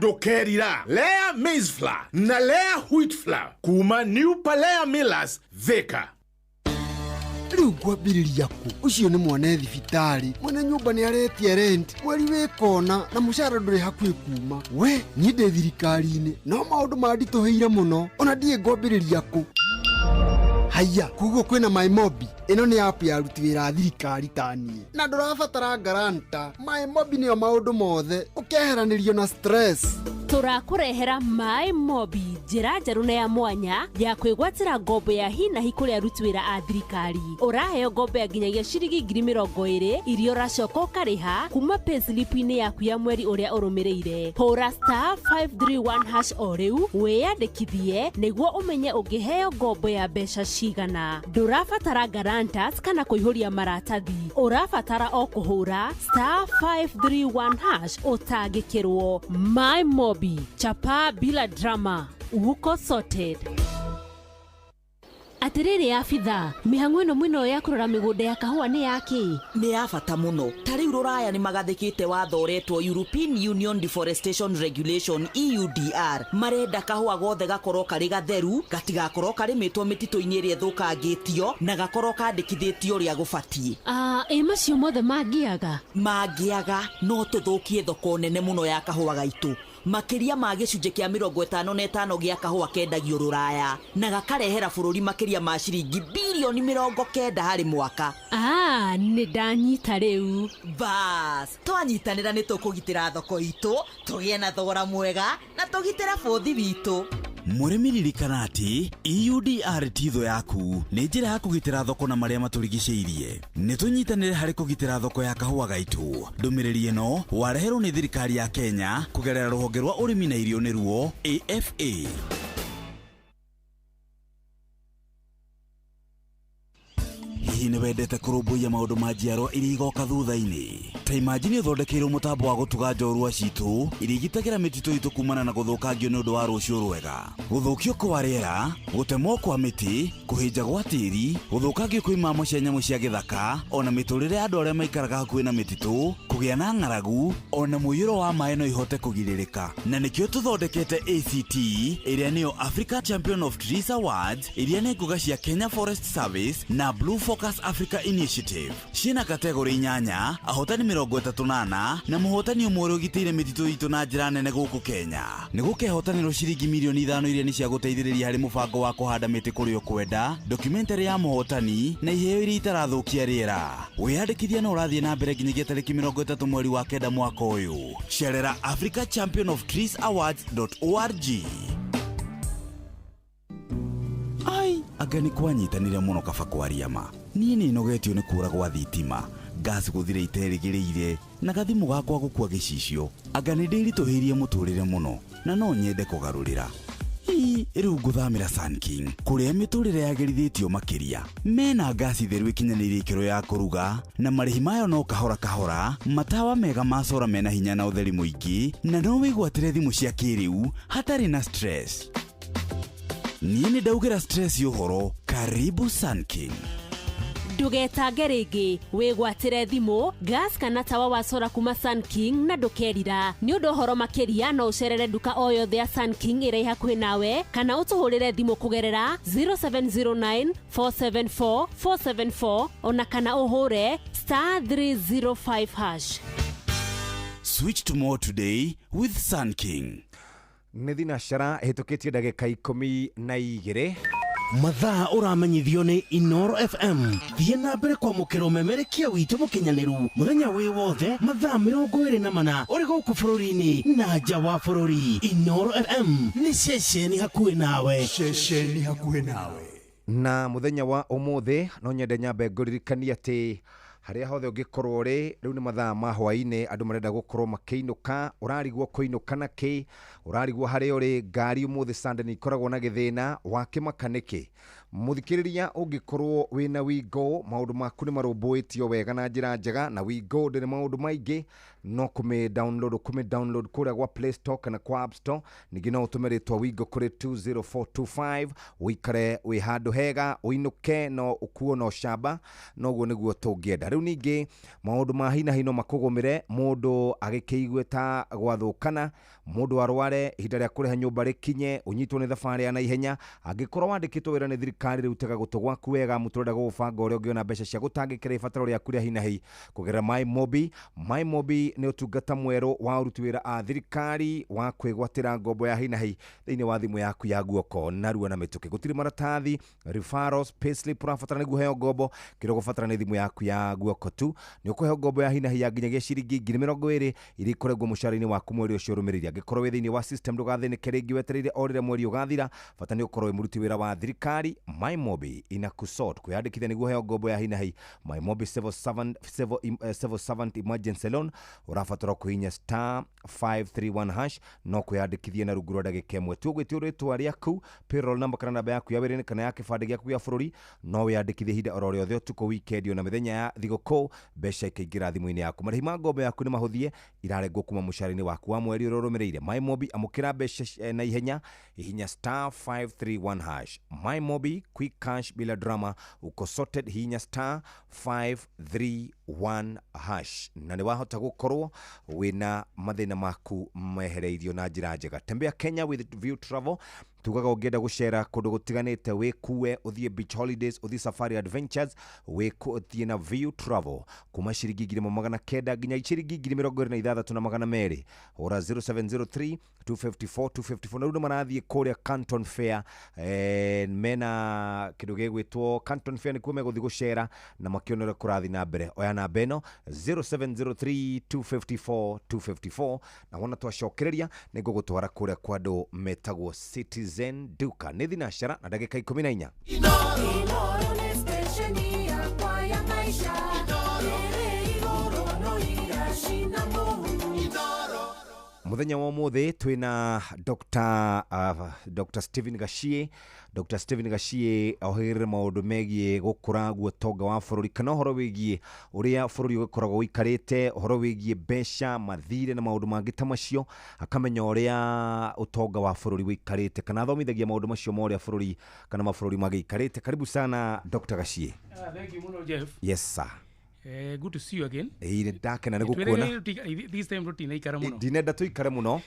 ndokerira Lea Maize Flour na Lea Wheat Flour kuma New Palea Millers Thika. Riu ngwambiriria ku ucio ni mwana thibitari mwene nyumba ni aretie rent mweri wikona na mushara nduri hakuhi kuma we ni ndi thirikari-ini no maundu mandituheire muno ona ndie ngwambiriria ku haya kuguo kwina my mobi ino ni app ya ruti wira thirikari tanie na ndurabatara garanta my mobi ni o maundu mothe ukeheranirio na stress turakurehera My Mobi njira njeru na ya mwanya ya kwigwatira ngombo ya hi na hi kuria aruti wira a thirikari. Uraheo ngombo ya nginyagia ciringi 20,000 iria uracoka ukariha kuma payslip-ini yaku ya mweri uria urumireire. Hura *531# o riu wiyandikithie niguo umenye ungiheo ngombo ya mbeca cigana. Ndurabatara guarantors kana kuihuria maratathi. Urabatara o kuhura *531# utangikirwo. My Mobi chapa bila drama uko sorted. Atiriri afitha mihang'o ino mwino ya kurora migunda ya kahua ni yaki ni ya bata muno tari uraya ni magathikite wathoretwo European Union Deforestation Regulation EUDR marenda kahua gothe gakorwo kari gatheru gatigakorwo kari mitwo mitito-ini iri thukangitio na gakorwo kandikithitio ria gubatie macio mothe mangiaga no tuthukie thoko nene muno ya kahua gaitu makiria ma gicunje kia 55 gia kahua kendagio ruraya na gakarehera bururi makiria ma ciringi bilioni 90 hari mwaka. Ni ndanyita riu bas twanyitanira ni tukugitira thoko itu tugie na thogora mwega na tugitira bothi witu. Murimi ririkana ati EUDR titho yaku ni njira ya kugitira thoko na maria maturigiceirie. Ni tunyitanire hari kugitira thoko ya kahua gaitu. Ndumiriri ino wareherwo ni thirikari ya Kenya kugerera ruhonge rwa urimi na irio niruo AFA. Hihi ni wendete kurumbuia maundu ma njiarwa iria igoka thutha-ini? Ta imagine uthondekeirwo mutambo wa gutuga njorua citu iria igitagira mititu itu kumana na guthukangio ni undu wa rucio rwega. Guthukio kwa riera, gutemwo kwa miti, kuhinja gwa tiri, guthukangio kwa imamo cia nyamu cia githaka, ona miturire andu aria maikaraga hakuhi na mititu, kugia na ng'aragu, ona muiyuro wa maĩ no ihote kugiririka. Na nikio tuthondekete ACT iria niyo Africa Champion of Trees Awards iria ni nguga cia Kenya Forest Service na Blue Focus Africa Initiative. Ciina kategori 8, ahotani 38 na muhotani umwe ugitire mititu itu na njira nene guku Kenya. Ni gukehotanirwo ciringi milioni 5 iria ni cia guteithiriria hari mubango wa kuhanda miti kuri ukwenda, documentary ya muhotani na iheo iria itarathukia riera. Wiyandikithia no urathie na mbere nginyagia tariki 30 mweri wa 9 mwaka uyu. Cerera africachampionoftreesawards.org. Agani kwanyitanire muno kaba kwaria ma. Nie ni nogetio ni kura gwa thitima. Gas guthire iterigiriire na gathimu gakwa gukua gicicio. Agani ndirituhirie muturire muno na no nyende kugarurira. Riu nguthamira Sun King kuria miturire yagerithitio makiria. Mena gasi theru ikinyanire ikiro ya kuruga na marihi mayo no kahora kahora, matawa mega macora mena hinya na utheri muingi na no wigwatire thimu cia kiriu hatari na stress. Nini ndaugira stress yuhoro, karibu Sun King. Ndugetange ringi wigwatire thimu gas kana tawa wa sora kuma Sun King na ndukerira ni undu horo makiria no ucerere duka o yothe ya Sun King iri hakuhi nawe kana utuhurire thimu kugerera 0709 474 474 ona kana uhure *305#. Switch to more today with Sun King. Nĩ thinacara hĩtũkĩtie ndagĩka 12 mathaa uramenyithio ni Inoro FM. Thiĩ na mbere kwamũkĩra ũmemerekia witũ mũkinyanĩru mũthenya wĩ wothe mathaa 24 ũrĩ gũkũ bũrũri-inĩ na nja wa bũrũri. Inoro FM nĩ ceceni hakuhĩ nawe. Na muthenya wa ũmũthĩ no nyende nyambe ngũririkania atĩ haria hothe ungikorwo uri riu ni mathaa ma hwaini andu marenda gukorwo makiinuka urarigwo kuinuka naki urarigwo haria uri ngari umuthi Sunday ni ikoragwo na githina wa kimakaniki muthikiriria ungikorwo wina wingo maundu maku ni marumbuitio wega na njira njega na wingo ndiri maundu maingi no kume download kuria gwa Play Store kana kwa App Store ningi no utumiritwa wingo kuri 20425 wikare wi handu hega uinuke no ukuo no shamba noguo niguo tungienda riu ningi maundu ma hina hino makugumire mundu agikigwe ta gwathukana mundu arware ihinda ria kuriha nyumba rikinye unyitwo ni thabari ya naihenya angikorwo wandikitwo wira ni thirikari riu tega gutu gwaku wega muturenda gubanga uria ungiona mbeca cia gutangikira ibataro ria kuria hina hi kugerera MyMobi ni utungata mweru wa uruti wira a thirikari wa kwigwatira ngombo ya hina hi thiini wa thimu yaku ya guoko narua na mituki gutiri maratathi referrals payslip urafatara ni guheo ngombo kiro gufatara ni thimu yaku ya guoko tu ni ukuheo ngombo ya hina hi ya nginyagia ciringi 20,000 iri kuregwo mushara-ini waku mweri ucio rumiriria angikorwo wi thiini wa system ndugathinike ringi wetereire orire mweri ugathira bata ni ukorwo wi muruti wira wa thirikari MyMobi ina kusort kwiyandikithia niguo heo ngombo ya hina hi MyMobi civil servant emergency loan urafatara kuhinya *531# no kwiyandikithia na rungu rwa ndagika imwe tu gwitia ritwa riaku payroll number kana namba yaku ya wira kana ya kibande giaku gya bururi no wiyandikithie hinda oro riothe tuko weekend na mithenya ya thigũkũ mbeca ikaingira thimu-ini yaku marĩhi ma ngombo yaku ni mahuthie irarengwo kuma mushara-ini waku wa mweri ururumirire MyMobi amukira mbeca na ihenya hihinya *531#. MyMobi quick cash bila drama uko sorted hihinya *531# na ni wahota gukorwo wina mathina maku mehereirio na njira njega. Tembea Kenya with View Travel tugaga ungienda gucera kundu gutiganite wikuwe uthie beach holidays uthie safari adventures wikuthie na View Travel kuma ciringi 900 nginya ciringi 26,200 ora 0703 254 na rundo marathie kuria Canton Fair mena kindu gegwitwo Canton Fair ni kuo meguthi gucera na makionera kurathi na mbere oya na beno 0703 254 na wona twacokereria ni gugutwara kuria kwa andu metagwo Citizen Duka ni thinashara na ndagika 14 Inoro ni station ya kwa ya maisha Inoro no irashina mu muthenya wa muthi twina Dr. Stephen Gashie ohirire maundu megie gukura guotonga wa bururi kana horo wigie uria bururi ukoragwo wikarite horo wigie mbeca mathire na maundu mangi ta macio akamenya uria utonga wa bururi wikarite kana athomithagia maundu macio moria bururi kana mabũrũri magikarite. Karibu sana Dr. Gashie. Thank you muno Jeff. Yes sir. Good to see you again. Ndakena ni gukuona. This time routine ikara muno. Dinenda tuikare muno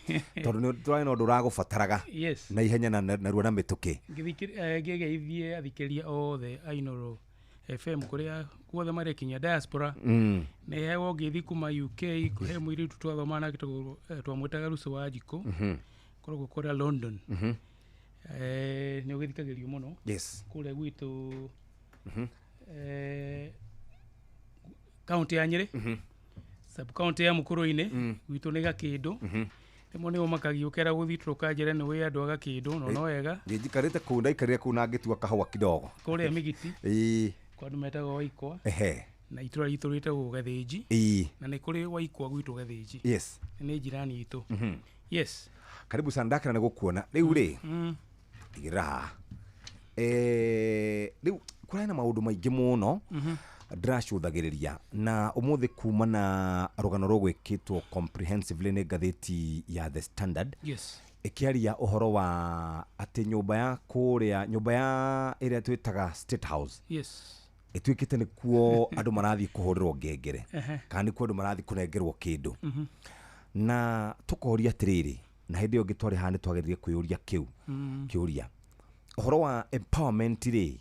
tondu twaina undu uragubataraga. Yes. Na ihenya na ruo na mituki. Ngeithie athikeria othe Ainoro FM kuria kuothe marekinya diaspora. Na hewo ngithi kuma UK he mwiri twathomana gitagwo twamwetaga Ruso wa Jiko. Korwo kuria London. Ni ugithikagirio muno. Yes. Kuria gwitu county ya Nyeri sub county ya Mukuru-ini gwitu ni Gakindu rimwe ni umakagia ukera guthitruka njira ni wi andu Gakindu no wega ngikarite kunda ikarire kuna ngitua kahwa kidogo kuria Migiti kwa andu metagwo Waikwa na itura ritu ritagwo Gathinji na ni kuri Waikwa gwitu Gathinji. Yes, ni jirani itu. Yes, karibu sana ndakana ni gukuona riu ri igira riu kurana maundu maingi muno ndiracuthagiriria na umuthi kuma na rugano rugwikitwo comprehensively ni ngathiti ya The Standard. Yes, ikiaria uhoro wa ati nyumba ya iria twitaga State House. Yes, itwikite ni kuo andu marathi kuhurirwo ngengere kana ni kuo andu marathi kunengerwo kindu na tukoria atiriri na hindi yo ngitwari hane twageririe kuyuria kiuria uhoro wa empowerment ri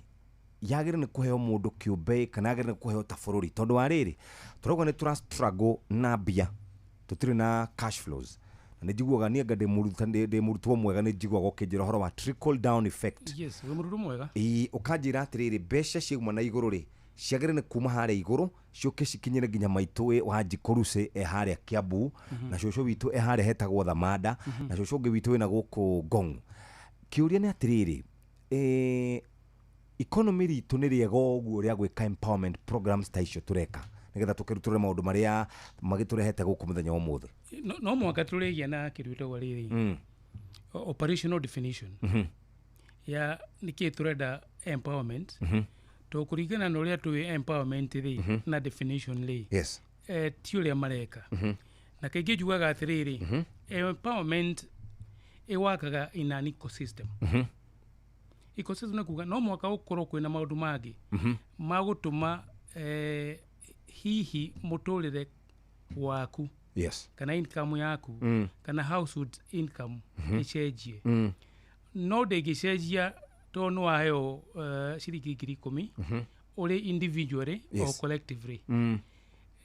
yagire ni kuheo mundu kiumbe kana yagire ni kuheo ta bururi tondu wa riri turauga ni tura struggle na bia tutiri na cash flows na njiguaga ni ngade murutwo mwega ni njiguaga ukinjira horo wa trickle down effect. Yes, we murutwo mwega ukanjira atiriri mbeca ciuma na iguru ri ciagire ni kuma haria iguru ciuke cikinyire nginya maitũ wa Jikoruse haria Kiambu na cũcũ witu haria hetagwo Thamanda na cũcũ ũngĩ witu wina guku Ngong. Kiuria ni atiriri economy ritu ni riega uguo ria gwika empowerment programs ta icio tureka nigetha tukiruture maundu maria magiturehete guku muthenya wa umuthi. No mwaka turigia na kiruto wa riri operational definition ya niki turenda empowerment to kuringana na uria tu empowerment ri na definition ri Yes. ti uria mareka na kaingĩ njugaga atĩrĩrĩ empowerment ĩwakaga in an ecosystem ecosystem nĩ kuga no mwaka ũkorwo kwĩna maũndũ mangĩ magũtũma hihi mũtũrĩre waku Yes. kana income yaku kana household income ĩcenjie no ndĩngĩcenjia to nĩ waheo ciringi 10,000 ũrĩ individually or collectively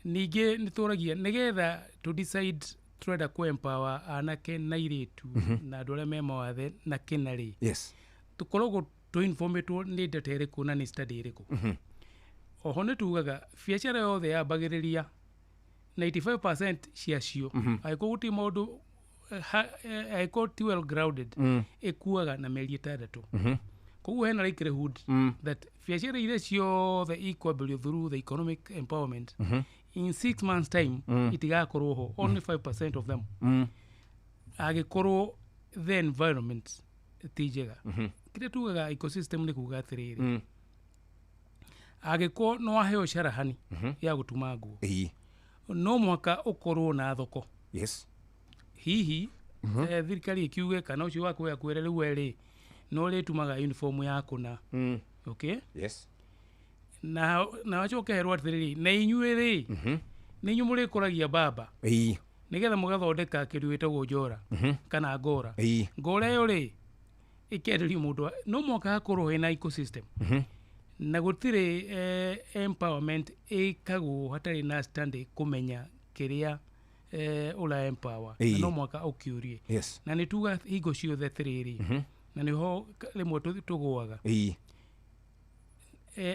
ningĩ nĩ tũragia nĩgetha to decide turenda ku-empower anake na airĩtu na andũ arĩa me mawathe na kĩna rĩ Yes. tũkoragwo tũ-informĩtwo nĩ ndata ĩrĩkũ na nĩ study ĩrĩkũ oho nĩ tugaga biacara yothe yambagĩrĩria 95% ciacio angĩkorwo gũtirĩ maũndũ angĩkorwo ti well grounded ĩkuaga na mĩeri 6 koguo hena likelihood that biacara iria ciothe ikwambĩrio through the economic empowerment in 6 months time itigakorwo ho only 5% of them agĩkorwo the environment ti njega kĩrĩa tugaga ecosystem nĩ kuga atĩrĩrĩ agĩkorwo no waheo carahani ya gũtuma nguo no mwaka ũkorwo na thoko. Yes. Hihi thirikari ĩkiuge kana ũcio waku yakwĩra rĩu erĩ no rĩtumaga uniform yaku na okay. Yes. na wacoke herwo atĩrĩrĩ na inyuĩ rĩ nĩ inyuĩ mũrĩkũragia baba nĩgetha mũgathondeka kĩndũ gĩtagwo njora kana ngora ngora ĩyo rĩ ĩkenderio mũndũ no mwaka hakorwo hena ecosystem na gũtirĩ empowerment ĩkagwo hatarĩ na standard kũmenya kĩrĩa ũra empower na no mwaka ũkĩũrie na nĩ tuga hingo ciothe atĩrĩrĩ na nĩho rĩmwe tũgũaga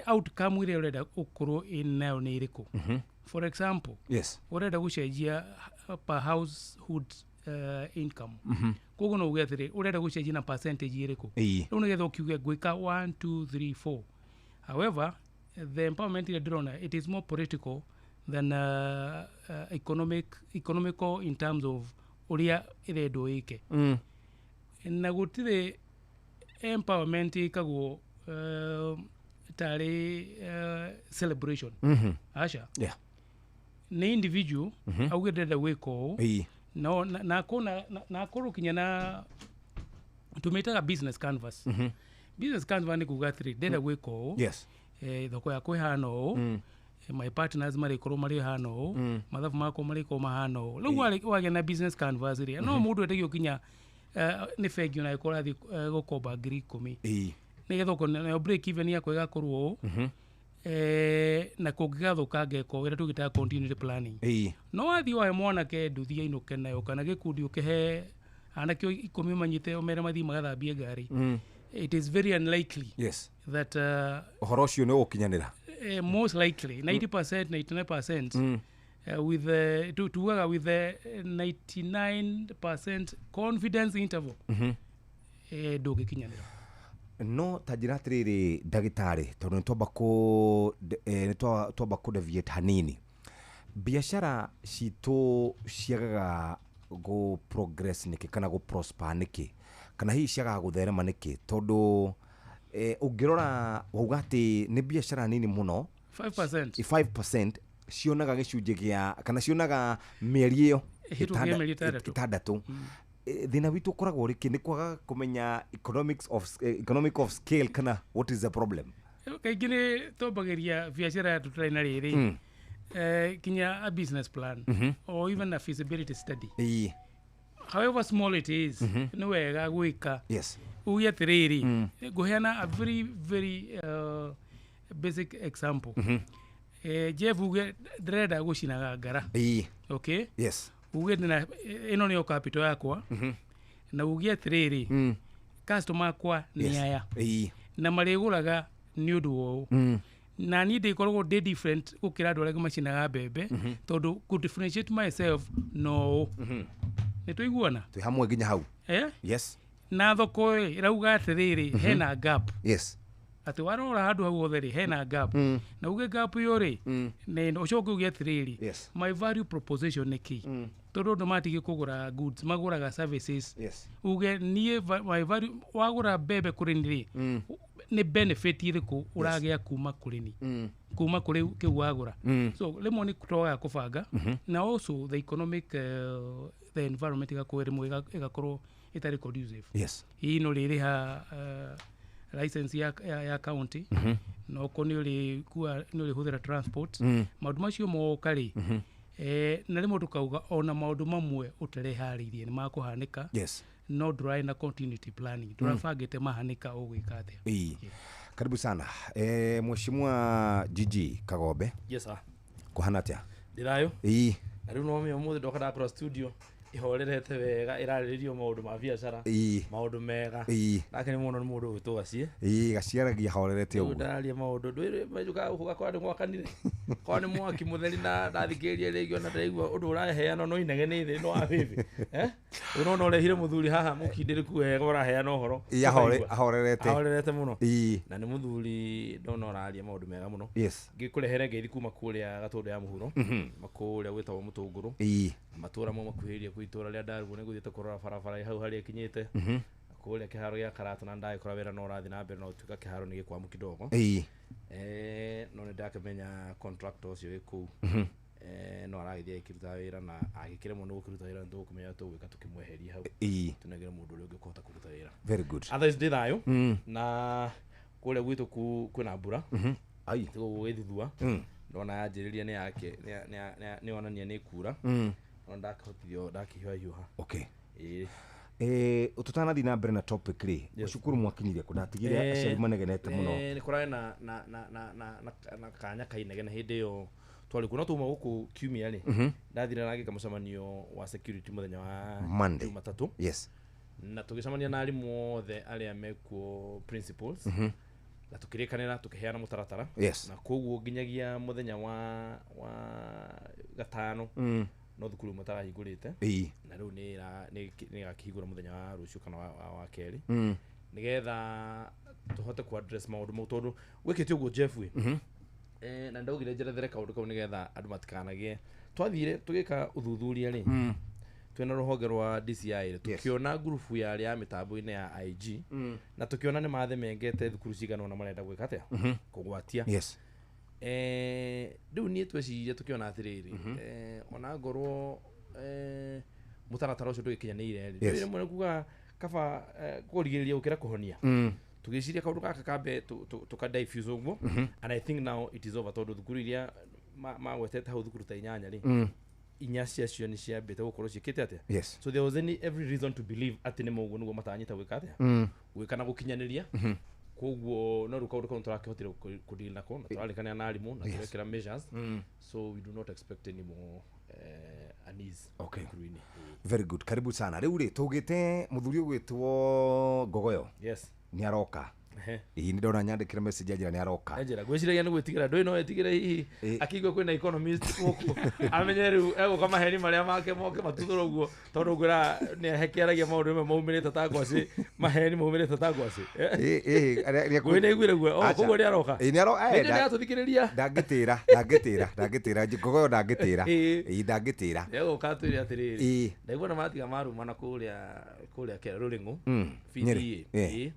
outcome ĩrĩa ũrenda ũkorwo nayo nĩ ĩrĩkũ. For example ũrenda gũcenjia per household income koguo no uge atĩrĩ ũrenda gũcenjia na percentage ĩrĩkũ rĩu nĩgetha ũkiuge gwĩka 1 2 3 4. However, the empowerment ĩrĩa ndĩrona it is more political than economical in terms of ũrĩa ĩrendwo ĩke na gũtirĩ empowerment ĩkagwo tarĩ celebration aca nĩ individual auge ndĩrenda gwĩka ũũ na akorwo kinya na tũmĩtaga business canvas. Business canvas nĩ kuga atĩrĩ ndĩrenda gwĩka ũũ thoko yakwa ĩhana ũũ my partners marĩkorwo marĩ hana ũũ mathabu makwa marĩkorwo mahana ũũ rĩu wagĩa na business canvas rĩrĩa no mũndũ endagio kinya nĩ bengi ona ĩkorwo athi gũkomba 10,000 nĩgetha ũkorwo break even yakwa ĩgakorwo ũũ na kũngĩgathũka ngeka wĩra tũgĩtaga continuity planning no wathiĩ wahe mwanake nduthi ainũke nayo kana gĩkundi ũkĩhe anake 10 manyite mere mathiĩ magathambie ngari it is very unlikely that ũhoro ũcio nĩ ũgũkinyanĩra most likely 90% 99% with tugaga with the 99% confidence interval ndũngĩkinyanĩra. No ta njĩra atĩrĩrĩ ndagĩtarĩ tondũ nĩtwamba kũdeviate hanini biacara citũ ciagaga go progress nĩkĩ kana go prosper nĩkĩ kana hihi ciagaga gũtherema nĩkĩ tondũ ũngĩrora wauga atĩ nĩ biacara nini mũno 5% cionaga gĩcunjĩ gĩa kana cionaga mĩeri ĩyo 6 thina witũ ũkoragwo rĩkĩ nĩ kwaga kũmenya economic of scale kana what is the problem. Kaingĩ nĩ twambagĩria biacara tũtarĩ na rĩrĩ kinya a business plan or even a feasibility study however small it is nĩ wega gwĩka uge atĩrĩrĩ ngũheana a very very basic example Jeff uge ndĩrenda gũcinaga ngara okay uge ĩno nĩyo capital yakwa na uge atĩrĩrĩ customer akwa nĩ aya na marĩgũraga nĩ ũndũ ũũ na niĩ ndĩkoragwo ndĩ different gũkĩra andũ arĩa macinaga mbembe tondũ ku differentiate myself no nĩ tũiguana twĩ hamwe nginya hau na thoko ĩrauga atĩrĩrĩ hena gap ati warora handu hau othe ri hena gap na uge gap yo ri ne ucoke uge atiriri Yes. my value proposition ni ki tondu ndo matigi kugura goods maguraga services Yes. uge nie my value wagura bebe kuri ni ni benefit iriku uragia kuma kuri ni kuma kuri kiu wagura so lemon ni kutoa kubanga na also the economic the environment igakwere mwega igakorwo itari conducive. Yes. Hii no riri ha license ya county no ko ni uri huthira transport maundu macio mokari na rimo tukauga ona maundu mamwe utareharirie ni makuhanika. Yes. No dry na continuity planning turabangite mahanika ugwika atia. Karibu sana mheshimiwa Gigi Kagombe. Yes sir. Kuhana atia? Ndirayo na riu no me umuthi ndoka ndakora studio ihorerete wega irariririo maundu ma biacara maundu mega lakini muno ni mundu witu acie gaciaragia horerete uguo ndaria maundu ndwire majuka ugakora ni mwakanire kwa ni mwaki mutheri na ndathikiriria rigio na ndaigua undu uraheana no inegene thi no abibi uno urehire muthuri haha mukindiriku wega uraheana uhoro ahorerete muno na ni muthuri ndona uraria maundu mega muno ngikurehere ngeithi kuma kuria gatundu ya muhuro makuria gwitagwo Mutunguru matura mo makuhiria kuitura ria ndarugo ni guthiete kurora barabara hau hari akinyite kuria kiharo ya Karatu na ndai kora wera no rathi na mbere no tuka kiharo ni gikwamu kidogo no ni ndakemenya contractor ucio wiku no aragithia ikiruta wira na agikire muno gukiruta wira ndo kumenya to gwika tukimweheria hau tunagire mundu uri ungikuhota kuruta wira. Very good. Others did thayo na kuria gwitu kwina mbura tigo gwithithua ndona yanjiriria ni yake ni onania ni kura no ndakahotithio ndakihiwa. Okay. Ututana thina mbere na topic ri ucukuru mwakinyirie kudatigire acari manegenete muno ni kurai na kanya kainegene hindi yo twari kuna tuma guku kiumia ri ndathira nagi kamucemanio wa security muthenya wa Monday Jumatatu. Yes. Na tugicemania na arimu othe aria mekuo principals na tukirikanira tukiheana mutaratara na koguo nginyagia muthenya wa gatano no thukuru mutarahingurite na riu ni gakihingura muthenya wa rucio kana wa keri nigetha tuhote ku address maundu mau tondu wikite uguo Jeff we na ndaugire njerethere kaundu kau nigetha andu matikanagie twathire tugika uthuthuria ri twena ruhonge rwa DCI tukiona grupu ya aria mitambo-ini ya IG na tukiona ni mathe mengete thukuru cigana na marenda gwika atia kugwatia. Yes. Riu nie tweciria tukiona atiriri ona ngorwo mutaratara ucio ndugikinyanire ri rire mwana kuga kaba kurigiriria ukira kuhonia tugiciria kaundu gaka kambe tuka diffuse uguo and I think now it is over tondu thukuru iria magwetete hau thukuru ta inyanya ri inya ciacio ni ciambite gukorwo ciikite atia. So there was every reason to believe ati ni muguo nugo matanyita gwika atia gwika na gukinyaniria koguo no rukaundu kaundu turakihotire kudeal nako na turalikana na arimu na turekera measures so we do not expect any more unease. Okay. Very good. Karibu sana. Riu ri tugite muthuri ugwitwo Ngogoyo. Yes. Ni aroka ni ndona nyandikira message ajira ni aroka ajira gwiciria ni gwitigira ndoi no etigire hihi akigwe kwina economist guku amenye riu ego kama heri maria make moke matuthuro guo tondu ngura ni hekiaragia maundu me maumirite ta ngwaci maheni maumirite ta ngwaci gwina igwire guo koguo ni aroka ni aroka ni atuthikiriria ndangitira Ngogoyo ndangitira ndangitira ego katwire atiriri ndaigua na matiga maruma na kuria kera ruringu fiti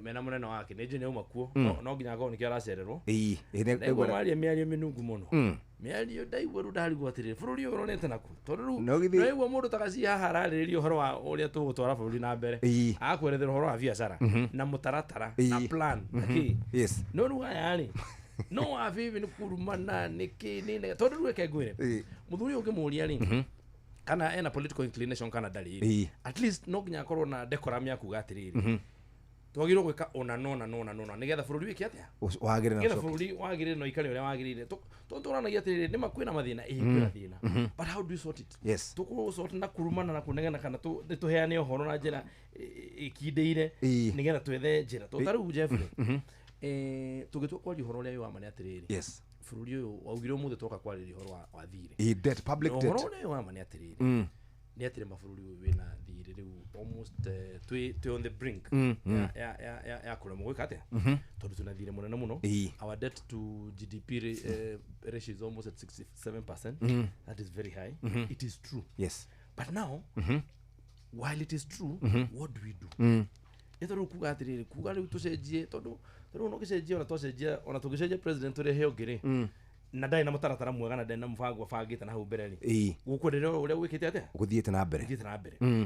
mena munene wake neje ne umakuo no nginya ngo nikio aracererwo ego maria miario minungu muno miario ndaigua ru ndari gwatirire bururi uronete naku tondu ndaigua mundu takaci haha araririo horo wa uria tugutwara bururi na mbere akwerethera horo wa biacara na mutaratara na plan aki no ruga yani no avivi ni kurumana niki nine tondu ruke ngwire muthuri ungimuria ri kana ena political inclination kana dalili at least no nginya korwo na decorum ya kuga atiriri twagirwo gwika ona nona nigetha bururi wiki atia wagire na bururi wagire no ikari uria wagirire turanagia atiriri ni makwina mathina kwina thina but how do you sort it? Tuku sort na kurumana na kunegena kana tuheane uhoro na njira ikindeire nigetha twethe njira tutaru Jeffrey tugitwa kwa uhoro uria wa mane atiriri bururi uyu waugire muthe toka kwariri uhoro wa thiri debt public debt uhoro uria wa mane atiriri ni atire mabururi wina thiri riu almost twi on the brink ya kule mwe kate tondu tunathire munene muno. Our debt to GDP ratio is almost at 67%. That is very high. It is true. Yes. But now while it is true, what do we do? Ethero kuga atiriri kuga riu tucenjie tondu no kicenjie ona tucenjie ona tugicenjie president uri heo ngiri na ndai na mutaratara mwega na ndai na mbango bangite na hau mbere ri gukurire uria wikite atia guthiete na mbere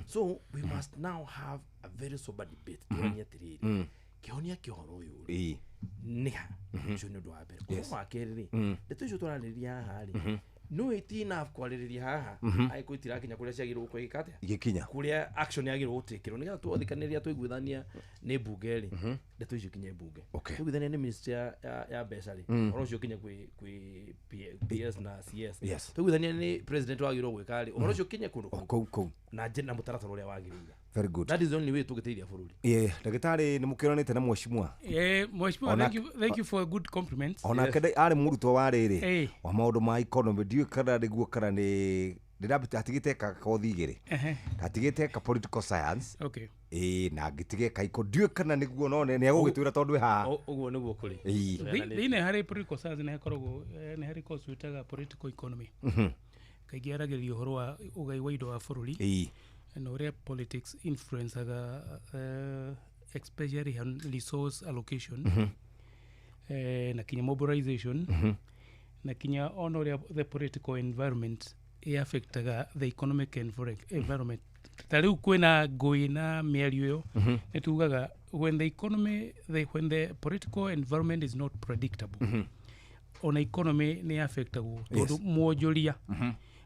so we must now have a very sober debate tuonie atiriri kionia kihoro uyu niha cio ni undu wa mbere kwa keriri ndeto icio turariria haha ri no itina kwariria haha aiko itirakinya kuria ciagirwo kwigikate igikinya kuria action yagirwo gutikirwo niga tuothikaniria twiguithania ni bunge ri ndeto icio kinye bunge twiguithania ni ministry ya mbeca ri oro cio kinye kwi PS na CS twiguithania ni president wagirwo gwika ri oro cio kinye kundu na mutaratara uria wagirira. Very good. That is the only way to get bururi. Ndagitari ni mukironete na mweshimwa. Mweshimwa, thank you for good compliments. Ona kede ari murutwo wa riri wa maundu ma economy ndiu kana niguo kana ni ndirabita atigite ka kothi igiri. Atigite ka political science. Okay. Na gitige ka iko ndiu kana niguo no ne agugitwira tondu ha. Uguo niguo kuri. Thine hari political science ne hakoragwo ne hari course witaga political economy. Kaigi aragerio horo wa ugai wa indo wa bururi. No real politics influence especially on resource allocation na kinya mobilization na kinya on the political environment affect the economic environment. Tariu kwena goina miario netugaga when the political environment is not predictable on economy ne affect tondu muojoria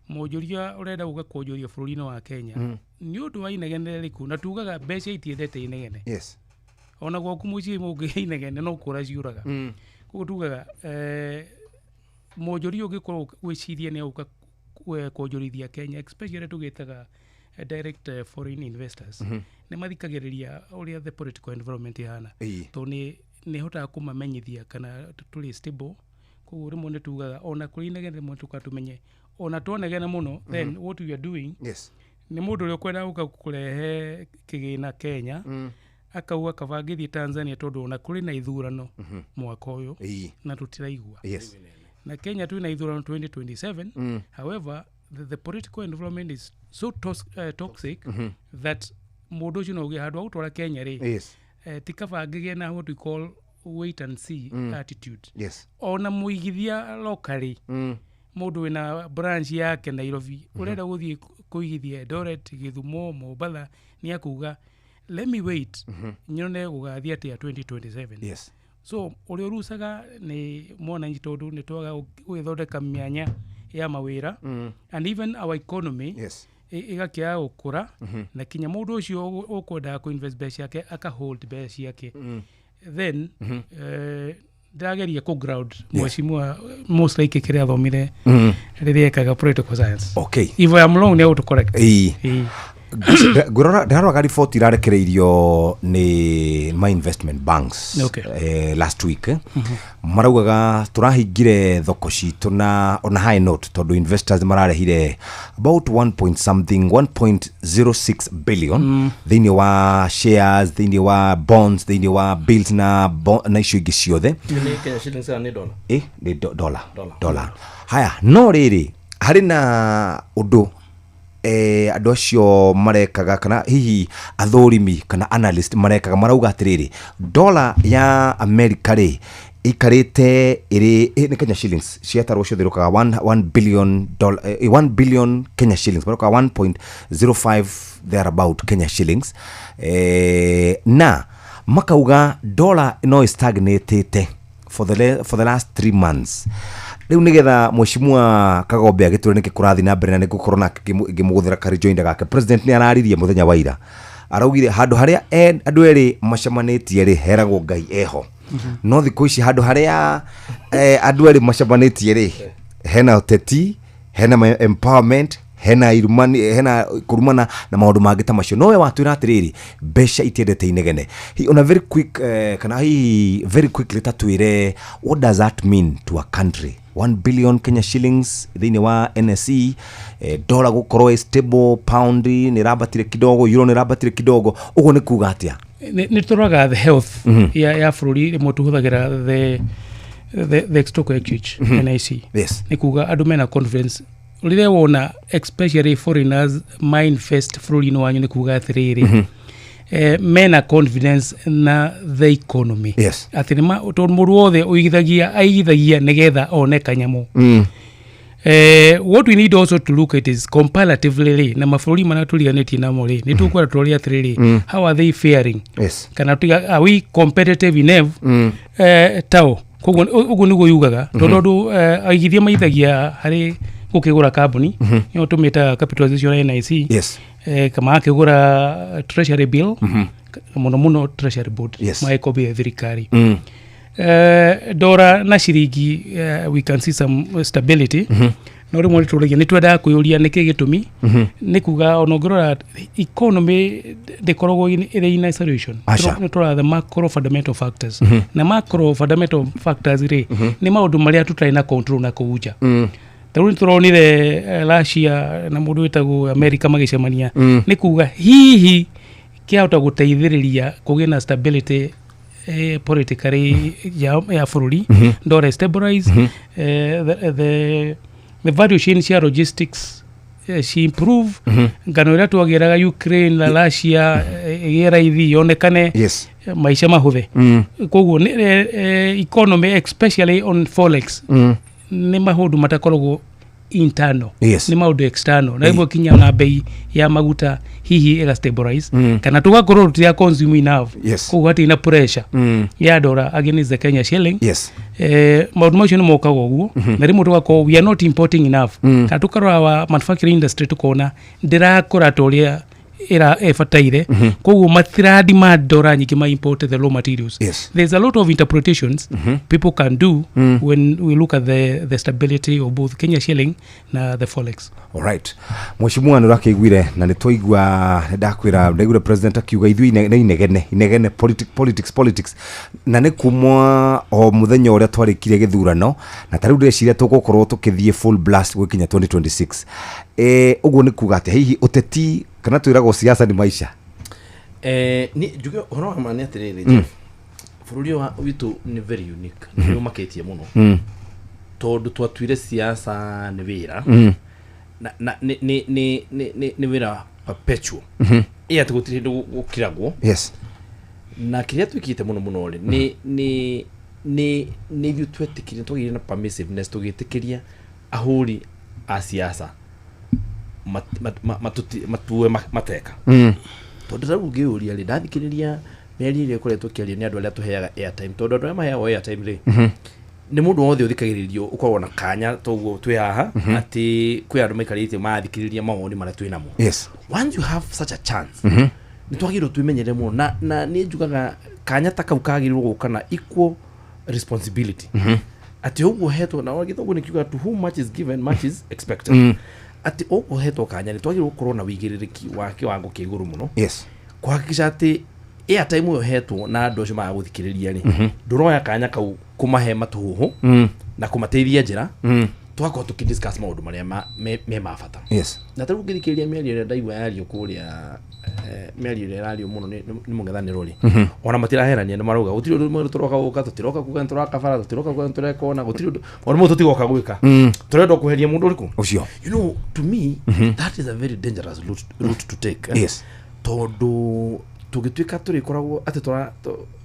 muojoria urenda uga kuojoria bururi wa Kenya ni undu wa inegene riku na tugaga mbeca itiendete inegene ona gwaku muci mugi inegene no kura ciuraga kuko tugaga muojoria ugikorwo gwiciria ni uka kuojorithia Kenya especially tugitaga direct foreign investors ni mathikagiriria uria the political environment ihana to ni hota kumamenyithia kana tuli stable kuko rimwe ni tugaga ona kuri inegene rimwe tukatumenye ona tuonegene muno then what we are doing ni mundu uri kwenda uka kurehe kigina Kenya akauga kabangithie Tanzania tondu ona kuri na ithurano mwaka uyu na tutiraigua na Kenya tu na ithurano 2027 however the political environment is so toxic that mundu ucio no gihandwa utwara Kenya ri tikabangigie na what we call wait and see attitude ona muigithia locally mundu wina branch yake Nairobi urenda guthie kuigithia Eldoret, Githumo, Mombasa ni akuga let me wait nyone gugathia tia 2027 so uri urusaga ni mona njitondu ni twaga gwithondeka mianya ya mawira and even our economy igakia ukura na kinya mundu ucio ukwenda ku invest beca yake aka hold beca yake then ndageria ku ground mweshimwa most like kiria thomire riria kaga political science if I am wrong now to correct gurora ndarwa report irarekereirio ni my investment banks last week maraugaga turahingire thoko citu na on high note tondu investors mararehire about 1.06 billion thini wa shares thini wa bonds thini wa bills na icio ingi ciothe ni Kenya shillings ni dollar ni dollar haya no riri hari na undu andu acio marekaga kana hihi athurimi kana analyst marekaga marauga atiriri dollar ya America ri ikarite iri ni Kenya shillings ciatarwo cio thirukaga 1 billion Kenya shillings baroka 1.05 thereabout Kenya shillings na makauga dollar no stagnatete for the last 3 months. Riu nigetha mweshimwa Kagombe agiture niki kurathi na mbere na niki korona ngimuguthira ka rejoinder gake president ni araririe muthenya wa ira araugire handu haria andu eri macamanitie ri heragwo Ngai eho no thiko ici handu haria andu eri macamanitie ri hena uteti hena empowerment hena irumani hena kurumana na maundu mangi ta macio nowe watwira atiriri mbeca itiendete inegene on a very quickly tatwire what does that mean to a country 1 billion Kenya shillings thini wa NSE, dollar gukorwo stable, pound ni rabatire kidogo, euro ni rabatire kidogo, ugo ni kuga atia ni turaga the health ya bururi mo tuhuthagira the stock exchange NIC. Yes. Ni kuga andu mena confidence rire wona especially foreigners mind first bururi no wanyu ni kuga atiriri mena confidence na the economy. Yes. Atinima muru wothe aigithagia nigetha one kanyamu. What we need also to look at is comparatively na mabũrũri manatũriganĩtie namo rĩ nĩ tũkwenda tũrĩa atĩrĩrĩ how are they faring. Yes. Kana are we competitive enough tao koguo ũguo nĩguo yugaga tondũ aigithia maithagia harĩ gũkĩgũra kambuni nĩyo tũmĩta capitalization ya NIC. Yes. Kama akĩgũra treasury bill mũno treasury board maĩkombia thirikari. Dora na ciringi we can see some stability. No rĩmwe nĩtũragia nĩtwendaga kwĩyũria nĩkĩ gĩtũmi nĩ kuga onongorora economy ndĩkoragwo ĩrĩ in isolation. Nĩtũrora the macro fundamental factors na macro fundamental factors rĩ nĩ maũndũ marĩa tũtarĩ na control na kũuja. Tarĩu nĩtũronire Russia na mũndũ wĩtagwo America magĩcemania nĩ kuga hihi kĩahota gũteithĩrĩria kũgĩa na stability politically ya bururi ndore stabilize the value chain cia logistics she improve ngano ĩrĩa twagĩraga Ukraine na Russia ĩgĩra ithi yonekane maisha mahũthe. Koguo economy especially on forex nĩ maũndũ matakoragwo internal. Ni maũndũ external na hivyo kinya na bei ya maguta hihi ega stabilize kana tugakorwo tutia consume enough koguo hati ina pressure ya dollar against the Kenya shilling. Maũndũ macio nĩ mokaga ũguo na rĩmwe tugakorwo we are not importing enough kana tukarora wa manufacturing industry tukona ndirakora toria era efataire koguo matira demand dollar nyingi ma import the raw materials. There's a lot of interpretations people can do when we look at the stability of both Kenya shilling na the forex. All right. Mheshimiwa nĩrakĩiguire na nĩtwaigua ndakwĩra ndaigure president akiuga ithuĩ inegene politics na nĩ kumwa o muthenya ũrĩa twarĩkire gĩthurano na tarĩu ndĩreciria tũgũkorwo tũkĩthiĩ full blast gũkinya 2026. Ũguo nĩ kuga atĩ hihi ũteti kana twĩragwo siasa ni maisha. Ni njuge horo wa mani atirĩrĩ bururi wa witu ni very unique ni umaketie muno tondu twatuire siasa nĩ wĩra na ni wĩra perpetual ĩya tũgũtirĩ gũkiragwo. Na kĩrĩa twĩkĩte muno ni ithuĩ twetĩkĩrie twagĩire na permissiveness tũgĩtĩkĩria ahũri a siasa matue mateka tondu rĩu ngĩũria rĩ ndathikĩrĩria mĩario ĩrĩa ĩkoretwo ĩkĩario nĩ andũ arĩa tũheaga airtime tondu andũ arĩa maheagwo airtime rĩ nĩ mũndũ wothe ũthikagĩrĩrio ũkoragwo na kanya toguo twĩ haha atĩ kwĩ andũ maikarĩte mathikĩrĩria mawoni marĩa twĩ namo. Once you have such a chance nĩ twagĩrĩirwo twĩmenyere mũno na nĩ njugaga kanya ta kau kagĩrĩirwo gũka na equal responsibility atĩ ũguo hetwo na gĩthoguo nĩ kiuga to whom much is given much is expected. Ati ũguo hetwo kanya nĩ twagĩrĩirwo gũkorwo na wĩigĩrĩrĩki wa kĩwango kĩa igũrũ mũno kuhakikisha atĩ airtime ĩyo hetwo na andũ acio magũthikĩrĩria rĩ ndũroya kanya kau kũmahe matũhũhũ na kũmateithia njĩra twakorwo tũkĩdiscuss maũndũ marĩa me mabata. Na tarĩu ngĩthikĩrĩria mĩario ĩrĩa ndaigua yario kũrĩa mĩario ĩrĩa ĩrario mũno nĩ mũng'ethanĩro rĩ ona matiraherania nĩ marauga gũtirĩ ũndũ mwerũ tũroka gũka tũtiroka kuga nĩ tũrakabara tũtiroka kuga nĩ tũreka ona gũtirĩ ũndũ ona mũndũ tũtigoka gwĩka tũrenda kũheria mũndũ ũrĩkũ ũcio. You know, to me that is a very dangerous route to take. Tondũ tũgĩtuĩka tũrĩkoragwo atĩ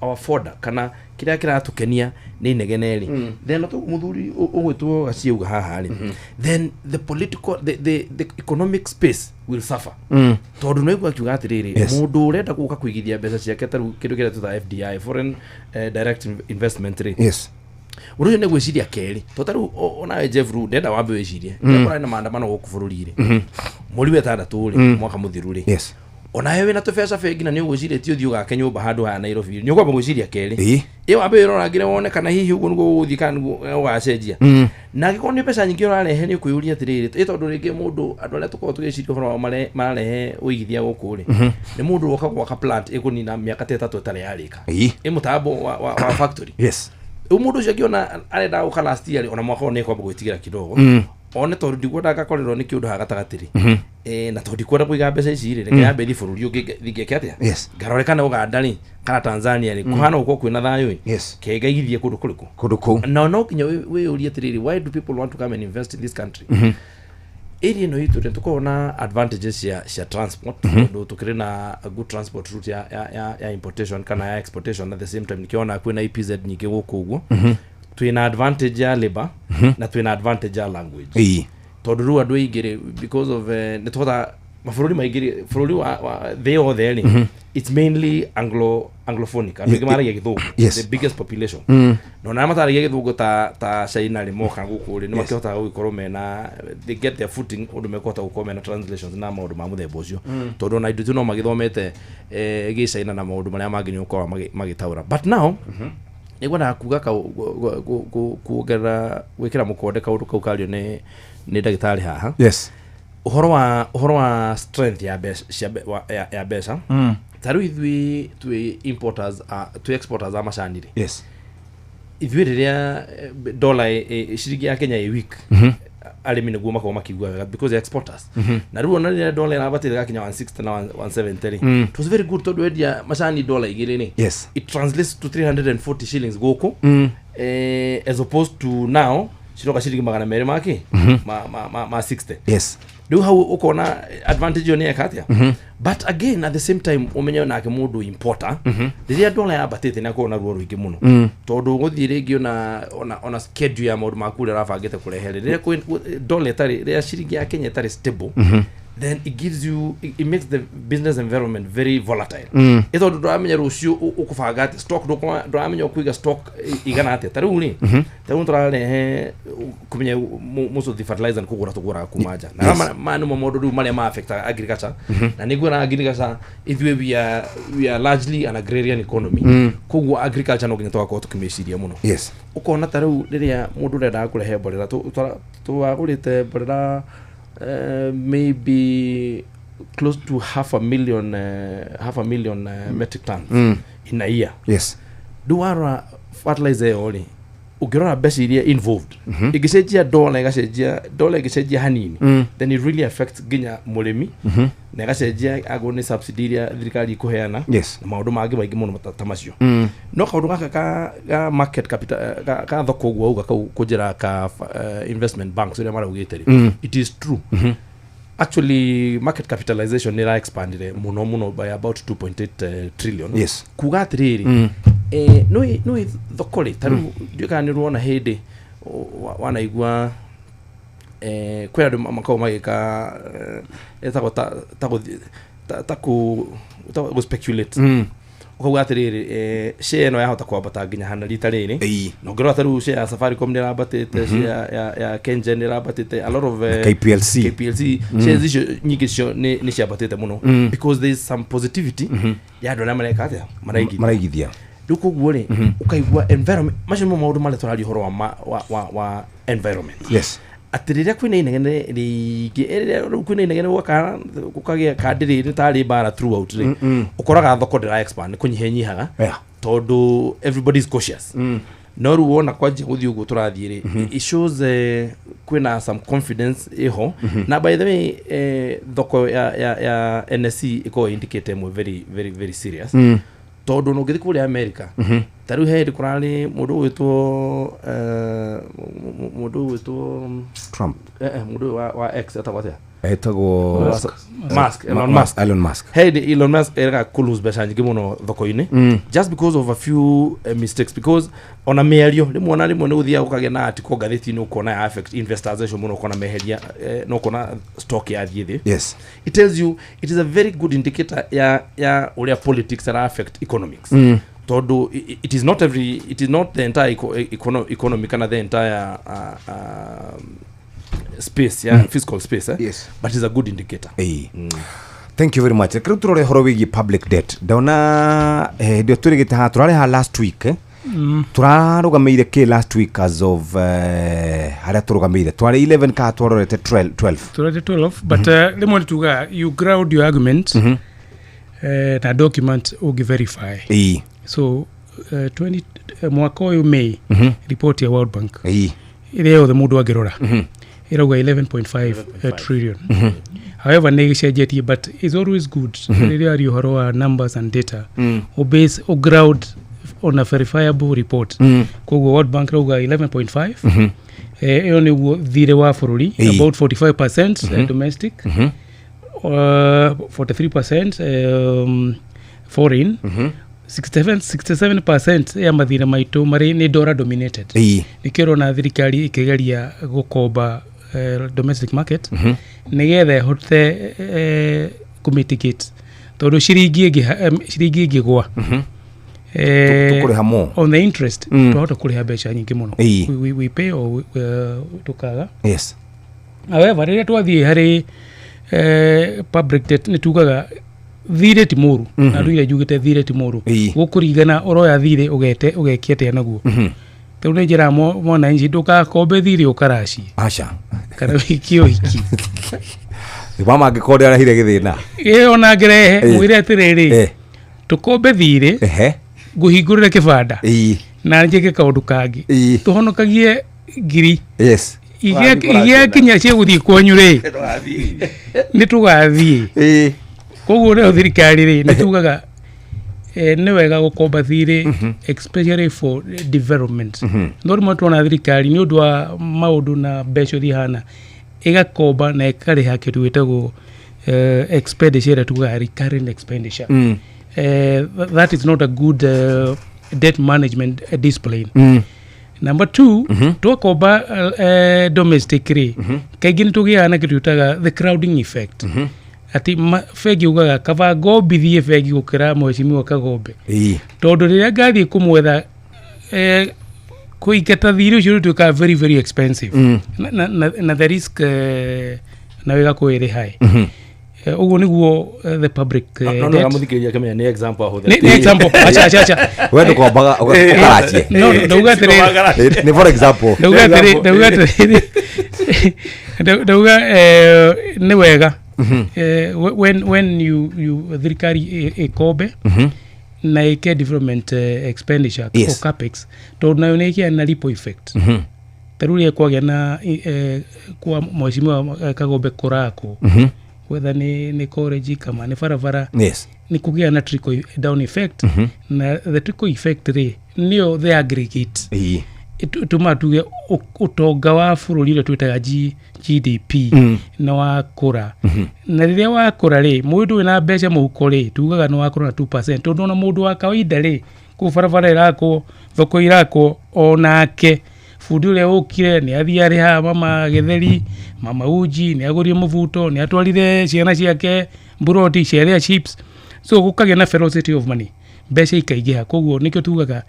our fodder kana kĩrĩa kĩratũkenia nĩ inegene rĩ then mũthuri ũgwĩtwo gaciuga haha rĩ then the political the economic space will suffer. Tondũ no igua kiuga atĩrĩrĩ mũndũ ũrenda gũka kũigithia mbeca ciake tarĩu kĩndũ kĩrĩa tũta FDI foreign direct investment rĩ ũrĩa nĩ gwĩciria kerĩ tarĩu onawe Jeff Rude ndenda wambe wĩcirie nĩkũrarĩ na maandamano gũkũ bũrũri rĩ mweri wa 6 rĩ mwaka mũthiru rĩ ona wewe na tũbeca bengi na nĩ ũgwĩcirie ũthiũ gake nyũmba handũ ha Nairobi nĩ ũkwamba gwĩciria kerĩ wambe wĩrorangĩre wone kana hihi ũguo nĩguo gũgũthiĩ kana ũgacenjia na angĩkorwo nĩ mbeca nyingĩ ũrarehe nĩ ũkwĩyũria atĩrĩrĩ tondũ rĩngĩ mũndũ andũ arĩa tũkoragwo tũgĩciria ũhoro mararehe ũigithia gũkũ rĩ nĩ mũndũ woka gwaka plant ĩkũnina mĩaka 3 ĩtarĩ yarĩka mũtambo wa factory Umudu shakiona arenda uka last year ona mwaka one kwa gwitigira kidogo. One to ndikwenda gakorero ni kiundu hagatagatiri. Na to ndikwenda kuiga mbeca ici rĩ reke yambe thibũrũri ũngĩ atia. Ngarorekana Uganda ni kana Tanzania ni kuhana uko kwina thayo kegaigithie kundu kuriku no kinya we urie tiriri why do people want to come and invest in this country area no itu tukona advantages ya transport ndo tukire na a good transport route ya importation kana ya exportation at the same time nikiona kwina EPZ nyingi guku uguo twina advantage ya labor na twina advantage ya language toduru andu igire because of netota mafururi maigiri fururi wa they all there it's mainly anglophonic mara githugu the biggest population no na matara githugu ta China le moka guku ri no makihota gukorwo mena they get their footing undu mekota gukorwo mena translations na maundu ma muthemba ucio tondu na indo no magithomete gi China na maundu maria mangi nyuko magitaura but now nigwenda kuga kuongerera gwikira mukonde kaundu kau kalio ni ndagitari haha uhoro wa strength ya besa taru ithui tu importers to exporters ama shanire ithui riria dollar shiringi ya Kenya a week arimi niguo makao makigua wega because they exporters na ruo na riria dollar irabatira Kenya 160 na 170 it was very good to do dia mashani dollar igire ni it translates to 340 shillings goko as opposed to now shiroka shiringi magana mere maki ma 60 do how ukona advantage yone yakatia but again at the same time umenyo na ke mundu importer riria dollar ya batete na kona ruo ruingi muno tondu guthire ngio na ona schedule ya maundu makure rafangite kurehe riria dollar tari riria shiringi ya Kenya tari stable then it gives you it makes the business environment very volatile ito ndo amenya rucio ukufanga ati stock ndo amenya kuiga stock igana ati taru ni taru ndrale kumenya muso the fertilizer kugura kumaja na manu momodo mali ma affect agriculture na nigura agriculture itwe we are largely an agrarian economy kugwa agriculture no ginya twako tukimeciria muno ukona taru riria mundu renda kurehe borera tu agurite borera maybe close to half a million metric tons in a year. Do ara fertilizer only ukirona besi iria involved igisejia dollar igisejia hanini then it really affects ginya murimi na igasejia agone subsidy iria thirikari kuheana na maundu mangi maingi muno matamacio no kaundu gaka ga market capital ga thoko gwa uga kujira ka investment banks iria marugite it is true actually market capitalization nira expanded muno by about 2.8 trillion kuga atiriri no thokore taru ndika ni ruona hindi wanaigua kwera makao magika etako ta speculate ukauga atiriri share no yahota kwambata nginya hana rita riri no ngero taru share Safaricom ni rabatite share ya Kengen ni rabatite a lot of KPLC shares icio nyingi cio ni ciabatite muno because there is some positivity ya ndo na mareka maraigithia duko guore ukaigua environment mashimo maundu male twarali horo wa environment atiriria kwina inegene rigi kwina inegene wakara kukagia kadiri ni tari bara throughout ri ukoraga thoko ndira expand kunyihenyihaga tondu everybody is cautious no ruona kwaje guthi ugu turathire it shows kwina some confidence iho na by the way thoko ya NSC iko indicate mo very serious tondu no githi kuri America taru head kurani mundu witwo Trump mundu wa X atawatia etagwo Elon Musk head Elon Musk era kulus beshangi muno thoko-ini just because of a few mistakes because ona merio rimwe ni uthia ukage na atiko gatheti-ini ukona affect investors muno ukona meheria no ukona stock ya thithi it tells you it is a very good indicator ya uria politics that affect economics todo it is not the entire economy kana the entire space fiscal space but it's a good indicator thank you very much kiruturo horo wigi public debt dauna ndio turigite ha turare ha last week turarugameire ke last week as of haria turugameire twari 11 ka twarorete 12 but lemon tuga you ground your argument na document ugi verify so mwaka uyu May report ya World Bank ii ile yothe mundu angirora irauga 11.5 trillion. However, negicenjetie, but it's always good rĩrĩa ari ũhoro wa numbers and data base ground on a verifiable report. Koguo World Bank rauga 11.5 ĩyo nĩguo thirĩ wa bũrũri, about 45% domestic, 43% foreign, 67% ya mathina maitũ marĩ nĩ dollar dominated. Nĩkĩo na thirikari ĩkĩgeria gũkomba domestic market nĩgetha ĩhote kũmitigate tondũ ciringi ĩngĩgwa on the interest twahota kũrĩha mbeca nyingĩ mũno. We pay or tukaga. Yes. However, rĩrĩa twathiĩ harĩ public debt nĩ tugaga thirĩ ti mũru, na andũ njugĩte thirĩ ti mũru, gũkũringana ũroya thirĩ ũgekia atĩa naguo. Tau nĩ njĩra mona inji ndũgakombe thirĩ ũkaraci aca kana wiki ũhiki mama angĩkorwo arahire gĩthĩna ona ngĩrehe mwĩre atĩrĩrĩ tũkombe thirĩ ngũhingũrĩre kĩbanda na njĩke kaũndũ kangĩ tũhonokagie ngiri igĩakinya cia gũthiĩ kwanyu rĩ nĩ tũgathiĩ. Koguo nĩyo thirikari rĩ nĩ tugaga nĩ wega gũkomba thirĩ especially for development. No rĩmwe tuona thirikari nĩ ũndũ wa maũndũ na mbeca ũthiĩ hana ĩgakomba na ĩkarĩha kĩndũ gĩtagwo expenditure tugaga recurrent expenditure. That is not a good debt management discipline. Number 2, twakomba domestic rĩ kaingĩ nĩ tũgĩaga na kĩndũ gĩtaga the crowding effect. Ati fegi ugaga kava gobi thie fegi gukira mheshimiwa Kagombe tondu riria ngathie kumwetha kuiketa thiri ucio tuka very very expensive na the risk na wega kwiri high. Uguo niguo the public no muthikiriria kamenya ni example aho ni example acha wewe ukombaga ukaracie no ndauga ni for example ndauga ni wega when you thirikari ikobe na ike development expenditure or capex to nayo nĩ kia na ripple effect taruri kwagĩa na kwa mheshimiwa Kagombe kurako whether ni college kama ni barabara ni kugia na trickle down effect na the trickle effect nio the aggregate tumatuge utonga wa bũrũri ũrĩa twĩtaga GDP na wakũra na rĩrĩa wakũra rĩ mũndũ wĩna mbeca mũhuko rĩ tugaga nĩ wakũra na 2% tondũ na mũndũ wa kawaida rĩ kũ barabara irakwo thoko irakwo onake fundi ũrĩa ũkire nĩ athiĩ arĩha mama gĩtheri mama uji nĩ agũrie mũbuto nĩ atwarire ciana ciake mburoti ciarĩa chips so gũkagĩa na ferocity of money mbeca ikaingĩha. Koguo nĩkĩo tugaga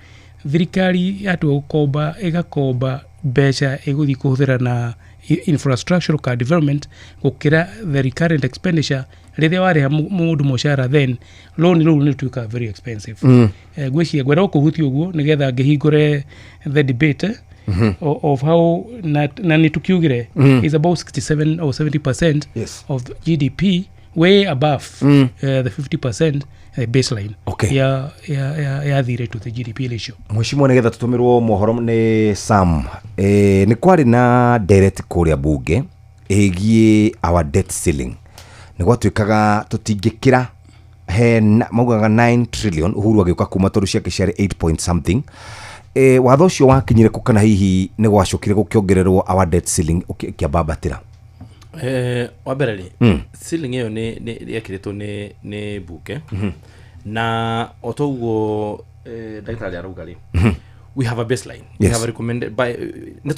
thirikari yatua gũkomba ĩgakomba mbeca ĩgũthiĩ kũhũthĩra na infrastructural ka development gũkĩra the recurrent expenditure rĩrĩa warĩha mũndũ mũcara then loan rũu nĩ tuĩka very expensive. Gwĩciria ngwenda kũhutia ũguo nĩgetha ngĩhingũre the debate of how na nĩ tukiugire is about 67 or 70% of GDP way above the 50% baseline ya thirĩ to the GDP ratio. Mheshimiwa nĩgetha tutumirwo mohoro nĩ Sam nĩ kwari na direct kũrĩa bunge ĩgiĩ our debt ceiling nĩ gwatuĩkaga tũtingĩkĩra he maugaga 9 trillion Uhuru agĩũka kuma tondũ ciake ciarĩ 8 point something. Watho ũcio wakinyire kũ kana hihi nĩ gwacokire gũkĩongererwo our debt ceiling ũkĩambabatĩra? Wa mbere rĩ ceiling ĩyo nĩ yekĩrĩtwo nĩ bunge na otoguo ndagĩtarĩ arauga rĩ we have a baseline we have recommended by nĩ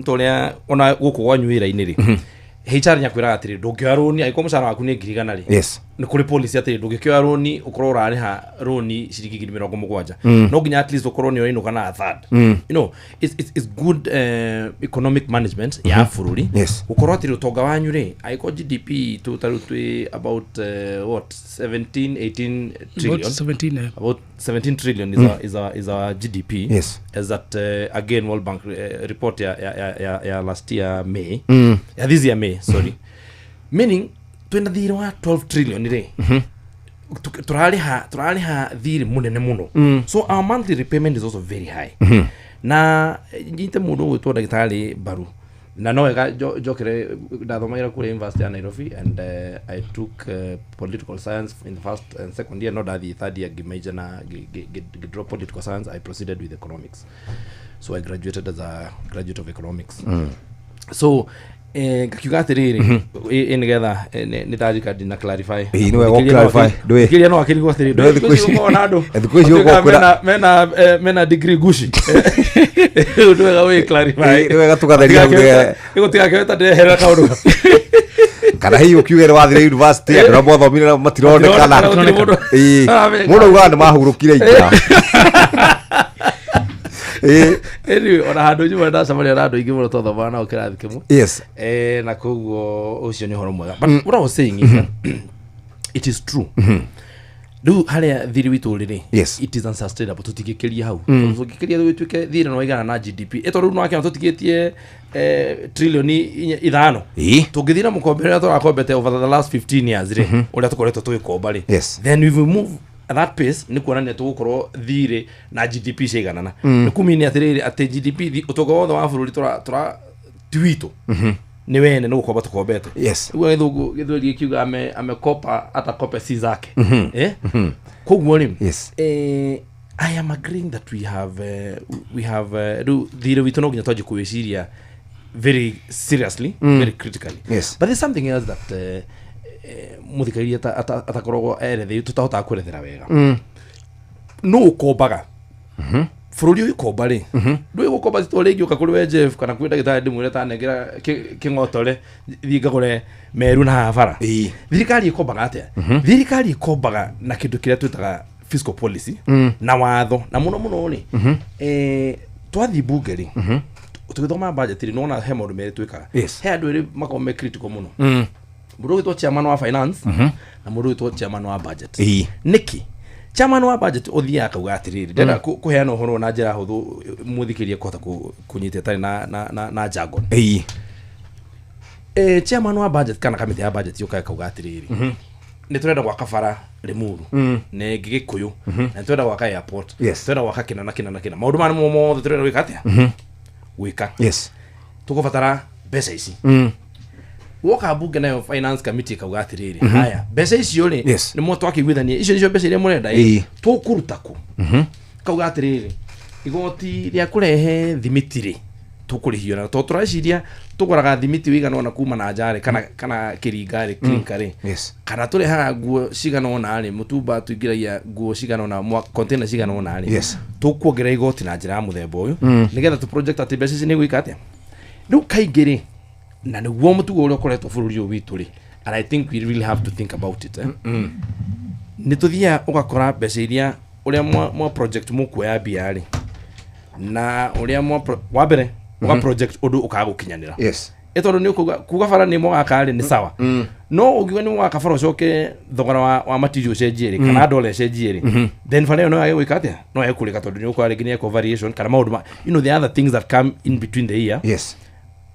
torĩa ona gũkũ gwanyu wĩra-inĩ rĩ HR nyakwĩra atĩrĩ ndũngĩoya rũni angĩkorwo mũcara waku nĩ 1,000 rĩ nĩ kũrĩ policy atĩrĩ ndũngĩoya rũni ũkorwo ũrarĩha rũni ciringi 70,000 no nginya at least ũkorwo nĩ ũrainũka na a third. You know it's good economic management ya bũrũri gũkorwo atĩrĩ ũtonga wanyu rĩ angĩkorwo GDP tũtarĩ about what 17-18 trillion about 17 trillion is our GDP as that again World Bank report ya last year May ya this year May sorry meaning twenda thirĩ wa 12 trillion rĩ turariha thiri munene muno so our monthly repayment is also very high na nyite mundu gwitwo ndagitari baru na no wega jokere ndathomagira kuri University ya Nairobi and I took political science in the first and second year, not the third year major na drop political science. I proceeded with economics, so I graduated as a graduate of economics. So kakiuga atiriri nigetha nitathika ndina clarify ni wega clarify ndwe kiria no akiri gwa atiriri ndwe na andu mena degree gushi ndwe ga we clarify ni wega tugatheria igutiga keta ndehera kaundu kana hiyo kiugere wathire university andå mothomire matironekana muno uganda mahurukire ita ona handu nyuma ndacamaria na andu ingi muno tothoma na ukirathi kimu yes na koguo ucio ni horo mwega but what I was saying is it is true do haria thiri witu riri it is unsustainable tutigikiria hau tutigikiria wituke thiri no igana na GDP eto ru no akena tutigitie trilioni 5 tugithira mukombere to akombete over the last 15 years ri uria tukoretwo tugikomba ri then we will move at that pace ni kuona netu gukorwo thiri na GDP ciganana ni kumini atiriri ati GDP utogo wothe wa bururi tura twitu ni wene no gukomba tukombete ugo githungu githuri kiuga amekopa atakope si zake koguo ri I am agreeing that we have do thiri witu no ginya twaje kuwiciria very seriously very critically but there's something else that muthikairia atakorogwo erethe tutahota kwirethera wega no ukombaga bururi uyu komba ri ndui gukomba zitore igioka kuri we Jeff kana kwenda gitari ndimwire tanengera kingotore thingagure meru na habara thirikari ikombaga atia thirikari ikombaga na kindu kiria twitaga fiscal policy na watho na muno ni twathi bunge ri tugithoma budget ri nona he maundu mere twikaga he andu ri makome critical muno mundu witwo chairman wa finance na mundu witwo chairman wa budget niki chairman wa budget othia akauga atiriri ndenda kuheana uhoro na njira huthu muthikirie kota kunyita tari na jargon chairman wa budget kana kamiti ya budget yoka akauga atiriri ni turenda gwaka bara Limuru ne Gikuyu na turenda gwaka airport turenda gwaka kina maundu mani mo turenda gwika atia gwika tukubatara mbeca ici woka bunge nayo finance committee kauga atiriri haya mbeca icio ri ni mo twakiguithania icio mbeca iria murenda tukuruta ku kauga atiriri igoti ria kurehe thimitiri tukurihio na tureciria tugoraga thimiti wigana ona kuma na njare kana kiringari klinkari kana turehaga nguo cigana ona ri mutumba tuingiragia nguo cigana ona container cigana ona ri tukuongera igoti na njira ya muthemba uyu nigetha tu project ati mbeca ici ni gwika atia riu kaingiri na ni guo mutugo uria ukoretwo bururi uyu witu ri and I think we really have to think about it ni tuthia ugakora mbeca iria uria mwa project mukuoya bia ri na uria wa mbere wa project undu ukaga gukinyanira eto ni kuga bara ni mo gakari ni sawa no ugiwe ni mwaka bara ucoke thogora wa material cenjiri kana dollar cenjiri then bara no ayo wikatia no ayo kulika tondu ni ukwari ginya ko variation kana maundu the other things that come in between the year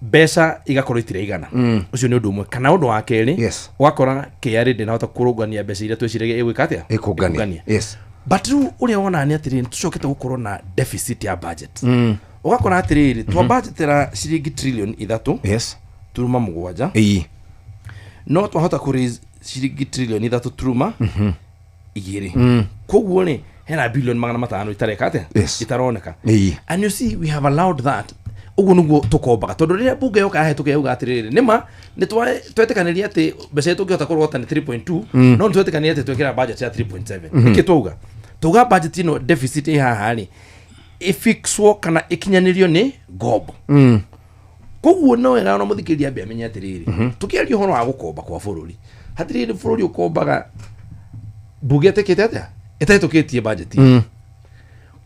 besa igakorwo itire igana ucio ni undu umwe kana undu wa keri ugakora KRA ndinahota kurungania besa iria twiciragia igwikatia ikungania but uria wona ni atiri tucokete gukorwo na deficit ya budget ugakora atiriri twa budgetera ciringi trillion 3 turuma 7 no twahota ku raise ciringi trillion 3 turuma 2 koguo ni hena billion 500 itarekate itaroneka and you see we have allowed that ugu nugo tukombaga tondu riria bunge yoka ahetuke yuga atiriri nima ni twetekaniria ati mbeca tungihota kurogota ni 3.2 no twetekaniria ati twekira budget ya 3.7 iki tuga budget ino deficit haha ri ifixwo kana ikinyanirio ni gobo koguo no wega no muthikiria bia menya atiriri tukiario horo wa gukomba kwa bururi hatiriri bururi ukombaga bunge tekete atia etaitukitie budget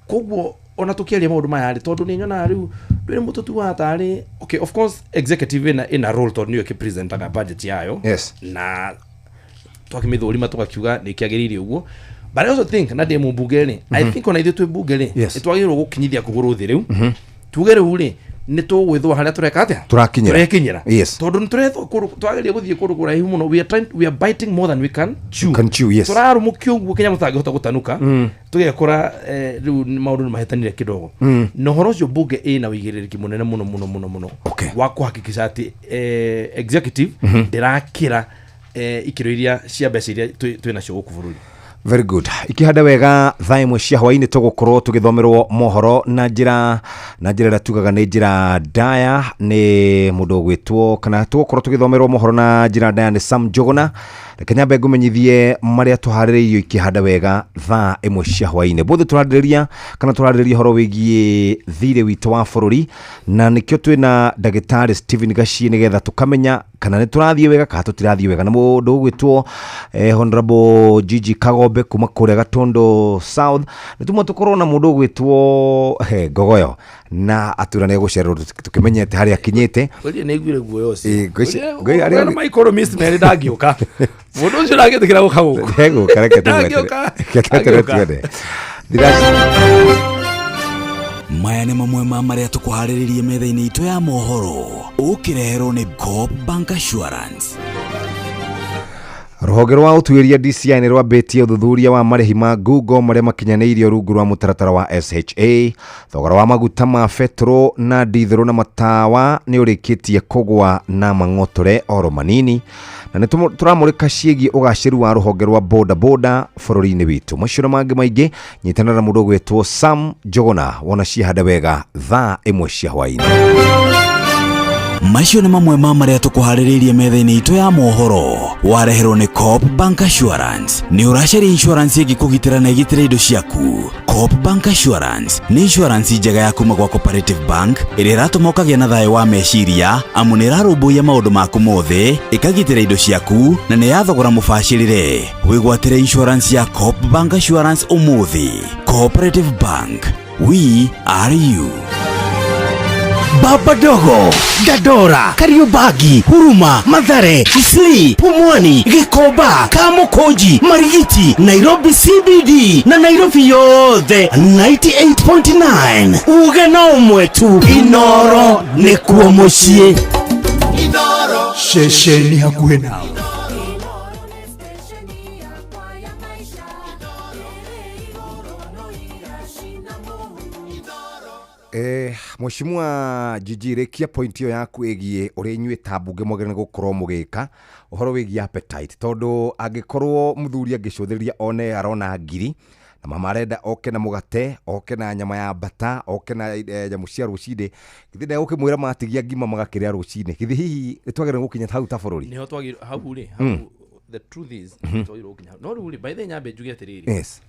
koguo ona tukiaria maundu maya ri tondu ni nyona riu ndwire mututu wa tari okay of course executive in a role tondu niyo ki presentaga budget yayo na twakimithurima tugakiuga ni kiagiririe uguo but I also think na demo mbunge ni I think ona ithu twi mbunge ni twagirwo gukinyithia kuguru thi riu tugere uri nä tå gwä thwo harä a tå reka atä Tũrakinyĩra. Yes. tondå nä tå rethwo twageria gå thiä kå rå kå raihu må no we are biting more than we can chew. Yes. tå rarå må kä å guo kenya må tangä hota gå tanũka tå gekå ra rä u maå ndå nä mahetanire kä dogo na horo å cio mbunge ä na wä igä rä rĩki må nene må no wa kå hakikisha atä executive ndä rakä ra ikiro iria cia mbeca iria twä nacio gå kå bå rå ri. Very good. Ikihanda wega thaa imwe cia hwaini tugukorwo tugithomerwo mohoro na njira ria tugaga ni njira ndaya ni mundu gwitwo kana tugukorwo tugithomerwo mohoro na njira ndaya ni Sam Njuguna. Reke nyambe ngumenyithie maria tuhaririirio ikihanda wega thaa imwe cia hwaini. Bothe turaririria kana turaririria horo wigie thire witu wa bururi na nikio twina ndagitari Steven Gachie nigetha tukamenya kana ni turathie wega kana tutirathie wega na mundu gwitwo Honorable Gigi Kagombe kuma kuria Gatondo South nitumwa tukorwo na mundu gwitwo Ngogoyo na aturane gucererwo tukimenyete haria kinyite gori ne gwire guoyo si gori ari ma economist mere ndagioka mundu ucio ndagetekera guka guku hego kareke tuwete maya nĩ mamwe ma marĩa tũkũharĩrĩirie metha-inĩ itũ ya mohoro ũkĩreherwo nĩ Coop Bank Assurance. Rũhonge rwa ũtuĩria DCI nĩ rwambĩtie ũthuthuria wa marĩhi ma Google marĩa makinyanĩirio rungu rwa mũtaratara wa SHA. Thogora wa maguta ma petro na dithero na matawa nĩ ũrĩkĩtie kũgwa na mang'otore oro manini na nĩ tũramũrĩka ciĩgiĩ ũgacĩru wa rũhonge rwa boda boda bũrũri-inĩ witũ. Macio na mangĩ maingĩ nyitanĩra na mũndũ gwĩtwo Sam Njuguna wona cihanda wega thaa imwe cia hwainĩ. Macio nĩ mamwe ma marĩa tũkũharĩrĩirie metha-inĩ itũ ya mohoro wareherwo nĩ Coop Bank Assurance. Nĩ ũracaria insurance ĩngĩkũgitĩra na ĩgitĩre indo ciaku. Coop Bank Assurance nĩ insurance njega ya kuma gwa Cooperative Bank ĩrĩa ĩratũma ũkagĩa na thayũ wa meciria amu nĩ ĩrarũmbũiya maũndũ maku mothe ĩkagitĩra indo ciaku na nĩ ya thogora mũbacĩrĩre. Wĩgwatĩre insurance ya Coop Bank Assurance ũmũthĩ. Cooperative Bank, we are you. Baba Dogo, Dadora, Kariobangi, Huruma, Mathare, Isli, Pumwani, Gikomba, Kamukonji, Marigiti, Nairobi CBD na Nairobi yothe 98.9. Uge na umwetu Inoro nikuo muciĩ. Inoro shesheni hakuhĩ nawe. Mheshimiwa Gigi rekia point yo yaku egie uri nywe tambunge mogene gukorwo mugika uhoro wigi appetite tondu angikorwo muthuri angicuthiria one arona ngiri na mama arenda oke na mugate oke na nyama ya bata oke na nyamu cia rucinde githi nda ukimwira matigia ngima magakiria rucinde githi hihi twagera gukinya hau ta bururi niho twagire hau ri the truth is twagire gukinya no ruri by the nyambe njuge atiriri yes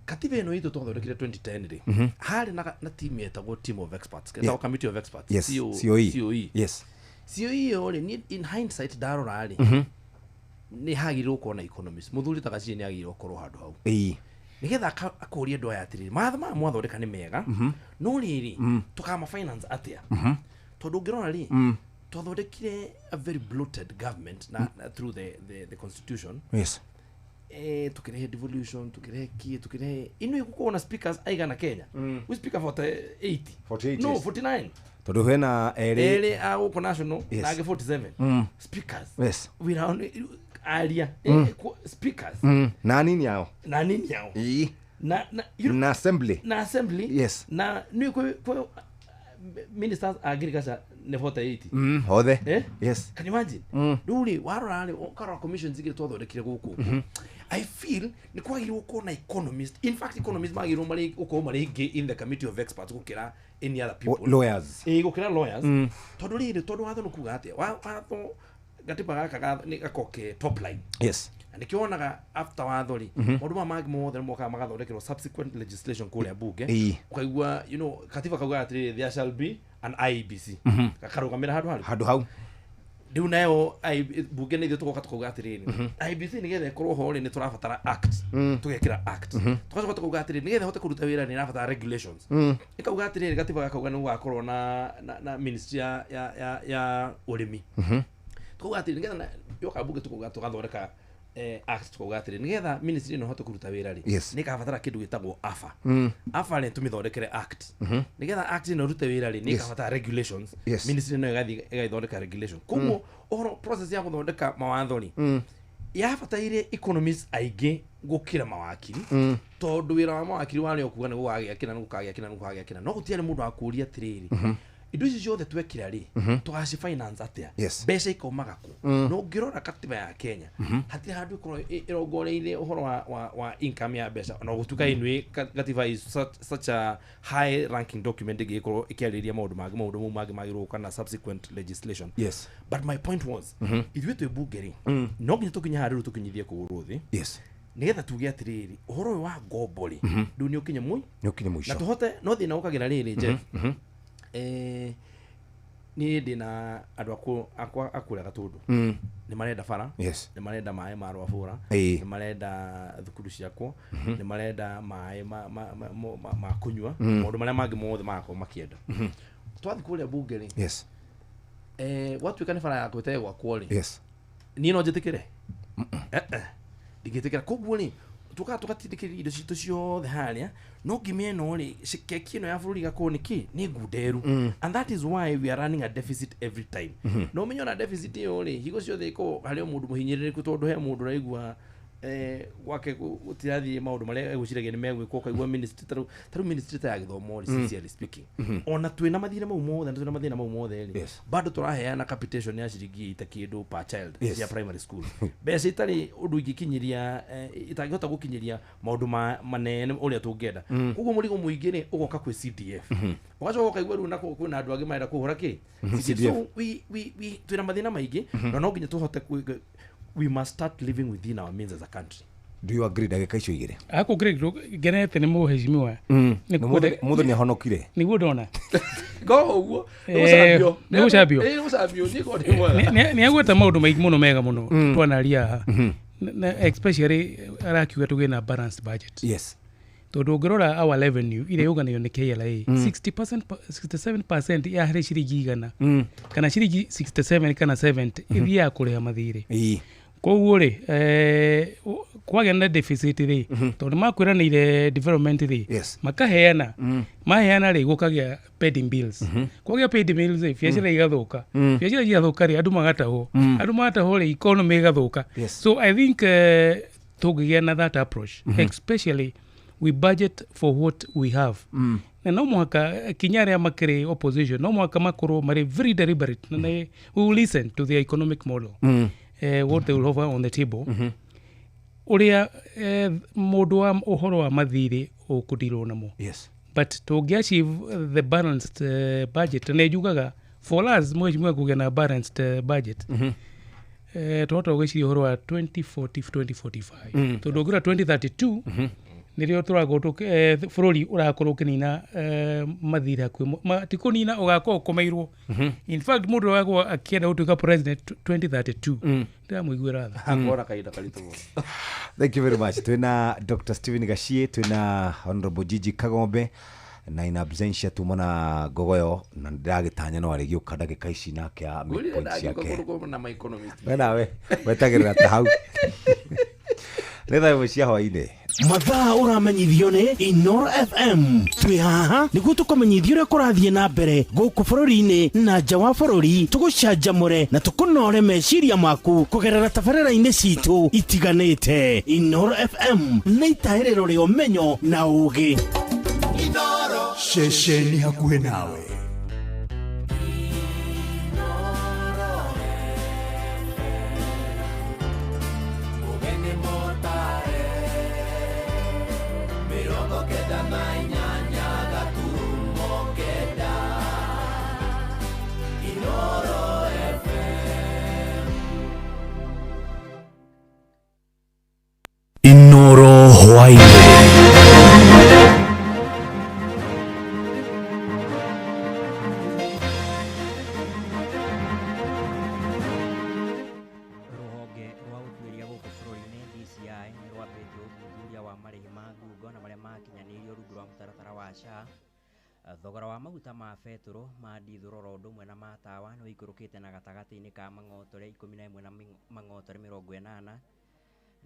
katiba ino itu twathondekire 2010 ri hari na team yetagwo team of experts ketagwo committee of experts yes. COE yes COE ori in hindsight darora ri ni hagirwo kuona economist muthuri tagacie ni agirwo korwo handu hau nigetha akũria ndo ayatiriri matha ma mwathondeka ni mega no riri tukama finance atia tondu ngirona ri twathondekire a very bloated government na through the constitution yes tukirehe devolution tukirehe ino ikuko na speakers aigana Kenya we speaker for 48 no 49 tondu hena eri aguko national na age 47 speakers yes we round aria speakers na nini yao na assembly yes na ni kwa ministers agriculture ne 48 hothe yes can you imagine duri warorale okara commission zigire twathondekire guku I feel ni kwagirwo kuona economist in fact economist magirwo mari uko mari in the committee of experts gukira any other people lawyers gukira lawyers tondu riri tondu watho nukuga atia watho gatiba gaka ni gakoke top line yes and ikionaga after wathori maundu magi mothe moka magathondekirwo subsequent legislation kuria bunge ukaigua you know katiba kauga atiri there shall be an IEBC gakarugamira handu hau riu nayo bunge ni thuko tukuga atiri IEBC nigetha ikorwo ho ri ni turabatara act tugekira act tukacoka tukuga atiri nigetha hote kuruta wira ni rabatara regulations ikauga atiri gatiba gakauga ni gugakorwo na ministry ya urimi tukuga atiri nigetha yoka bunge tukuga tugathondeka act kuga atiri nigetha ministry no hote kuruta wira ri Yes. ni kabatara kindu gitagwo afa ni tumithondekere act nigetha act no rute wira ri ni kabatara regulations Yes. ministry no igathondeka regulation koguo ohoro process ya guthondeka mawatho ni yabataire economies aingĩ gũkĩra mawakiri tondũ wĩra wa mawakiri warĩ okuga nĩ gũgagĩa kĩna nĩ gũkagĩa kĩna nĩ gũkagĩa kĩna no gũtiarĩ mũndũ wa kũũria atĩrĩrĩ indo ici ciothe twekĩra rĩ tũgaci finance atĩa mbeca ikaumaga kũ no ngĩrora katiba ya Kenya hatirĩ handũ ikorwo ĩrongoreirie ũhoro wa income ya mbeca no gũtuĩka inwe katiba is such a high ranking document ĩgĩkorwo ĩkĩarĩrĩria maũndũ mangĩ magĩrwo kana subsequent legislation but my point was ithuĩ twĩ bunge rĩ no nginya tũkinya harĩ rĩu tũkinyithie kũgũrũ thĩ nigetha tuge atiriri ũhoro wa ngombo rĩ ndũ nĩ ũkinye mũico na tũhote no thĩna ũkagĩra rĩrĩ Jeff niĩ ndĩna andũ akũrĩa Gatũndũ nĩ marenda bara nĩ marenda maĩ ma Rwabũra nĩ marenda thukuru ciakwo nĩ marenda maĩ ma kũnyua maũndũ marĩa mangĩ mothe magakorwo makĩenda twathi kũrĩa bunge rĩ gwatuĩka nĩ bara ya gwĩte gwakwo rĩ niĩ no njĩtĩkĩre ndingĩtĩkĩra koguo rĩ tũgatindĩkĩrĩria indo citũ ciothe harĩa no ngĩmĩeno rĩ keki ĩno ya bũrũri igakorwo nĩ ngunderu and that is why we are running a deficit every time no ũmenye ona deficit ĩyo rĩ higo ciothe ĩkorwo harĩ o mũndũ mũhinyĩrĩrĩku tondũ he mũndũ ũraigua gwake gũtirathiĩ maũndũ marĩa egũciragia nĩ megwĩkwo ũkaigua ministry tarĩu ministry ta ya gĩthomo rĩ sincerely speaking ona twĩna mathĩna mau mothe na twĩna mathĩna mau mothe rĩ bado tũraheana capitation ya ciringi ita kĩndũ per child ya primary school mbeca itarĩ ũndũ ingĩkinyiria itangĩhota gũkinyiria maũndũ manene ũrĩa tũngĩenda koguo mũrigo mũingĩ rĩ ũgoka kwĩ CDF ũgacoka ũkaigua rĩu na kwĩna andũ angĩ marenda kũhũra kĩ so twĩna mathĩna maingĩ na no nginya tũhote we must start living within our means as a country. Do you agree ndagĩka icio igĩrĩ? Ako Greg genete nĩ mũheshimiwa. Mũndũ nĩ ahonokire. Nĩguo ndona. Go ũguo. Nĩ gũcambio. Nĩ agweta maũndũ maingĩ mũno mega mũno twanaria haha. Especially arakiuga tũgĩe na balanced budget. Yes. Tondũ ũngĩrora our revenue ĩrĩa yũganagio nĩ KRA 67% ya harĩ ciringi igana kana ciringi 67 kana 70 ithiaga kũrĩha mathirĩ. Koguo rĩ kwagĩa na deficit rĩ tondũ makwĩranĩire development rĩ makaheana maheana rĩ gũkagĩa pending bills kwagĩa pending bills rĩ biacara igathũka rĩ andũ magatahwo rĩ economy igathũka. So I think tũngĩgĩa na that approach especially we budget for what we have na no mũhaka kinya arĩa makĩrĩ opposition no mũhaka makorwo marĩ very deliberate na we will listen to the economic model what they will offer on the table ũrĩa mũndũ wa ũhoro wa mathirĩ ũkũdirwo namo but tũngĩ achieve the balanced budget na njugaga for us mwĩcimwe kũgĩa na balanced budget tũhota gũgĩciria ũhoro wa 2040-2045 tondũ ũngĩra 2032 nĩrĩo tũrakorwo bũrũri ũrakorwo ũkĩnina mathirĩ hakuhĩ ti kũnina ũgakorwo ũkomeirwo in fact mũndũ ũgakorwo akĩenda gũtuĩka president 2032 ndĩramũiguĩra tha. Thank you very much. Twĩna Dr. Stephen Gaciĩ, twĩna Honorable Gigi Kagombe na in absentia tumona Gogoyo na ndagĩtanya no arĩgĩũka ndagĩka ici nake a point ciake nawe wetagĩrĩra ta hau retha cia hwainĩ mathaa ũramenyithio nĩ Inoro FM twĩ haha nĩguo tũkũmenyithia ũrĩa kũrathiĩ na mbere gũkũ bũrũri-inĩ na nja wa bũrũri tũgũcanjamũre na tũkũnore meciria maku kũgerera tabarĩra-inĩ citũ itiganĩte. Inoro FM nĩ itaĩrĩro rĩa ũmenyo na ũũgĩ. Inoro ceceni hakuhĩ nawe. Inoro hwainĩ. Thogora wa maguta ma betũrũ ma dithũrũ oro ũndũ ũmwe na ma tawa nĩ ũikũrũkĩte na gatagatĩ-inĩ ka mang'otore 11 na mang'otore 80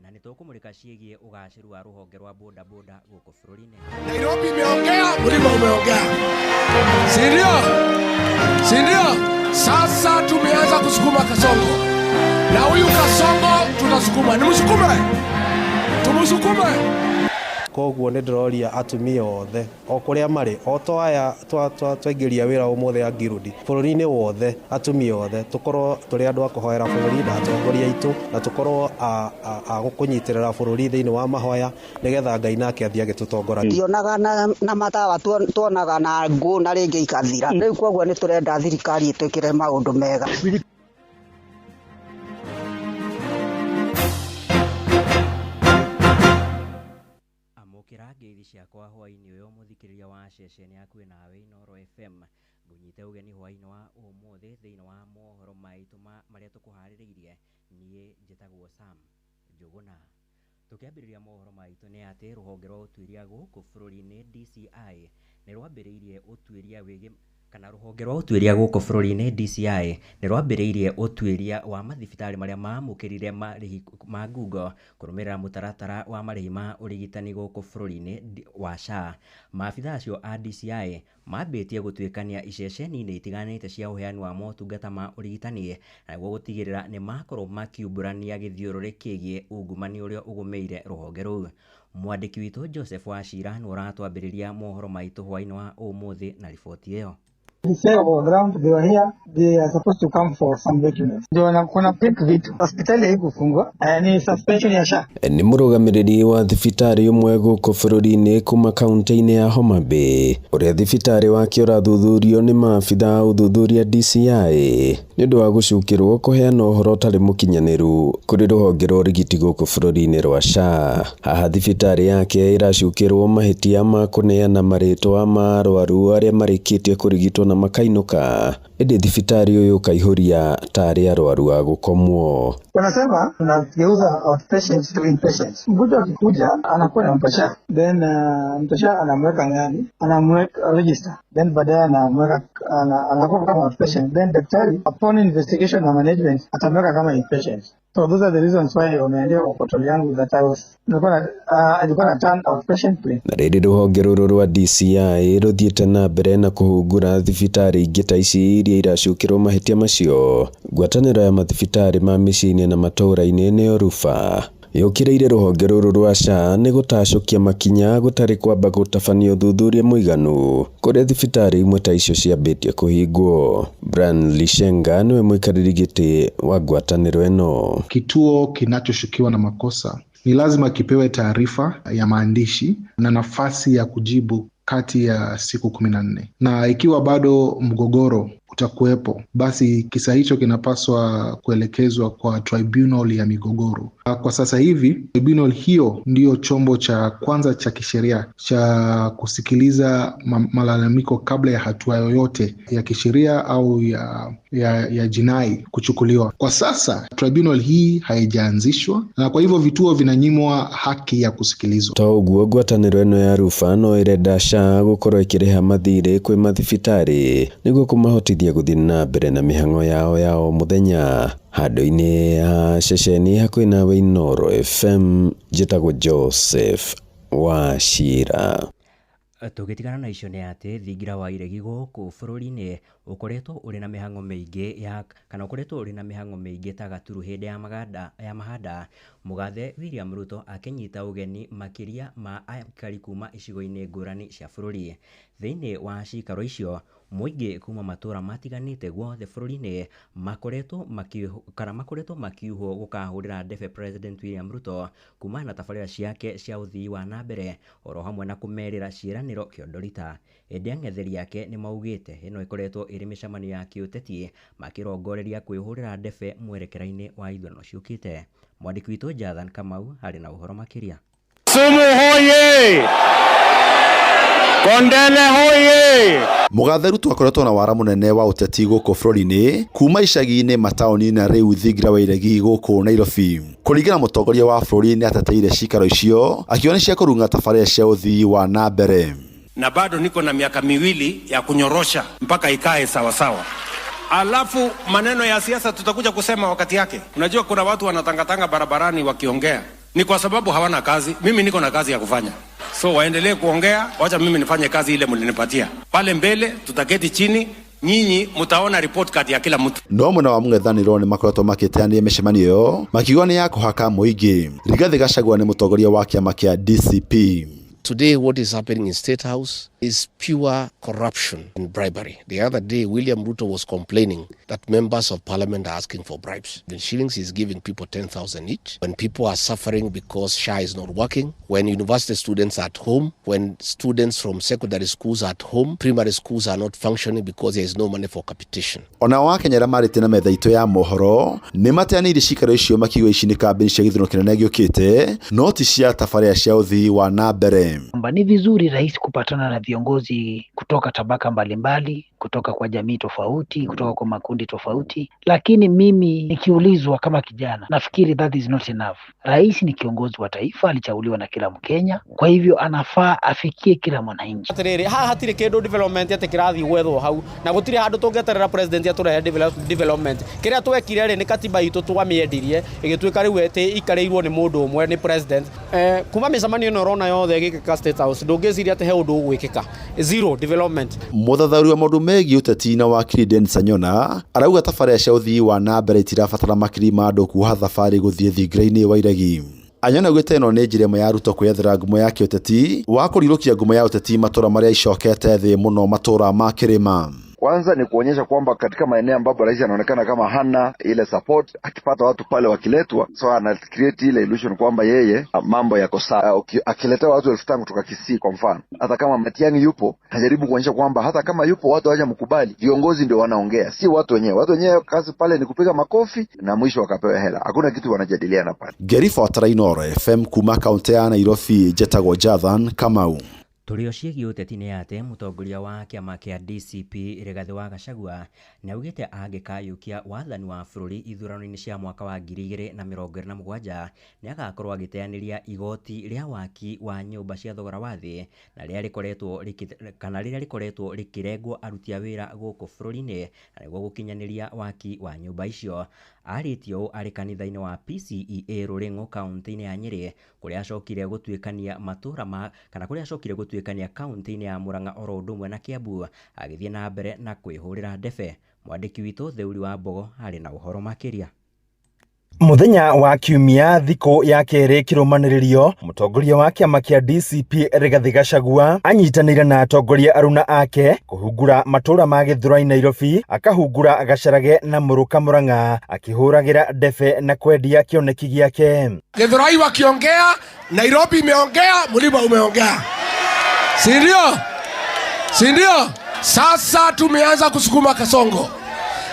na nitukumulika ciĩgiĩ ũgaacĩru wa rũhonge rwa boda boda gũkũ bũrũri-inĩ. Nairobi imeongea, mlima umeongea. Si ndio? Sasa tumeanza kusukuma Kasongo. Na huyu Kasongo tunasukuma. Nimsukume. Tumusukume. Koguo nĩ ndĩroria atumia othe o kũrĩa marĩ o to aya twaingĩria wĩra ũmũthĩ a ngirũndi bũrũri-inĩ wothe atumia othe tũkorwo tũrĩ andũ a kũhoera bũrũri na atongoria aitũ na tũkorwo a gũkũnyitĩrĩra bũrũri thĩinĩ wa mahoya nĩgetha Ngai nake athiĩ agĩtũtongoragia. Tionaga na matawa tuonaga na ngũ na rĩngĩ ikathira. Rĩu koguo nĩ tũrenda thirikari ĩtwĩkĩre maũndũ mega. Ngeithi ciakwa hwainĩ ũyũ mũthikĩrĩria wa ceceni yaku nawe Inooro FM ngũnyite ũgeni hwainĩ wa ũmũthĩ thĩinĩ wa mohoro maitũ marĩa tũkũharĩrĩirie. Niĩ njĩtagwo Sam Njũgũna. Tũkĩambĩrĩria mohoro maitũ nĩ atĩ rũhonge rwa ũtuĩria gũkũ bũrũri-inĩ DCI nĩ rwambĩrĩirie ũtuĩria wĩgiĩ kana rũhonge rwa ũtuĩria gũkũ bũrũri-inĩ DCI nĩ rwambĩrĩirie ũtuĩria wa mathibitarĩ marĩa mamũkĩrire marĩhi ma ngungo kũrũmĩrĩra mũtaratara wa marĩhi ma ũrigitani gũkũ bũrũri-inĩ wa SHA. Maabithaa acio a DCI mambĩtie gũtuĩkania iceceni-inĩ itiganĩte cia ũheani wa motungata ma ũrigitani naguo gũtigĩrĩra nĩ makorwo makiumbũrania gĩthiũrũrĩ kĩgiĩ ungumani ũrĩa ũgũmĩire rũhonge rũu. Mwandĩki witũ Joseph Wachira nĩ ũratwambĩrĩria mohoro maitũ hwainĩ wa ũmũthĩ na riboti ĩyo. They say on ground they were here, they are supposed to come for some documents. Ndio kuna pick vitu. Hospitali haikufungwa. Ni suspension ya SHA. Ni mũrũgamĩrĩri wa thibitarĩ ũmwe gũkũ bũrũri-inĩ kuma kaunti-inĩ ya Homa Bay. Ũrĩa thibitarĩ wake ũrathuthurio nĩ maabithaa ũthuthuria DCI nĩ ũndũ wa gũcukĩrwo kũheana ũhoro ũtarĩ mũkinyanĩru kũrĩ rũhonge rwa ũrigiti gũkũ bũrũri-inĩ rwa SHA. Haha thibitarĩ yake ĩracukĩrwo mahĩtia ma kũneana marĩtwa ma arwaru arĩa marĩkĩtie kũrigitwo na makainũka. Ĩndĩ thibitarĩ ũyũ ũkaihũria tarĩ arwaru a gũkomwo. Wanasema tunageuza outpatients to inpatients. Mgonjwa akikuja anakuwa na mpasha, then mpasha anamweka ndani, anamweka register, then baadaye anamweka anakuwa kama outpatient, then daktari upon investigation na management atamweka kama inpatient. So those are the reasons why wameandika kwa portal yangu that alikuwa na turn outpatient plan. Na rĩrĩ rũhonge rũrũ rwa DCI rũthiĩte na mbere na kũhungura thibitarĩ ingĩ ta ici iria iracukĩrwo mahĩtia macio. Ngwatanĩro ya mathibitarĩ ma mĩciĩ-inĩ na matũũra-inĩ nĩyo RUFA yũkĩrĩire rũhonge rũrũ rwa SHA nĩ gũtacũkia makinya gũtarĩ kwamba gũtabania ũthuthuria mũiganu kũrĩa thibitarĩ imwe ta icio ciambĩtie kũhingwo. Brian Lishenga niwe mũikarĩri gĩtĩ wa ngwatanĩro ĩno. Kituo kinachoshukiwa na makosa ni lazima kipewe taarifa ya maandishi na nafasi ya kujibu kati ya siku 14, na ikiwa bado mgogoro utakuwepo, basi kisa hicho kinapaswa kuelekezwa kwa tribunal ya migogoro. Kwa sasa hivi tribunal hiyo ndiyo chombo cha kwanza cha kisheria cha kusikiliza malalamiko kabla ya hatua yoyote ya kisheria au ya jinai kuchukuliwa. Kwa sasa tribunal hii haijaanzishwa na kwa hivyo vituo vinanyimwa haki ya kusikilizwa. Toguo ngwatanĩro ĩno ya RUFA no ĩrenda SHA gũkorwo ĩkĩrĩha mathirĩ kwĩ mathibitarĩ nĩguo kũmahotithia gũthiĩ na mbere na mĩhang'o yao ya o mũthenya. Handũ-inĩ ya ceceni hakuhĩ nawe Inooro FM, njĩtagwo Joseph Wachira. Tũgĩtigana na icio nĩ atĩ thingira wa iregi gũkũ bũrũri-inĩ ũkoretwo ũrĩ na mĩhang'o mĩingĩ ũkoretwo ũrĩ na mĩhang'o mĩingĩ ta gaturu hĩndĩ ya mahanda. Mũgathe William Ruto akĩnyita ũgeni makĩria ma aikari kuma icigo-inĩ ngũrani cia bũrũri. Thĩinĩ wa cikaro icio mũingĩ kuma matũra matiganĩte guothe bũrũri-inĩ makoretwo makiuhwo gũkahũrĩra ndebe President William Ruto kuma na tabarĩra ciake cia ũthii wa na mbere oro hamwe na kũmerĩra ciĩranĩro kĩondorita. Ĩndĩ ang'etheri yake nĩ maugĩte ĩno ĩkoretwo ĩrĩ mĩcemanio ya kĩũteti makĩrongoreria kwĩhũrĩra ndebe mwerekera-inĩ wa ithurano ciũkĩte. Mwandĩki witũ Jathan Kamau harĩ na ũhoro makĩria. Sumu hoye! Kondele hoye! Mũgathe Ruto akoretwo na wara mũnene wa ũteti gũkũ bũrũri-inĩ kuma icagi-inĩ mataũni na rĩu thingira wa iregi gũkũ Nairobi. Kũringana mũtongoria wa bũrũri nĩ ateteire cikaro icio akiona cia kũrunga tabarĩra cia ũthii wa na mbere. Na bado niko na miaka miwili ya kunyorosha mpaka ikae sawa sawa. Alafu maneno ya siasa tutakuja kusema wakati yake. Unajua kuna watu wanatangatanga barabarani wakiongea. Ni kwa sababu hawana kazi. Mimi niko na kazi ya kufanya. So waendelee kuongea, wacha mimi nifanye kazi ile mlinipatia. Pale mbele tutaketi chini, nyinyi mutaona report card ya kila mtu. No muna wa mung'ethaniro ni makoretwo makiteania mĩcemanio ĩyo makiuga nĩ ya kũhaka mũingĩ. Rigathĩ Gachagua nĩ mũtongoria wa kĩama kĩa DCP. Today, what is happening in State House is pure corruption and bribery. The other day, William Ruto was complaining that members of parliament are asking for bribes. In shillings, he's giving people 10,000 each. When people are suffering because SHA is not working, when university students are at home, when students from secondary schools are at home, primary schools are not functioning because there is no money for capitation. Ona wa Kenya marĩte na metha itũ ya mohoro nĩ mateanĩire cikaro icio makiuga ici nĩ kambĩni cia gĩthurano kĩnene gĩũkĩte no ti cia tabarĩra cia ũthii wa na mbere. Ni vizuri rais kupatana na viongozi kutoka tabaka mbalimbali, kutoka kwa jamii tofauti, kutoka kwa makundi tofauti, lakini mimi nikiulizwa kama kijana nafikiri that is not enough. Rais ni kiongozi wa taifa, alichaguliwa na kila Mkenya, kwa hivyo anafaa afikie kila mwananchi. Hatire kindu development ate kirathi gwethwo hau na gutire handu tungeterera president aturehe development. Kiria twekire ri ni katiba itu twamiendirie igituika riu ete ikareirwo ni mundu umwe ni president. Kuma micemanio no rona yothe gikika State House ndungeciria ate he undu gwikika zero development. Muthathauri wa maundu megiĩ ũteti na wakiri Dennis Anyona arauga tabarĩra cia ũthii wa na mbere itirabatara makiri ma andũ kuoha thabarĩ gũthiĩ thingira-inĩ wa iregi. Anyona augĩte ĩno nĩ njĩra ĩmwe ya Ruto kwĩyethera ngumo ya kĩũteti wa kũrirũkia ngumo ya ũteti matũra marĩa icokete thĩ mũno matũra ma kĩrĩma. Kwanza ni kuonyesha kwamba katika maeneo ambapo rais anaonekana kama hana ile support, akipata watu pale wakiletwa, so ana create ile illusion kwamba yeye mambo yako sawa. Akiletea watu 1000 kutoka Kisii kwa mfano, hata kama Matiang'i yupo, anajaribu kuonyesha kwamba hata kama yupo watu hawaja mkubali, viongozi ndio wanaongea, si watu wenyewe. Watu wenyewe kazi pale ni kupiga makofi na mwisho wakapewa hela. Hakuna kitu wanajadiliana pale. Gerifa wa Tarainoro FM kuma kaunti ya Nairobi, Jetagwo Jathan Kamau. Turio ciĩgiĩ ũteti-inĩ ate mũtongoria wa kĩama kĩa DCP Rigathĩ wa Gachagua nĩ augĩte angĩkayũkia wathani wa bũrũri ithurano-inĩ cia mwaka wa 2027 nĩ agakorwo agĩteanĩria igoti rĩa waki wa nyũmba cia thogora wa thĩ na rĩrĩa rĩkoretwo rĩkĩrengwo aruti a wĩra gũkũ bũrũri-inĩ na nĩguo gũkinyanĩria waki wa nyũmba icio. Arĩtie ũũ arĩ kanitha-inĩ wa PCEA Rũrĩng'ũ kaunti-inĩ ya Nyĩrĩ kũrĩa acokire gũtuĩkania matũra kana kũrĩa acokire gũtuĩkania kaunti-inĩ ya Murang'a oro ũndũ ũmwe na Kiambu agĩthiĩ na mbere na kwĩhũrĩra ndebe. Mwandĩki witũ Theuri wa Mbogo arĩ na ũhoro makĩria. Muthenya wa kiumia thikũ ya kerĩ kĩrũmanĩrĩrio mũtongoria wa kĩama kĩa DCP Rigathĩ Gachagua anyitanĩire na atongoria aruna ake kũhungura matũra ma Gĩthũrai Nairobi, akahungura Gacarage na Mũrũka Mũrang'a akĩhũragĩra ndebe na kwendia kĩoneki gĩake. Gĩthũrai wakiongea, Nairobi imeongea, Mlima umeongea. Si ndio? Sasa tumeanza kusukuma Kasongo.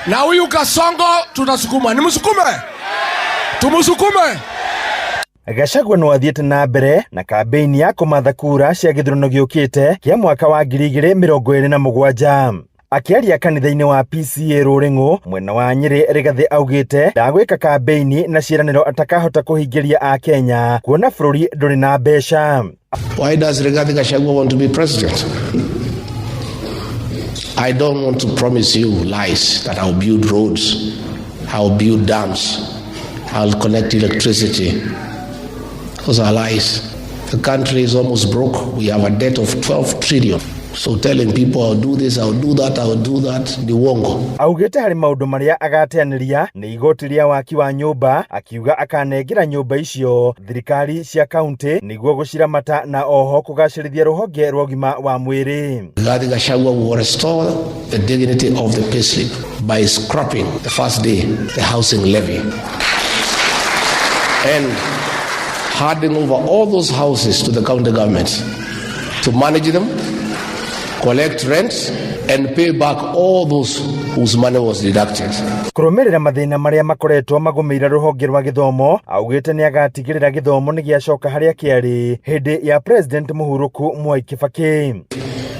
Na huyu Kasongo tutasukuma. Ni msukume? Tumusukume. Gachagua no athiĩte na mbere na kambĩini ya kũmatha kura cia gĩthurano gĩũkĩte kĩa mwaka wa 2027. Akiaria kanitha-inĩ wa PCEA Rũrĩng'ũ mwena wa Nyĩrĩ, Rigathĩ augĩte ndagwĩka kambĩini na ciĩranĩro atakahota kũhingĩria a Kenya kuona bũrũri ndũrĩ na mbeca. Why does Rigathĩ Gachagua want to be president? I don't want to promise you lies that I'll build roads, I'll build dams, I'll connect electricity. Those are lies. The country is almost broke. We have a debt of 12 trillion. So telling people I'll do this, I'll do that, ni uongo. Augĩte harĩ maũndũ marĩa agateanĩria nĩ igoti rĩa waki wa nyũmba, akiuga akanengera nyũmba icio thirikari cia kaunti nĩguo gũciramata na oho kũgacĩrithia rũhonge rwa ũgima wa mwĩrĩ. Rigathĩ Gachagua will restore the dignity of the payslip by scrapping the first day the housing levy and handing over all those houses to the county government to manage them, collect rent and pay back all those whose money was deducted. Kũrũmĩrĩra mathĩna marĩa makoretwo magũmĩire rũhonge rwa gĩthomo, augĩte nĩ agatigĩrĩra gĩthomo nĩ gĩacoka harĩa kĩarĩ hĩndĩ ya President Mũhurũku Mwai Kĩbakĩ.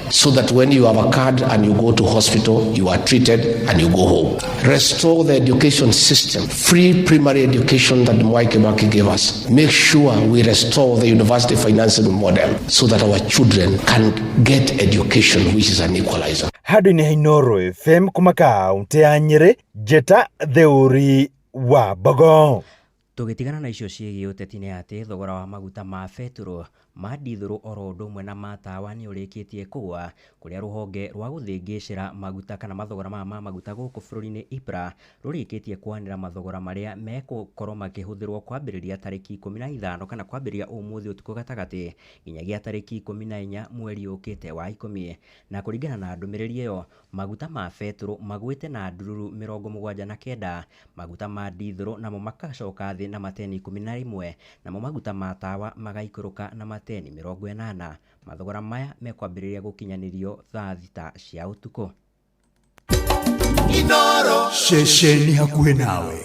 So that when you have a card and you go to hospital, you are treated and you go home. Restore the education system, free primary education that Mwai Kibaki gave us. Make sure we restore the university financing model so that our children can get education, which is an equalizer. Handũ-inĩ ha Inooro FM kuma kaunti ya Nyĩrĩ, Njeta Theuri wa Mbogo. Tugitigana na icio ciĩgiĩ ũteti nĩ atĩ thogora wa maguta ma betũrũ ma dithũrũ oro ũndũ ũmwe na matawa nĩ ũrĩkĩtie kũgũa, kũrĩa rũhonge rwa gũthĩngĩcĩra maguta kana mathogora ma maguta gũkũ bũrũri-inĩ IPRA rũrĩkĩtie kwanĩra mathogora marĩa megũkorwo makĩhũthĩrwo kwambĩrĩria tarĩki 15 kana kwambĩrĩria ũmũthĩ ũtukũ gatagatĩ nginyagia tarĩki 14 mweri ũkĩte wa 10. Na kũringana na ndũmĩrĩri ĩyo, maguta ma betũrũ magwĩte na ndururu 79, maguta ma dithũrũ namo makacoka thĩ na mateni 11, namo maguta ma tawa magaikũrũka na mateni 80. Mathogora maya mekwambĩrĩria gũkinyanĩrio thaa 6 cia ũtukũ. Inoro ceceni hakuhĩ nawe.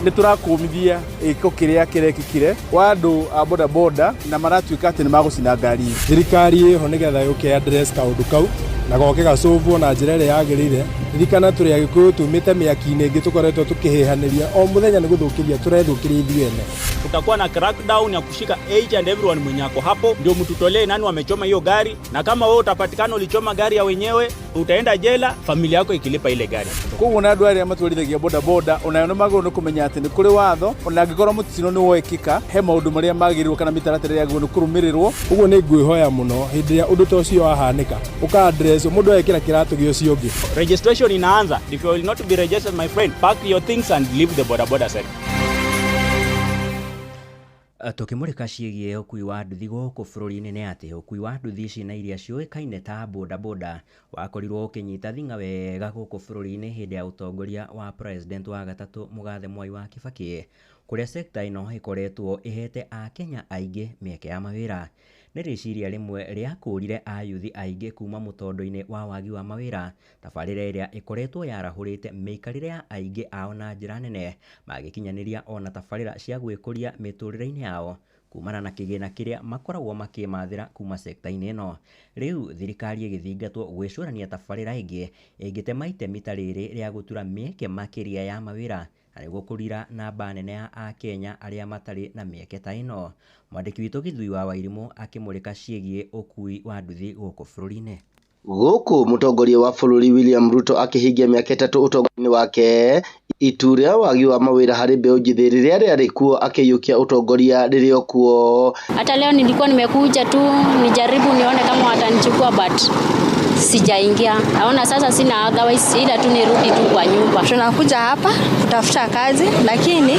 Nĩ tũrakũmithia gĩko kĩrĩa kĩrekĩkire wa andũ a boda boda na maratuĩka atĩ nĩ magũcina ngari. Thirikari ĩho nĩgetha yũke address kaũndũ kau na goke gacũvwo na njĩra ĩrĩa yagĩrĩire. Ririkana tũrĩ Agĩkũyũ tumĩte mĩaki-inĩ ĩngĩ tũkoretwo tũkĩhĩhanĩria o mũthenya nĩ gũthũkĩria turethũkĩria ithuĩ ene. Kutakuwa na crackdown ya kushika each and everyone mwenye ako hapo, ndio mtutolee nani wamechoma hiyo gari, na kama wewe utapatikana ulichoma gari ya wenyewe utaenda jela, familia yako ikilipa ile gari. Koguo na andũ arĩa matwarithagia boda boda onayo nĩ magĩrĩirwo nĩ kũmenya atĩ nĩ kũrĩ watho, ona angĩkorwo mũtino nĩ woĩkĩka he maũndũ marĩa magĩrĩirwo kana mĩtaratara yagĩrĩirwo nĩ kũrũmĩrĩrwo. Ũguo nĩ ngwĩhoya mũno hĩndĩ ĩrĩa ũndũ ta ũcio wahanĩka ũka address mũndũ ekĩra kĩratũ gĩ ũcio ũngĩ. Registration inaanza. If you will not be registered, my friend, pack your things and leave the boda boda side. Tukimurika ciĩgiĩ ũkui wa nduthi gũkũ bũrũri-inĩ nĩ atĩ ũkui wa nduthi ici na iria ciũĩkaine ta boda boda wakorirwo ũkĩnyita thing'a wega gũkũ bũrũri-inĩ hĩndĩ ya ũtongoria wa president wa gatatũ Mũgathe Mwai wa Kibaki, kũrĩa sekta ĩno ĩkoretwo ĩhete Akenya aingĩ mĩeke ya mawĩra. Nĩ rĩciria rĩmwe rĩa kũrire ayuthi aingĩ kuma mũtondo-inĩ wa wagi wa mawĩra, tabarĩra ĩrĩa ĩkoretwo yarahũrĩte mĩikarĩre ya aingĩ ao na njĩra nene, magĩkinyanĩria ona tabarĩra cia gwĩkũria mĩtũrĩre-inĩ yao kumana na kĩgĩna kĩrĩa makoragwo makĩmathĩra kuma sekta-inĩ ĩno. Rĩu thirikari ĩgĩthingatwo gwĩcũrania tabarĩra ĩngĩ ĩngĩtema itemi ta rĩrĩ rĩa gũtura mĩeke makĩria ya mawĩra na nĩguo kũrira namba nene ya Akenya arĩa matarĩ na mĩeke ta ĩno. Mwandĩki witũ Githui wa Wairimu akĩmũrĩka ciĩgiĩ ũkui wa nduthi gũkũ bũrũri-inĩ. Gũkũ mũtongoria wa bũrũri William Ruto akĩhingia mĩaka 3 ũtongoria-inĩ wake, itu rĩa wagi wa mawĩra harĩ mbeũ njĩthĩ rĩrĩa rĩarĩ kuo akĩiyũkia ũtongoria rĩrĩ kuo. Hata leo nilikuwa nimekuja tu nijaribu nione kama watanichukua but sijaingia. Naona sasa sina otherwise ila tu nirudi tu kwa nyumba. Tunakuja hapa kutafuta kazi, lakini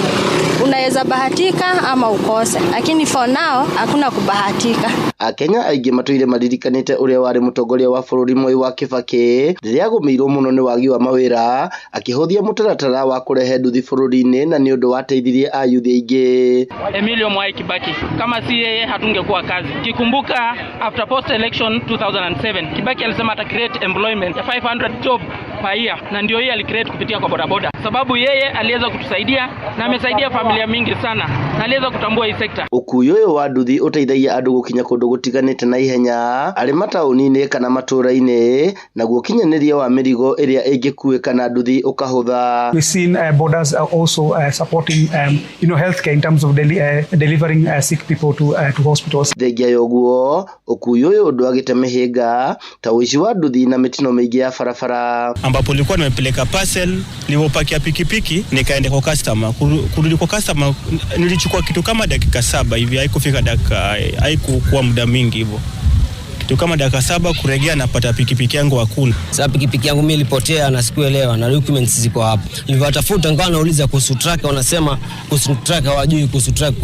unaweza bahatika ama ukose, lakini for now hakuna kubahatika. Akenya aingĩ matũire maririkanĩte ũrĩa warĩ mũtongoria wa bũrũri Mwai wa Kibaki rĩrĩa agũmĩirwo mũno nĩ wagi wa mawĩra, akĩhũthia mũtaratara wa kũrehe nduthi bũrũri-inĩ na nĩ ũndũ wateithirie ayuthi aingĩ. Emilio Mwai Kibaki, kama si yeye hatungekuwa kazi. Kikumbuka after post election 2007 Kibaki alisema ata create employment ya 500 job per year, na ndio yeye alicreate kupitia kwa bodaboda, sababu yeye aliweza kutusaidia na amesaidia familia mingi sana na aliweza kutambua hii sekta. Ũkui ũyũ wa nduthi ũteithagia andũ gũkinya kũndũ gũtiganĩte na ihenya arĩ mataũni-inĩ kana matũũra-inĩ na guokinyanĩria wa mĩrigo ĩrĩa ĩngĩkuĩka na nduthi ũkahũtha. We've seen borders also supporting healthcare in terms of delivering sick people to hospitals. Thengia ya ũguo, ũkui ũyũ ndwagĩte mĩhĩnga ta ũici wa nduthi na mĩtino mĩingĩ ya barabara, ambapo nilikuwa nimepeleka parcel, nilipopakia pikipiki nikaenda kwa customer. Kurudi kwa customer nilichukua kitu kama dakika 7 hivi, haikufika dakika, haikuwa muda mingi hivyo. Kitu kama dakika 7 kurejea napata pikipiki yangu hakuna. Sasa pikipiki yangu mimi ilipotea na sikuelewa na documents ziko hapo. Nilivyotafuta nikawa nauliza kuhusu track, wanasema kuhusu track hawajui kuhusu track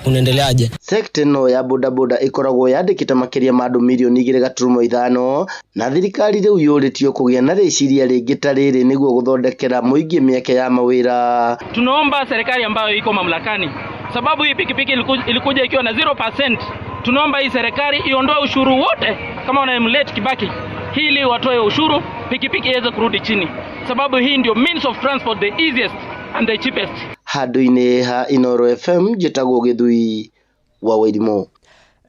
kunaendeleaje. Sekta ĩno ya bodaboda ikoragwo yandĩkĩte makĩria ma andũ milioni 2.5 na thirikari rĩu yũrĩtio kũgĩa na rĩciria rĩngĩ ta rĩrĩ nĩguo gũthondekera mũingĩ mĩeke ya mawĩra. Tunaomba serikali ambayo iko mamlakani, sababu hii pikipiki ilikuja ikiwa na 0%. Tunaomba hii serikali iondoe ushuru wote kama wanaemulate Kibaki, ili watoe ushuru pikipiki iweze kurudi chini, sababu hii ndio means of transport, the easiest and the cheapest. Handũ-inĩ ha Inoro FM njĩtagwo Githui wa Wairimu.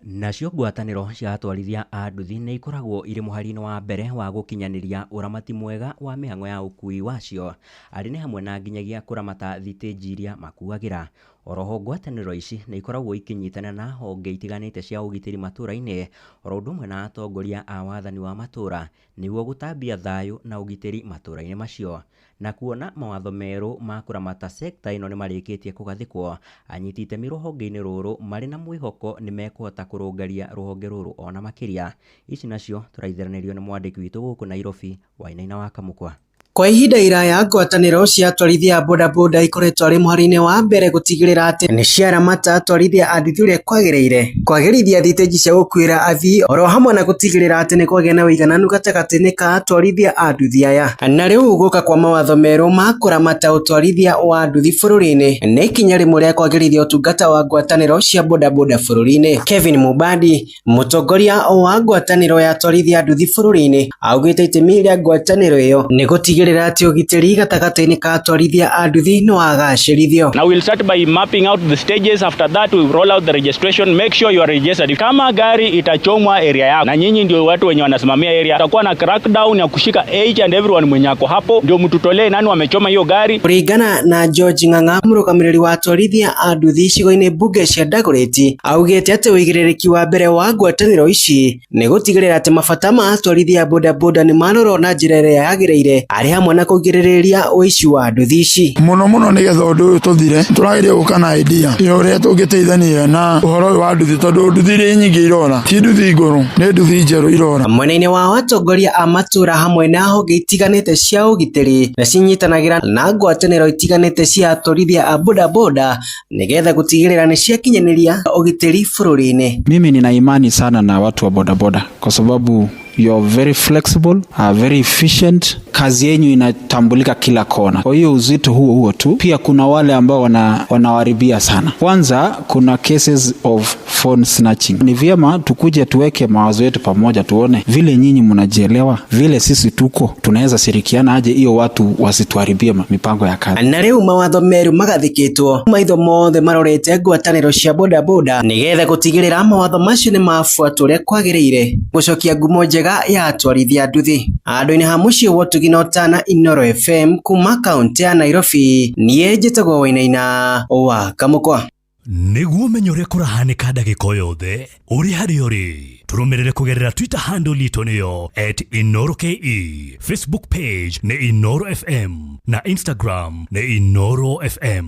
Nacio ngwatanĩro cia atwarithia a nduthi nĩ ikoragwo irĩ mũhari-inĩ wa mbere wa gũkinyanĩria ũramati mwega wa mĩhang'o ya ũkui wacio, arĩ nĩ hamwe na nginyagia kũramata thitĩnji iria makuagĩra. Oroho ngwatanĩro ici nĩ ikoragwo ikinyitana na honge itiganĩte cia ũgitĩri matũra-inĩ oro ũndũ ũmwe na atongoria a wathani wa matũra nĩguo gũtambia thayũ na ũgitĩri matũra-inĩ macio. Na kuona mawatho merũ ma kũramata sekta ĩno nĩ marĩkĩtie kũgathĩkwo, anyiti itemi rũhonge-inĩ rũrũ marĩ na mwĩhoko nĩ mekũhota kũrũngaria rũhonge rũrũ ona makĩria. Ici nacio tũraithanĩrio nĩ mwandĩki witũ gũkũ Nairobi, Wainaina wa Kamũkwa. Kwa ihinda iraya ngwatanĩro cia atwarithia a bodaboda ikoretwo arĩ mũhari-inĩ wa mbere gũtigĩrĩra atĩ nĩ ciaramata atwarithia a nduthi ũrĩa kwagĩrĩire, kwagĩrithia thitĩnji cia gũkuĩra athii oro hamwe na gũtigĩrĩra atĩ nĩ kwagĩa na ũigananu gatagatĩ-inĩ ka atwarithia a nduthi aya. Na rĩu gũka kwa mawatho merũ ma kũramata ũtwarithia wa nduthi bũrũri-inĩ nĩ ikinya rĩmwe rĩa kwagĩrithia ũtungata wa ngwatanĩro cia bodaboda bũrũri-inĩ. Kevin Mubadi, mũtongoria wa ngwatanĩro ya atwarithia a nduthi bũrũri-inĩ, augĩte itemi rĩa ngwatanĩro ĩyo nĩ gũtigĩrĩra atĩ ũgitĩri gatagatĩ-inĩ ka atwarithia a nduthi nĩ wagacĩrithio. Now we'll start by mapping out the stages. After that we roll out the registration. Make sure you are registered. Kama gari itachomwa area yako na nyinyi ndio watu wenye wanasimamia area, tutakuwa na crackdown ya kushika each and everyone mwenye ako hapo, ndio mtutolee nani wamechoma hiyo gari. Kuringana na George Ng'ang'a, mũrũgamĩrĩri wa atwarithia a nduthi icigo-inĩ mbunge cia Dagoretti, augĩte atĩ ũigĩrĩrĩki wa mbere wa ngwatanĩro ici nĩ gũtigĩrĩra atĩ mabata ma atwarithia a bodaboda nĩ marorwo na njĩra ĩrĩa yagĩrĩire, arĩ hamwe na kũgirĩrĩria ũici wa nduthi ici. Mũno nĩgetha ũndũ ũyũ tũthire, tũragĩrĩire gũka na idea ya ũrĩa tũngĩteithania na ũhoro wa nduthi, tondũ nduthi iria nyingĩ irora ti nduthi ngũrũ, nĩ nduthi njerũ irora. Mwena-inĩ wa atongoria a matũra hamwe na honge itiganĩte cia ũgitĩri na cinyitanagĩra na ngwatanĩro itiganĩte cia atwarithia a bodaboda nĩgetha gũtigĩrĩra nĩ ciakinyanĩria ũgitĩri bũrũri-inĩ. Mimi nina imani sana na watu wa bodaboda kwa sababu you are very flexible, very efficient. Kazi yenu inatambulika kila kona. Kwa hiyo uzito huo tu. Pia kuna wale ambao wanawaribia sana. Kwanza kuna cases of phone snatching. Ni vyema tukuje tuweke mawazo yetu pamoja, tuone vile nyinyi mnajielewa, vile sisi tuko tunaweza shirikiana aje hiyo watu wasituharibie mipango ya kazi. Na rĩu mawatho meru magathikĩtwo, maitho mothe marorete ngwatanĩro cia bodaboda nĩgetha gũtigĩrĩra mawatho macio nĩ mabuatwo ũrĩa kwagĩrĩire, gũcokia ngumo njega ya atwarithia a nduthi. Handũ-inĩ ha mũciĩ wa Tuginotana Inoro FM kuma kaunti ya Nairobi, niĩ njĩtagwo Wainaina wa Kamũkwa. Nĩguo menye ũrĩa kũrahanĩka ndagĩka yothe ũrĩ harĩa ũrĩ, tũrũmĩrĩre kũgerera Twitter handle itũ nĩyo @InoroKE, Facebook page nĩ Inoro FM na Instagram nĩ Inoro FM.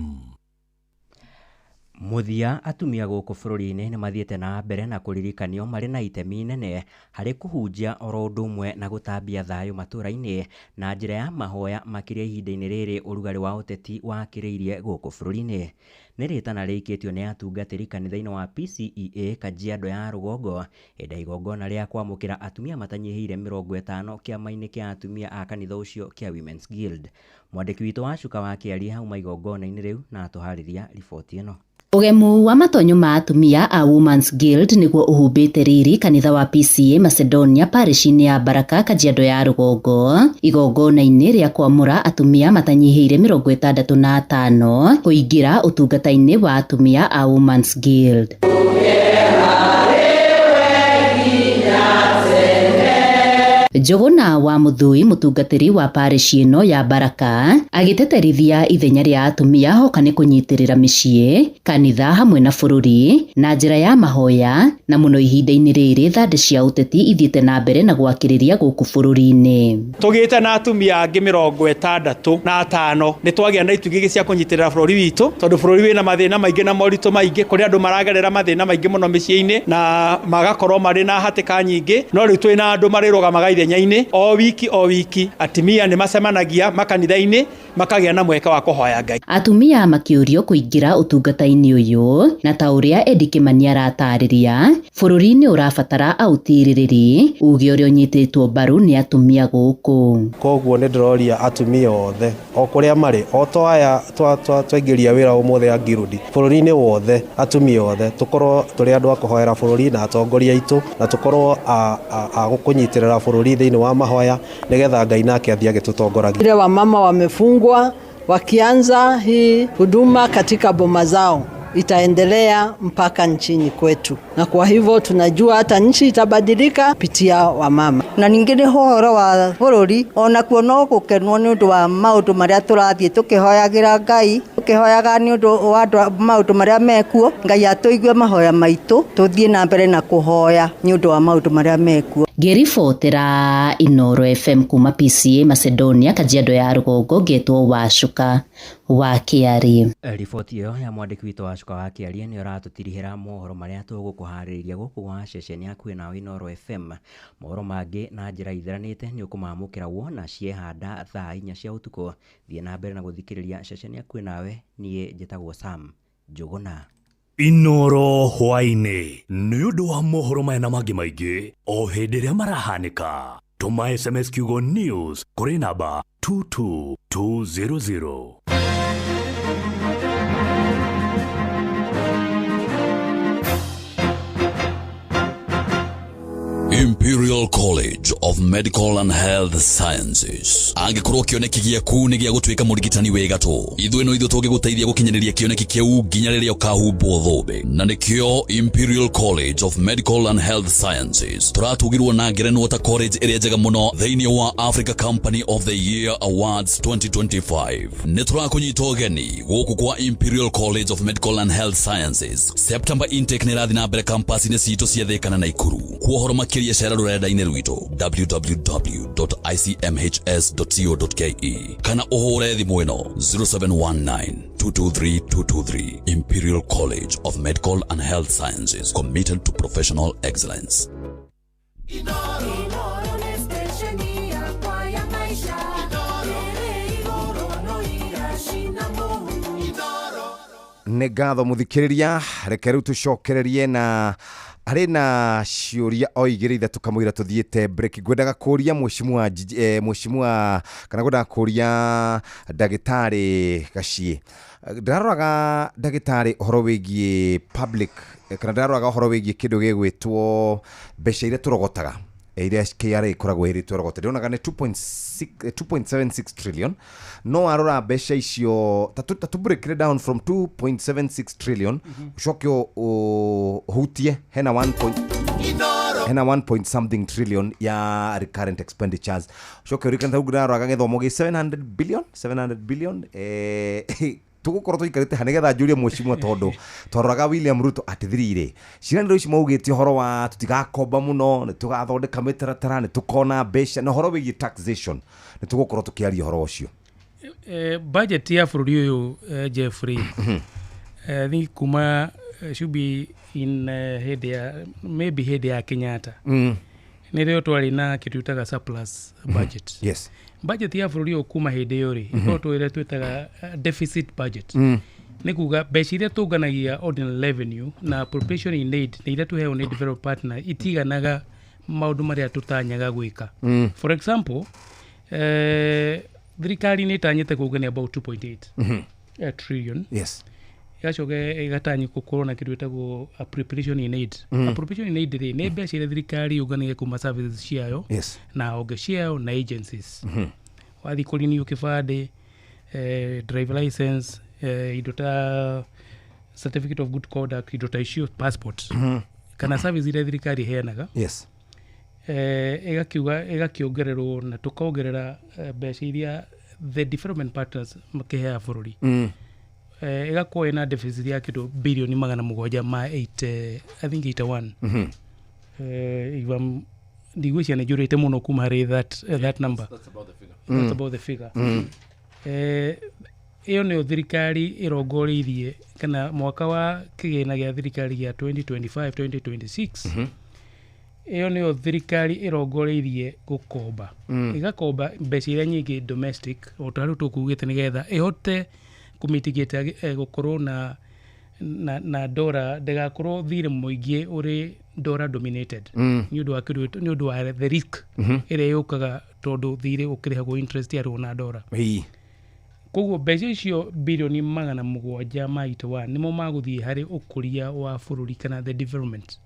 Muthia atumia gũkũ bũrũri-inĩ nĩ mathiĩte na mbere na kũririkanio marĩ na itemi nene harĩ kũhunjia oro ũndũ ũmwe na gũtambia thayũ matũra-inĩ na njĩra ya mahoya makĩria ihinda-inĩ rĩrĩ ũrugarĩ wa ũteti wakĩrĩirie gũkũ bũrũri-inĩ. Nĩ rĩtana rĩikĩtio nĩ atungatĩri kanitha-inĩ wa PCEA Kajiado ya Rũgongo hĩndĩ ya igongona rĩa kwamũkĩra atumia matanyihĩire 50 kĩama-inĩ kĩa atumia a kanitha ũcio kĩa Women's Guild. Mwandĩki witũ wa Cuka wa Kĩaria hauma igongona-inĩ rĩu na atũharĩria riboti ĩno. Ũgemu wa matonyo ma atumia a Women's Guild nĩguo ũhumbĩte riri kanitha wa PCEA Macedonia parish-inĩ ya Baraka Kajiado ya Rũgongo, igongona-inĩ rĩa kwamũra atumia matanyihĩire 65 kũingĩra ũtungata-inĩ wa atumia a Women's Guild. Njogona wa Muthui, mũtungatĩri wa parish ĩno ya Baraka, agĩteterithia ithenya rĩa atumia hoka nĩ kũnyitĩrĩra mĩciĩ, kanitha hamwe na bũrũri na njĩra ya mahoya, na mũno ihinda-inĩ rĩrĩ thande cia ũteti ithiĩte na mbere na gwakĩrĩria gũkũ bũrũri-inĩ. Tũgĩte na atumia angĩ 65 nĩ twagĩa na itugĩ cia kũnyitĩrĩra bũrũri witũ, tondũ bũrũri wĩna mathĩna maingĩ na moritũ maingĩ, kũrĩ andũ maragerera mathĩna maingĩ mũno mĩciĩ-inĩ na magakorwo marĩ na hatĩka nyingĩ, no rĩu twĩ na andũ marĩrũgamaga ithenya-inĩ o wiki atumia nĩ macemanagia makanitha-inĩ makagĩa na mweke wa kũhoya Ngai. Atumia makĩũrio kũingĩra ũtungata-inĩ ũyũ na ta ũrĩa Eddie Kimani aratarĩria, bũrũri-inĩ ũrabatara autirĩrĩri, uge ũrĩa ũnyitĩtwo mbaru nĩ atumia gũkũ. Koguo nĩ ndĩroria atumia othe o kũrĩa marĩ, o to aya twaingĩria wĩra ũmũthĩ a Guild, bũrũri-inĩ wothe atumia othe tũkorwo tũrĩ andũ a kũhoera bũrũri na atongoria aitũ, na tũkorwo a kũnyitĩrĩra bũrũri thĩinĩ wa mahoya nĩgetha Ngai nake athiĩ agĩtũtongoragia. Wale wamama wamefungwa wakianza hii huduma katika boma zao, itaendelea mpaka nchini kwetu, na kwa hivyo tunajua hata nchi itabadilika kupitia wamama. Na ningine horo wa bururi ona kuono gukenwo ni undu wa maundu maria turathie tukihoyagira Ngai, tukihoyaga ni undu wa maundu maria mekuo. Ngai atuigue mahoya maitu, tuthie na mbere na kuhoya ni undu wa maundu maria mekuo. Ngiribotera Inoro FM kuma PCA Macedonia, Kajiado ya Rugongo, ngetwo Wacuka wa Kiari. Riboti iyo ya mwandiki witũ Wacuka wa Kiari nĩ ũratũtirihĩra mohoro marĩa tũgũkũharĩrĩria gũkũ gwa ceceni yaku ĩno Inoro FM. Mohoro mangĩ na njĩra ithiranĩte nĩ ũkũmamũkĩra wona ciehanda thaa 4 cia ũtukũ. Thiĩ na mbere na gũthikĩrĩria ceceni yaku nawe, niĩ njĩtagwo Sam Njuguna. Inoro hwainĩ nĩ ũndũ wa mohoro maya na mangĩ maingĩ o hĩndĩ ĩrĩa marahanĩka. Tũma SMS kiugo news kũrĩ namba 22200. Imperial College of Medical and Health Sciences. Angĩkorwo kĩoneki gĩaku nĩ gĩa gũtuĩka mũrigitani wega tu, ithuĩ no ithuĩ tũngĩgũteithia gũkinyanĩria kĩoneki kĩu nginya rĩrĩa ũkahumbwo thũmbĩ. Na nĩkĩo Imperial College of Medical and Health Sciences tũratugirwo na ngerenwa ta college ĩrĩa njega mũno thĩinĩ wa Africa Company of the Year Awards 2025. Nĩ tũrakũnyita ũgeni gũkũ kwa Imperial College of Medical and Health Sciences. September intake nĩ ĩrathiĩ na mbere campus-inĩ citũ cia Thika na Naikuru. Kuohoro makĩria cera rũrenda-inĩ rwitũ www.icmhs.co.ke kana ũhũre thimũ ĩno 0719223223. Imperial College of Medical and Health Sciences, committed to professional excellence. Nĩ ngatho mũthikĩrĩria, reke rĩu tũcokererie na harĩ na ciũria o igĩrĩ ithatũ kamũira tũthiĩte break. Ngwendaga kũria mheshimiwa kana ngwendaga kũria ndagĩtarĩ Gaciĩ. Ndĩraroraga ndagĩtarĩ ũhoro wĩgiĩ public, kana ndĩraroraga ũhoro wĩgiĩ kĩndũ gĩgwĩtwo mbeca iria tũrogotaga iria KRA ikoragwo ĩrĩtwo rogote. Ndĩronaga nĩ 2.76 trillion. No arora mbeca icio ta break down from 2.76 trillion ucoke hutie hena 1 point something trillion ya recurrent expenditures. Ucoke urikana ndĩraroraga gĩthomo gĩ 700 billion tugukorwo tuikarite hanigetha njurie mheshimiwa tondu twaroraga William Ruto atithirire ciraniro ici maugĩte horo wa tutigakomba muno, nitugathondeka mĩtaratara, nitukona mbeca na horo wĩgiĩ taxation, nitugukorwo tukiaria horo ucio. Budget ya bũrũri ũyũ Jeffrey I think kuma should be in maybe hĩndĩ ya Kenyatta nĩrĩo twarĩ na kĩndũ tũtaga surplus budget. Yes. Budget ya bũrũri ũyũ kuma hĩndĩ ĩyo rĩ no twĩre twĩtaga deficit budget. Nĩ kuga mbeca iria tũnganagia ordinary revenue na appropriation in aid na iria tũheo nĩ development partner itiganaga maũndũ marĩa tũtanyaga gwĩka. For example, thirikari nĩ ĩtanyĩte kũngania about 2.8 trillion. Yes. Yacoke ĩgatanya gũkorwo na kĩndũ gĩtagwo appropriation in aid. Appropriation in aid rĩ nĩ mbeca iria thirikari yũnganagia kuma services ciayo na honge ciayo na agencies. Wathi kũrenew kĩbandĩ, driver license, indo ta certificate of good conduct, indo ta icio passport, kana service iria thirikari iheanaga. Yes. Ĩgakĩongererwo na tũkaongerera mbeca iria the development partners makĩhea bũrũri. Ĩgakorwo ĩna deficit ya kĩndũ birioni 700 I think 81. Ndigwĩcia nĩ njũrĩte mũno kuma harĩ that number. That's about the figure. Ĩyo nĩyo thirikari ĩrongoreirie kana mwaka wa kĩgĩna gĩa thirikari gĩa 2025-2026. Ĩyo nĩyo thirikari ĩrongoreirie gũkomba. Ĩgakomba mbeca iria nyingĩ domestic o ta rĩu tũkugĩte nĩgetha ĩhote kũmitigate gũkorwo na dollar ndĩgakorwo thirĩ mũingĩ ũrĩ dollar dominated. Nĩ ũndũ wa the risk ĩrĩa yũkaga tondũ thirĩ ũkĩrĩhagwo interest yarwo na dollar. Koguo mbeca icio birioni 781 nĩmo magũthiĩ harĩ ũkũria wa bũrũri kana the development.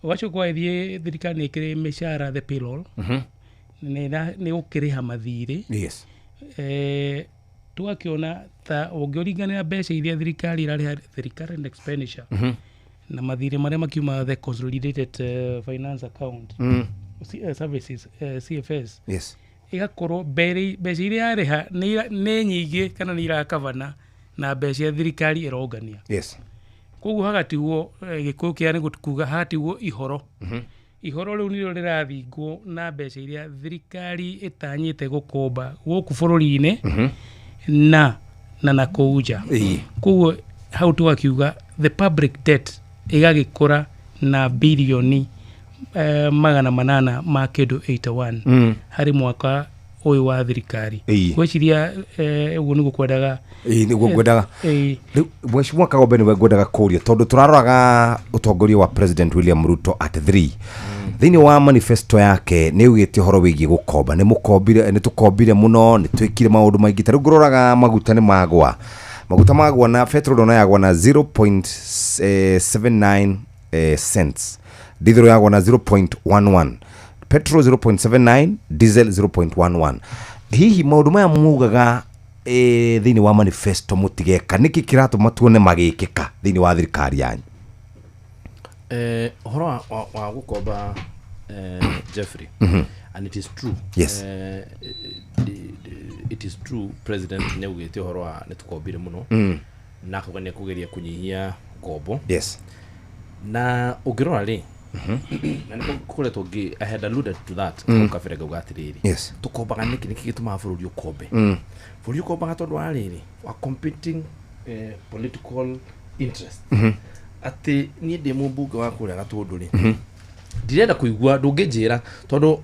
Wacoka wathiĩ thirikari nĩ ĩkĩrĩ mĩcara the payroll nĩ ũkĩrĩha mathirĩ. Yes. tugakiona ta ũngĩũringania mbeca iria thirikari irarĩha the recurrent expenditure na mathirĩ marĩa makiuma the consolidated finance account services CFS igakorwo mbeca iria yarĩha nĩ nyingĩ kana nĩ irakavana na mbeca thirikari ĩrongania koguo hagatigwo gĩkũyũ kĩa nĩ kuga hatigwo ihoro rĩu nĩrĩo rĩrathingwo na mbeca iria thirikari ĩtanyĩte gũkomba gũkũ bũrũri-inĩ na kũu nja. Koguo hau tugakiuga the public debt ĩgagĩkũra na bilioni 800 ma kĩndũ 81 harĩ mwaka ũyũ wa thirikari. Gwĩciria ũguo nĩguo kwendaga nĩguo ngwendaga rĩu Mheshimiwa Kagombe nĩwe ngwendaga kũũria tondũ tũraroraga ũtongoria wa President William Ruto at 3 thĩinĩ wa manifesto yake nĩ ugĩte ũhoro wĩgiĩ gũkomba nĩ tũkombire mũno nĩ twĩkire maũndũ maingĩ tarĩu ngũroraga maguta nĩ magwa na petrol ona yagwa na 0.79 cents diesel yagwa na 0.11 petrol 0.79 diesel 0.11 hihi maũndũ maya mugaga thĩinĩ wa manifesto mũtigeka nĩkĩ kĩratũma tuone magĩkĩka thĩinĩ wa thirikari yanyu? Ũhoro wa gũkomba Jeffrey, and it is true. Yes. It is true President nĩ ugĩte ũhoro wa nĩ tũkombire mũno na kũgania kũgeria kũnyihia ngombo. Yes. Na ũngĩrora rĩ na nĩ kũrĩa tũngĩ I had alluded to that kabere gaugatirĩrĩ. Yes. Tũkombaga nĩkĩ gĩtũmaga bũrũri ũkombe. Bũrũri ũkombaga tondũ wa rĩrĩ wa competing political interest. Ati niĩ ndĩ mũmbunge wa kũrĩa Gatũndũ rĩ ndirenda kũigua ndũngĩnjĩra tondũ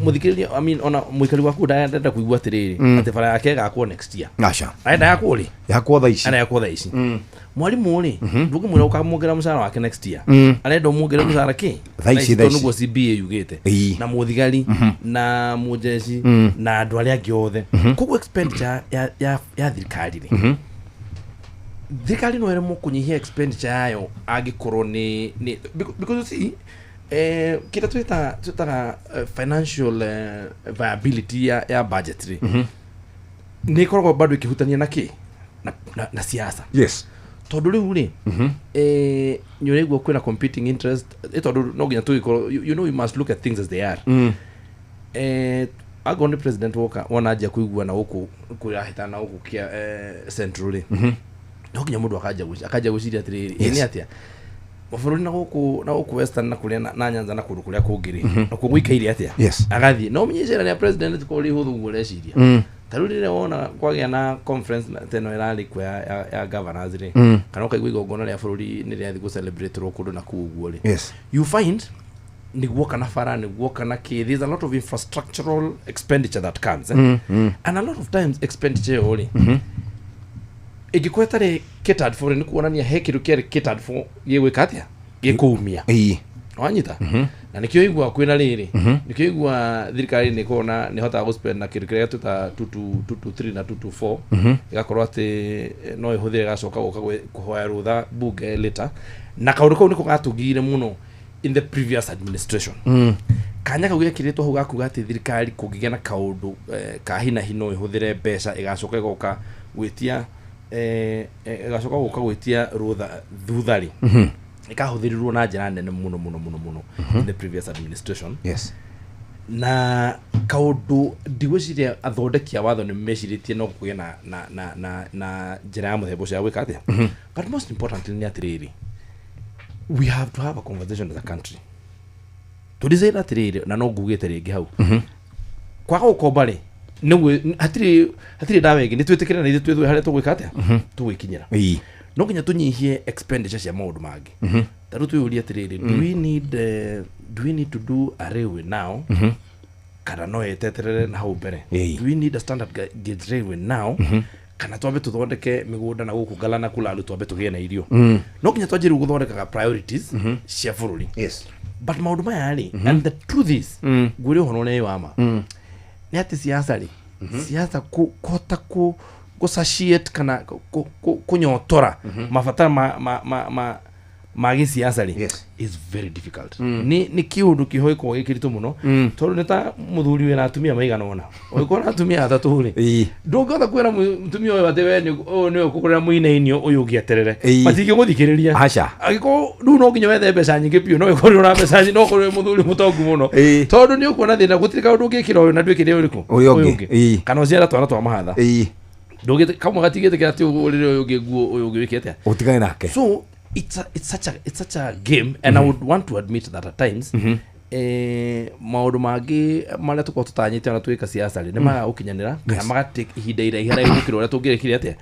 mũthikĩrĩria ona mũikari waku ndarenda kũigua atĩrĩrĩ atĩ bara yake ĩgakwo next year. Aca Arenda yakwo rĩ yakwo thaa ici. Arenda yakwo thaa ici. Mwarimũ rĩ ndũngĩmwĩra ũkamwongerera mũcara wake next year. Arenda ũmwongerere mũcara kĩ? Thaa ici nĩguo CBA yugĩte na mũthigari na mũjeshi na andũ arĩa angĩ othe. Koguo expenditure ya thirikari rĩ thirikari no ĩremwo kũnyihia expenditure yayo angĩkorwo nĩ because you see kĩrĩa twĩtaga financial viability ya budget rĩ nĩ ĩkoragwo bado ĩkĩhutania na kĩ na siasa. Yes. Tondũ rĩu rĩ nĩ ũraigua kwĩna competing interest tondũ no nginya tũgĩkorwo you know you must look at things as they are. Agoni president wona anjia kũigua na gũkũ kũrahĩtana na gũkũ kĩa central rĩ no nginya mũndũ akajia gwĩciria atĩrĩrĩ nĩ atĩa mabũrũri na gũkũ western na kũrĩa na Nyanza na kũndũ kũrĩa kũngĩ rĩ na kũgũikaire atĩa agathiĩ no menyecera nĩ president kũrĩ hũthũ guo reciria tarĩu rĩrĩa wona kwagĩa na conference teno ĩrarĩ kwa ya governors rĩ kana ũkaigua igongona rĩa bũrũri nĩ rĩathiĩ gũ celebrate ro kũndũ na kũu guo rĩ you find nĩguo kana bara nĩguo kana kĩ there's a lot of infrastructural expenditure that comes and a lot of times expenditure rĩ ĩngĩkwetarĩ catered for nĩ kuonania he kĩndũ kĩarĩ catered for gĩgwĩka atĩa gĩkũumia wanyita na nĩkĩo igua kwĩna rĩrĩ nĩkĩo igua thirikari nĩ kona nĩ hotaga gũspend na kĩndũ kĩrĩa tũta 223 na 224 ĩgakorwo atĩ no ĩhũthĩre gacoka gũka kũhoya rũtha bunge later na kaũndũ kau nĩko gatũgire mũno in the previous administration. Kanya kau gekĩrĩtwo hau gakuga atĩ thirikari kũngĩgĩa na kaũndũ ka hina hino ĩhũthĩre mbeca ĩgacoka ĩgoka gwĩtia gacoka gũka gwĩtia rũtha thutha-rĩ ĩkahũthĩrirwo na njĩra nene mũno in the previous administration. Yes. Na kaũndũ ndigwĩciria athondeki a watho nĩ mecirĩtie no kũgĩa na njĩra ya mũthemba ũcio ya gwĩka atĩa. But most importantly nĩ atĩrĩrĩ we have to have a conversation as a country tũdecide atĩrĩrĩ na no ngugĩte rĩngĩ hau kwaga gũkomba-rĩ hatirĩ ndawa ĩngĩ nĩ twĩtĩkĩre na ithuĩ twĩthũe harĩa tũgwĩka atĩa tũgwĩkinyĩra no nginya tũnyihie expenditure cia maũndũ mangĩ tarĩu twĩyũrie atĩrĩrĩ do we need to do a railway now kana no yeteterere na hau mbere do we need a standard gauge railway now kana twambe tũthondeke mĩgũnda na gũkũ ngala na kulalu twambe tũgĩe na irio no nginya twanjie rĩu gũthondekaga priorities cia bũrũri. But maũndũ maya rĩ and the truth is ngwĩre ũhoro nĩ wama nĩ atĩ siasa rĩ siasa kũhota gũsatiate kana kũnyotora mabatara magi siasa is very difficult. Ni kiundu kihoi ko gikiritu muno tondu neta muthuri we na atumia maigana ona oiko na atumia atatu ri ndungotha kwira mutumia we ate we ni ukukorera muine-inio uyu ngieterere matingi guthikiriria agiko ndu no nginya wethe mbeca nyingi piu no ikorwo na mbeca nyingi no korwo muthuri mutongu muno tondu ni ukuona thina gutirika undu ngikira uyu na ndwikire uriku uyu ungi kana uciara twana twa mahatha ndugite kamwe gatigite kati urire uyu ngiguo uyu ngwikete utigane nake. So it's such a game, and I would want to admit that at times maundu mangi maria tuko tutanyite ona twika siasa ri nima ukinyanira kana magatake ihinda ihara igukira uria tungirikire atia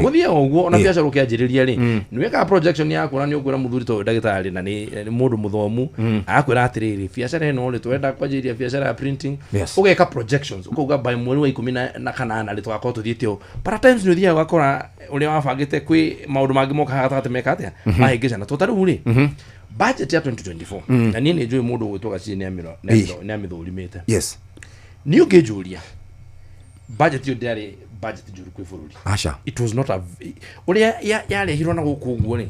guthia uguo ona biacara ukianjiriria ri ni weka projection yaku na ni ukwira muthuri to ndagitari na ni mundu muthomu akwira atiriri biacara ino ri twenda kwanjiria biacara ya printing ugeka projections ukuga by mweri wa 18 ri tugakorwo tuthiitio but at times ni uthia ugakora uria wabangite kwi maundu mangi moka gatagatĩ meka atia mahingicana totari uri budget ya 2024 na nini njui mundu gwitwa ci ni amithũrimite ni ungijuria budget yo ndari budget njuru kwi bururi it was not a uria yarehirwo na guku uguo ni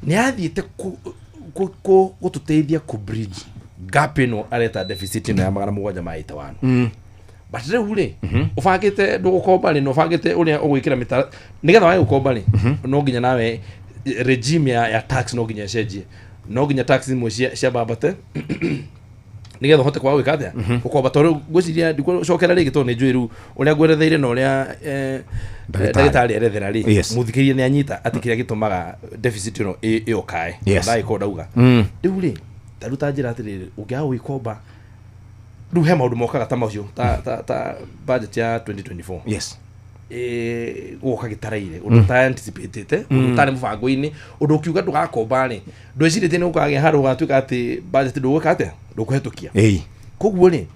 ni athiite gututeithia ku bridge gap ino areta deficit ino ya 780 but riu ri ubangite ndugukomba ri no ubangite uria ugwikira mitara nigetha wae ukomba ri no nginya nawe regime ya tax no nginya cenjie no nginya tax imwe cia babate nigetha hote kwa wikathia ukomba toru gwiciria ndicokera rigi to ni njwiru uria gweretheire na uria ndagitari erethera ri muthikirie ni anyita atikiria gitumaga deficit ino iokae ndai ko dauga riu ri taruta njira atiriri ungia wikomba riu he maundu mokaga ta macio ta budget ya 2024 uka gitaraire undu ta anticipated undu tari mubango-ini undu ukiuga ndugakomba ri ndwicirite ni ukage haru gatuika ati budget ndugwika atia ndukuhetukia koguo ri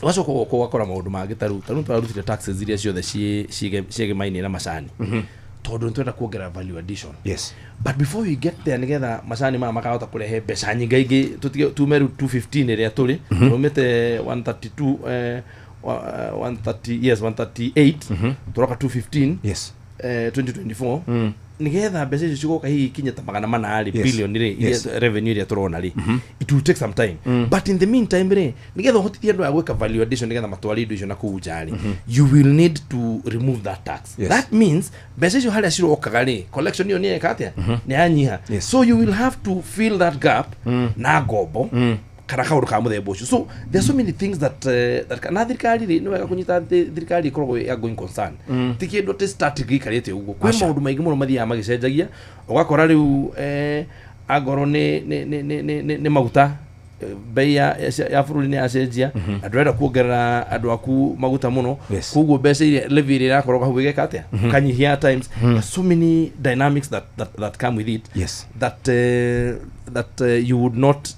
wacoka ugakora maundu mangi taru twarutire taxes iria ciothe ciegemainie na macani tondu nitwenda kuongera value addition but before we get there nigetha macani maya makahota kurehe mbeca nyingaingi tumeru 215 iria turi tumite 132 138 turoka 215 2024 nigetha mbeca icio cigoka hihi kinya ta 400 billion ri revenue iria turona ri it will take some time but in the meantime ri nigetha hotithia ndu agweka value addition nigetha matwari indo icio na kuujari you will need to remove that tax that means mbeca icio haria cirokaga ri collection iyo ni ekatia ni anyiha so you will have to fill that gap na ngombo kana kaundu ka muthemba ucio so there are so many things that na thirikari ri ni wega kunyita thirikari ikoragwo ya going concern tikindu te static karite uguo kwi maundu maingi muno mathia magicenjagia ugakora riu agoro ni maguta bei ya bururi ni acenjia andu enda kuongerera andu aku maguta muno kuguo mbeca iria levy iria irakorwo hau igeka atia kanyihia times so many dynamics that come with it that you would not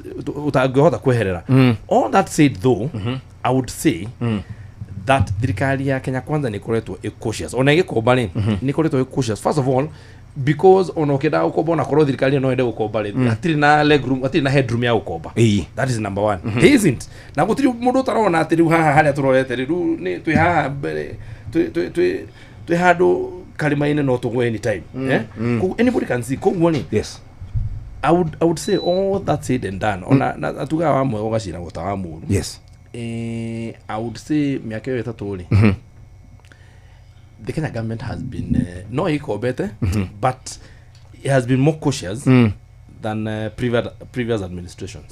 utangihota kweherera all that said though I would say that thirikari ya Kenya Kwanza ni koretwo cautious ona igikomba ni ni koretwo cautious first of all because ono keda ukomba na korwo thirikari no ende gukomba ri atiri na legroom atiri na headroom ya ukomba that is number one he isn't na gutiri mundu tarona atiri haha haria turorete ri ni twi haha twi handu kalima-ine no tugwe anytime anybody can see koguo ni I would say all that said and done ona atuga wa mwe ogacira gota wa muru I would say miaka yo etatu ri the Kenya government has been no ikobete but it has been more cautious than previous administrations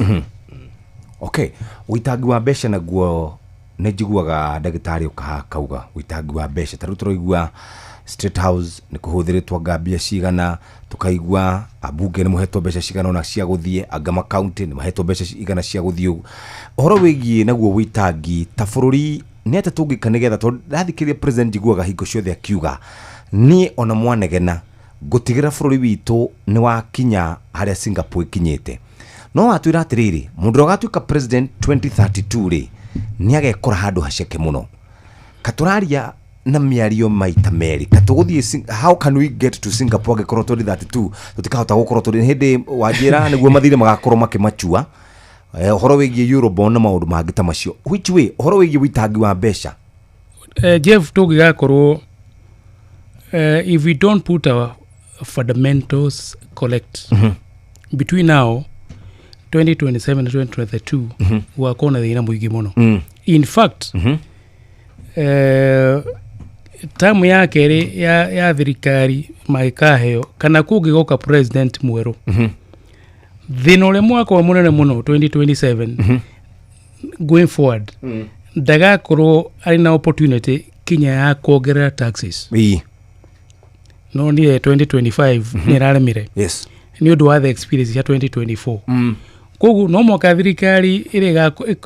okay witangi wa mbeca naguo ni njiguaga ndagitari ukauga witangi wa mbeca taru turoigua State House ni kuhuthiritwa ngambia cigana tukaigua abunge ni muhetwo mbeca cigana ona cia guthie Agama County ni mahetwo mbeca cigana cia guthie uhoro wigie naguo witangi ta bururi ni ate tungika nigetha to rathikiria president jiguaga hingo ciothe akiuga ni ona mwanegena gutigira bururi witu ni wa kinya haria Singapore kinyite no atwira atiriri mundu agatuika president 2032 ri ni agekora handu haceke muno katuraria na miario maita meri katuguthie how can we get to Singapore gekorwo 2032 tutikahota gukorwo turi hindi wajira niguo mathire magakorwo makimachua horo wigie Eurobond na maundu mangi ta macio which way horo wigie witangi wa mbeca Jeff tugigakorwo if we don't put our fundamentals correct between now 2027 and 2032 wakona thina muingi muno. In fact tamu yake ya thirikari maikaheo kana kungigoka president mweru thina uria mwaka wa munene muno 2027 going forward ndagakorwo ari na opportunity Kenya ya kuongerera taxes. No ni 2025 ni raremire. Yes. Ni undu wa the experience ya 2024. Koguo no mwaka thirikari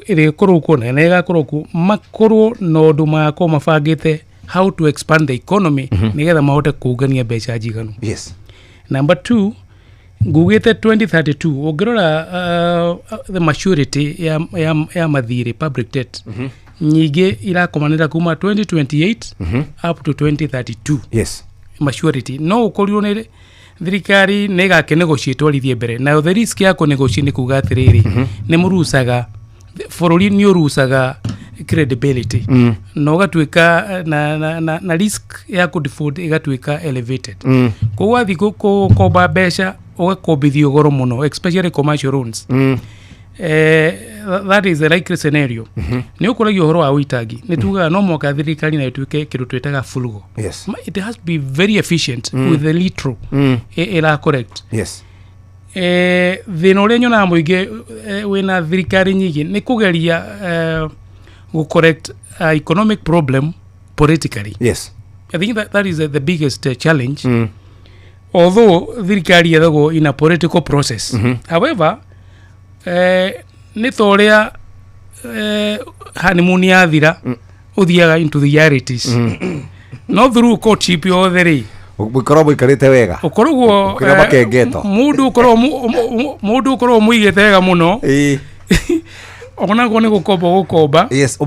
ire korwo na igakorwo makorwo no ndu mako mabangite how to expand the economy nigetha mahote kuungania mbeca njiganu. Yes. Number 2, ngugite 2032 ungirora the maturity ya mathiri public debt nyingi irakomanira kuma 2028 up to 2032. Yes. Maturity no ukorirwo ni thirikari negake negotiate warithie mbere na the risk yako negotiate ni kuga atiriri ni murusaga forori ni urusaga credibility no gatwika na risk ya ku default igatwika elevated ko wathi ko babesha ugakombithio goro muno especially commercial loans. That is the likely scenario. Ni ukoragio horo wa uitagi ni tuga no mwaka thirikari na itwike kindu twetaga frugal. Yes. It has to be very efficient with the little ila correct. Yes. Thina uria nyona muingi wina thirikari nyingi ni kugeria go correct economic problem politically. Yes. I think that is the biggest challenge. Although thirikari yethago in a political process. However, ni thoria honeymoon yathira uthiaga into the realities. No through courtship yothe ri ukorwo ikarite wega ukorwo ukira makengeto mundu ukorwo muigite wega muno ona ko ni gukomba yes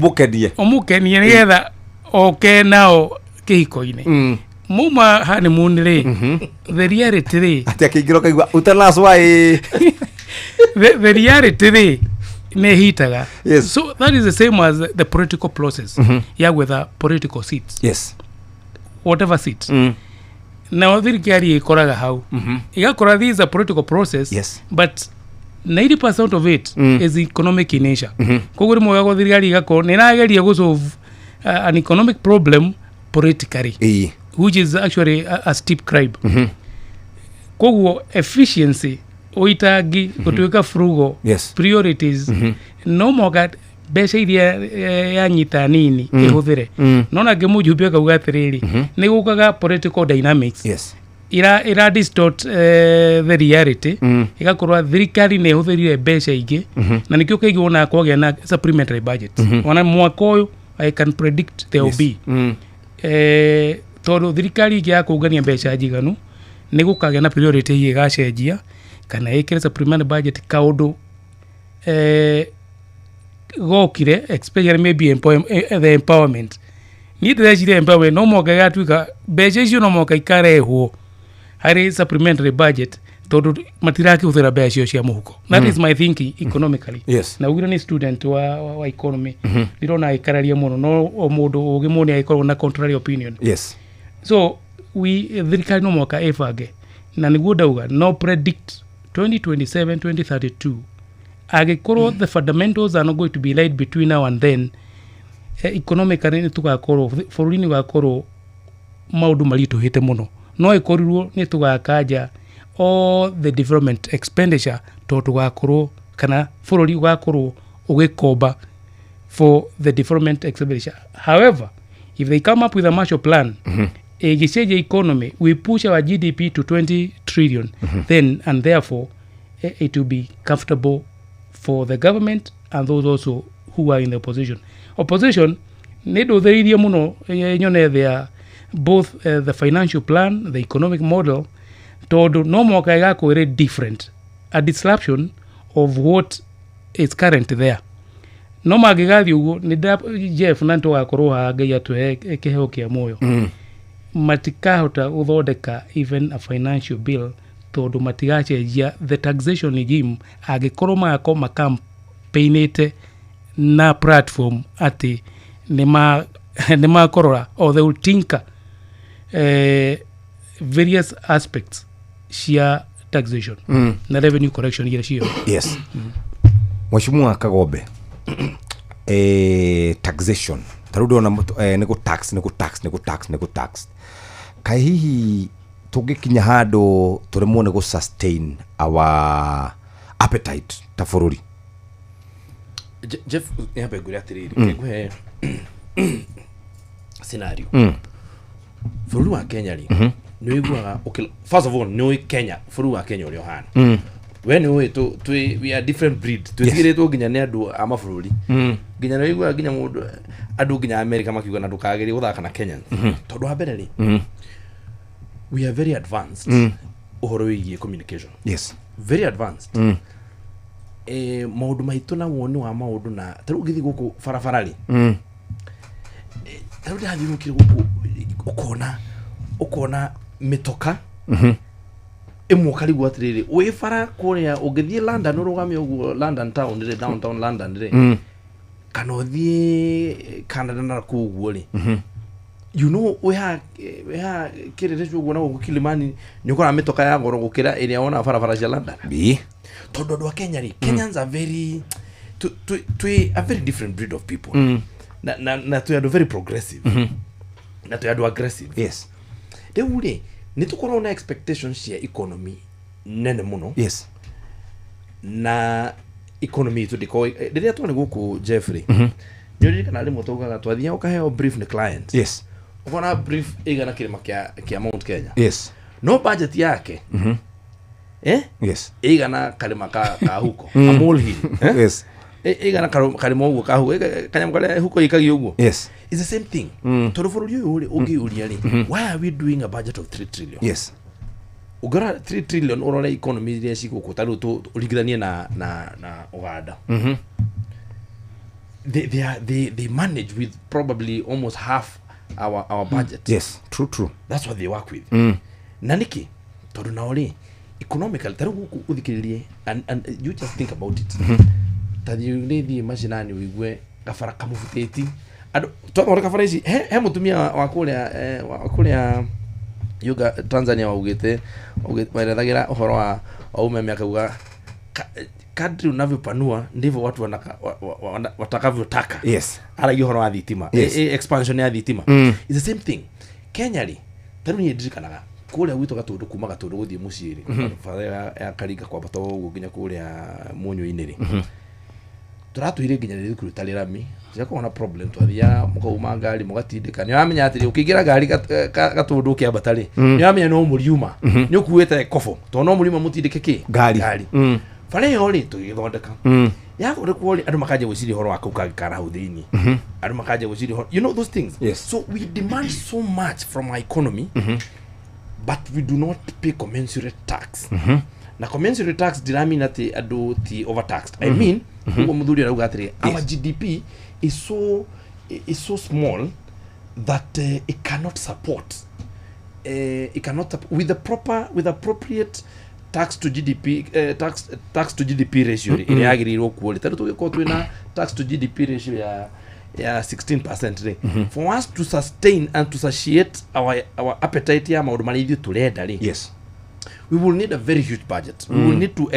umukenie nigetha oke nao kihiko-ini muma honeymoon ri the reality ri ati akingiro kaigwa utanaswa the reality ri ne hitaga. Yes. So that is the same as the political process. Yeah, with the political seats. Yes. Whatever seat. Now thirikari ikoraga hau igakora this is a political process. Yes. But 90% of it is economic in nature. Koguri mo yago thirikari igako ninageria go solve an economic problem politically, which is actually a steep climb. Koguo efficiency oitagi gutwika frugal priorities no moga mbeca iria yanyita nini ihuthire nona ngimujumbia kauga atiriri ni gukaga political dynamics ira distort the reality igakorwa thirikari ne huthirire mbeca ingi na nikio kaigi wona kwagya na supplementary budget wana mwaka uyu I can predict there will be todo thirikari ya kuungania mbeca njiganu ni gukagya na priority igacenjia kana ikire supplementary budget kaundu gokire especially maybe the empowerment ni the empowerment no moga gatuika mbeca icio no moga ikarehwo hari supplementary budget tondu matiraki uthira mbeca icio cia muhuko. That is my thinking economically. Na ugira ni student wa economy ndirona ikararia muno no o mundu ugimoni aikorwo na contrary opinion. So we thirikari no moga efage na niguo ndauga no predict 2027 2032 agikorwo the fundamentals are not going to be laid between now and then. Economically ni tugakorwo foruni gakorwo maundu marituhite muno no ikorirwo ni tugakanja all the development expenditure to tugakorwo kana foruri gakorwo ugikomba for the development expenditure. However, if they come up with a Marshall Plan, a economy, we push our GDP to 20 trillion, then and therefore it will be comfortable for the government and those also who are in the opposition. Opposition, nedo theirie muno nyone there both the financial plan, the economic model, todo no moka yako very different. A disruption of what is current there. No magigathi ugo ni Jeff nanto akoroha gaya to ekeheo kia moyo. Matikahota uthondeka even a financial bill todo matigacenjia the taxation regime agikorwo mako makampainite na platform ati nima korora or they will tinker various aspects cia taxation na revenue correction ile sio. Yes. Mheshimiwa Kagombe, taxation tarudo na nego tax kai hihi tugikinya hando turemwo nego sustain our appetite ta bururi. Jeff yabe guri atiriri kegwe scenario bururi wa Kenya ri no igwaga okay, first of all no Kenya bururi wa Kenya uri ohana when we are different breed tutigire to ginya ne andu ama bururi ginya no igwa ginya mundu andu ginya America makiuga na ndukagiri guthaka na Kenya tondu wa mbere ri we are very advanced uhoro wigie communication. Yes, very advanced. Maundu maitu na woni wa maundu na taru githi guku farafara ri taru ndathi mukire guku ukona mitoka imwe karigu atiriri we fara kuria ugithie London urugame uguo London town ri downtown London ri kana uthie Canada na kuguo ri you know we ha kirire chugo na guku Kilimani nyukora mitoka ya goro gukira iria ona farafara cia London bi todo do Kenya ri Kenyans are very to a very different breed of people na to are very progressive na to are aggressive. Yes, de ure ni tukoro na expectations ya economy nene muno. Yes, na economy to diko de to ne guku Jeffrey nyori kana le motoga twathia ukaheo brief ni client. Yes, ukona brief igana kirima kia Mount Kenya. Yes, no budget yake yes, igana kalima ka huko amolhi yes, igana kalima huko ka huko kanyam kale huko ikagi huko. Yes, it's the same thing. To for you ugi uriali why are we doing a budget of 3 trillion? Yes, ugara 3 trillion orole economy ile shiko ko taru to uligidania na Uganda. They manage with probably almost half our budget. Yes, true. That's what they work with. Naniki todu naoli economical taru uthikiririe and you just think about it. Tadi ulethi mashinani wigwe gafara kamufuteti ado twakora gafara ici he mutumia wa kuria yuga Tanzania waugite warethagira uhoro wa umeme akauga kadri unavyopanua ndivyo watu watakavyotaka. Yes, ala uhoro wa thitima. Yes, expansion ya thitima. It's the same thing. Kenya ri taru ni dirikanaga kuria wito gatundu kuma gatundu guthie muciiri fara ya kariga kwa bato gukinya kuria munyu iniri turatuire ginya riri kurutalira mi cyako na problem twathia mukauma ngari mugatindika ni amenya atiri ukigira ngari gatundu kia batari ni amenya no muriuma ni ukuwete kofo to no muriuma mutindike ki ngari fara yo ri tugithondeka yako ri kwoli andu makaje gwiciri horo akuka gikara hu thiini andu makaje gwiciri horo, you know those things. Yes, so we demand so much from our economy but we do not pay commensurate tax. Na commensurate tax diramina ati adu ti overtaxed. I mean ugo mudhuri arauga atiri our GDP is so small that it cannot support with appropriate tax to GDP tax to GDP ratio ile agirirwo kuoli tatu tugiko twina tax to GDP ratio ya 16% for us to sustain and to satiate our appetite ya maundu mari turenda ri. Yes, we will need a very huge budget. We will need to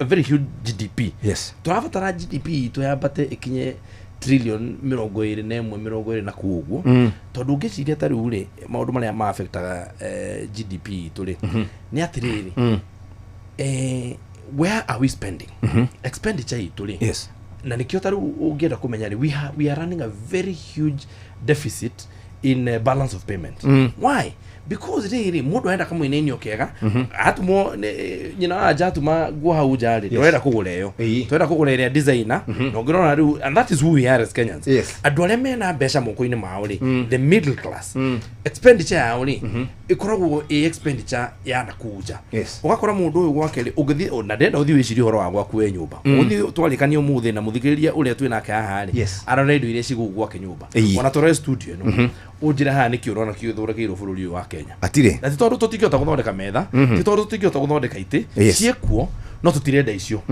a very huge GDP. Yes, turabatara GDP to yabate ikinye trillion 21 na kuguo tondu ngiciria tari ure maundu maria ma affectaga GDP tuli ni atiriri where are we spending expenditure ituli. Yes, na nikio taru ungienda kumenya we are running a very huge deficit in balance of payment. Why? Because really mundu aenda kama inenio kega atumo nyina aja atuma gwa hauja ri twenda kuguleyo twenda kugulera designer no ngirona ru and that is who we are as Kenyans. Yes, adole mena besha moko-ini mao ri the middle class expenditure yao ri ikoragwo expenditure ya nakuja. Yes, ugakora mundu uyu gwake ri ugithi na ndenda uthi wiciri horo wa gwaku we nyumba uthi twarikania umuthi na muthikiriria uria twina ka hari arona indo iria cigugwa ke nyumba ona tore studio no ujira ha ni kiurona kiuthura kiiro bururi wa Kenya atire na titondu tutingihota guthondeka metha titondu tutingihota guthondeka ite ciekuo no tutirenda icio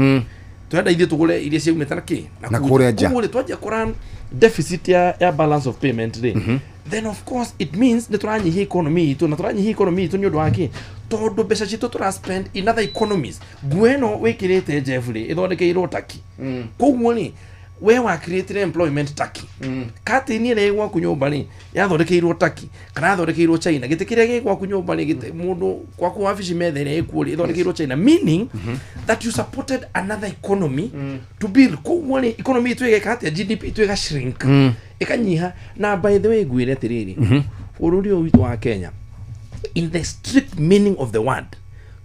twenda ithie tugure iria ciumite na ki na kuria ja kugure twajia kuran deficit ya balance of payment ri then of course it means nä tå ranyihia economy itå na tå ranyihia economy itå nä å ndå wake tondå mbeca citå tå ra spend in other economies. Nguo ä no wä kä rä te Jeffrey ä thondekeirwo Turkey. Koguo nä we wa create employment Turkey. Kati ni ä gwaku nyåmba nä yathondekeirwo Turkey kana yathondekeirwo China. Gä tä kä rä a gä gwaku nyåmba nä må ndå gwaku wabici metha ä ĩkuo rä ĩthondekeirwo China, meaning that you supported another economy to build. Koguo nä economy itå ĩgeka atä GDP itå ĩga shrink ĩkanyiha. Na by the way ngwĩre atä rä rĩ bũrũri ũyũ witũ wa Kenya in the strict meaning of the word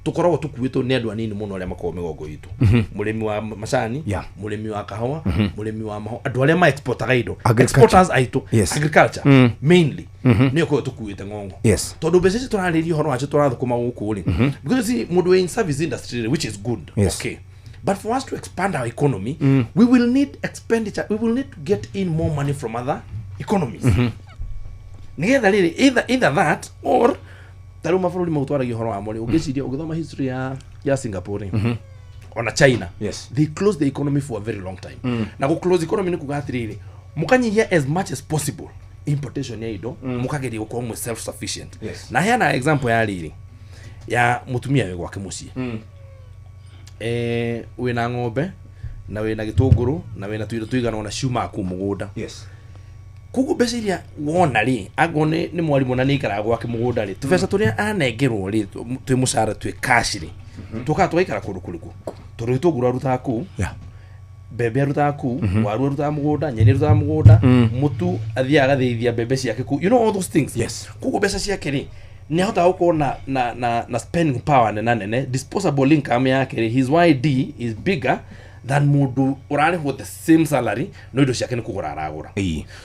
tukoragwo tukuitwo nĩ andũ anini mũno arĩa makoragwo mĩgongo itũ. Mũrĩmi wa macani, mũrĩmi wa kahũa, mũrĩmi wa mahũa, andũ arĩa ma exportaga indo, exporters aitũ, agriculture mainly nĩ ũkoragwo tukuĩte ng'ong'o tondũ mbeca ici tũrarĩria ũhoro wacio tũrathũkũma gũkũ rĩ, because mũndũ wĩ in service industry which is good, okay, but for us to expand our economy we will need expenditure, we will need to get in more money from other economies. Nigetha rĩrĩ either that or taru mabũrũri mau twaragia ũhoro wa mori ũngĩciria ũgĩthoma history ya Singapore ona China, they closed the economy for a very long time. Na go close economy nĩ kuga atĩrĩrĩ mũkanyihia as much as possible importation ya indo mũkageria gũkorwo self sufficient. Na heana example ya rĩrĩ ya mũtumia wĩ gwake mũciĩ wĩna ng'ombe na wĩna gĩtũngũrũ na wĩna tũindo tũigana ona ciuma ku mũgũnda. Koguo mbeca iria wona rĩ angwo nĩ mwarimũ na nĩ ikaraga gwake mũgũnda rĩ tũbeca tũrĩa anengerwo rĩ twĩ mũcara twĩ cash rĩ tũkaga tũgaikara kũndũ kũrĩkũ tondũ gĩtũngũrũ arutaga kũu, mbembe arutaga kũu, waru arutaga mũgũnda, nyeni arutaga mũgũnda, mũtu athiaga agathĩithia mbembe ciake kũu, you know all those things. Koguo mbeca ciake rĩ nĩ ahotaga gũkorwo na spending power nene, disposable income yake rĩ his YD is bigger than mundu urarĩhwo the same salary no indo ciake nĩ kũgũra aragũra.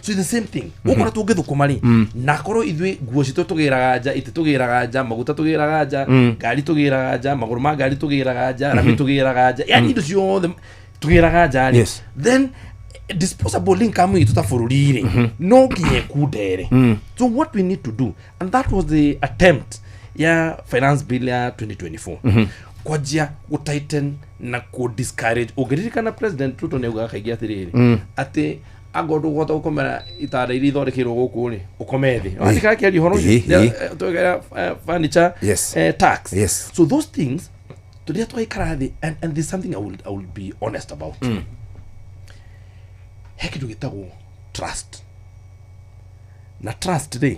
So it's the same thing. Ũkora tũngĩthũkũma rĩ na korwo ithuĩ nguo citũ tũgĩraga nja, itĩ tũgĩraga nja, maguta tũgĩraga nja, ngari tũgĩraga nja, magũrũ ma ngari tũgĩraga nja, rami tũgĩraga nja, yani indo ciothe tũgĩraga nja rĩ, then disposable income itũ ta bũrũri rĩ no nginya kundere. So what we need to do, and that was the attempt ya finance bill ya 2024 kwajia gũtighten na kũ-discourage. Ũngĩririkana President Ruto nĩ augaga kaingĩ atĩrĩrĩ atĩ anga ndũgũhota gũkomera itanda iria ithondekeirwo gũkũ rĩ ũkome thĩ. Wandĩkaga kĩaria ũhoro ũcio tũgera furniture tax. So those things tũrĩa twaikara thĩ, and there's something I will be honest about. He kĩndũ gĩtagwo trust. Na trust rĩ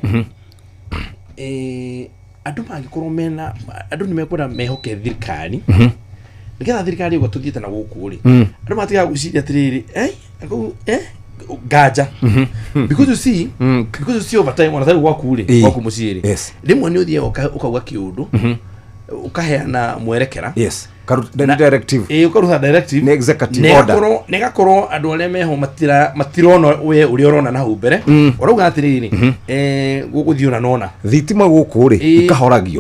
andũ mangĩkorwo mena andũ nĩ mekwenda mehoke thirikari nĩgetha thirikari ũguo tũthiĩte na gũkũ rĩ andũ matigaga gwĩciria atĩrĩrĩ nganja because you see over time ona tarĩ gwaku rĩ gwaku mũciĩ rĩ rĩmwe nĩ ũthiaga ũkauga kĩũndũ ũkaheana mwerekera directive ukaruta directive ni executive order negakorwo andu arĩa meho matirona we uri urona na hau mbere urauga atiriri guguthio na nona thitima guku ri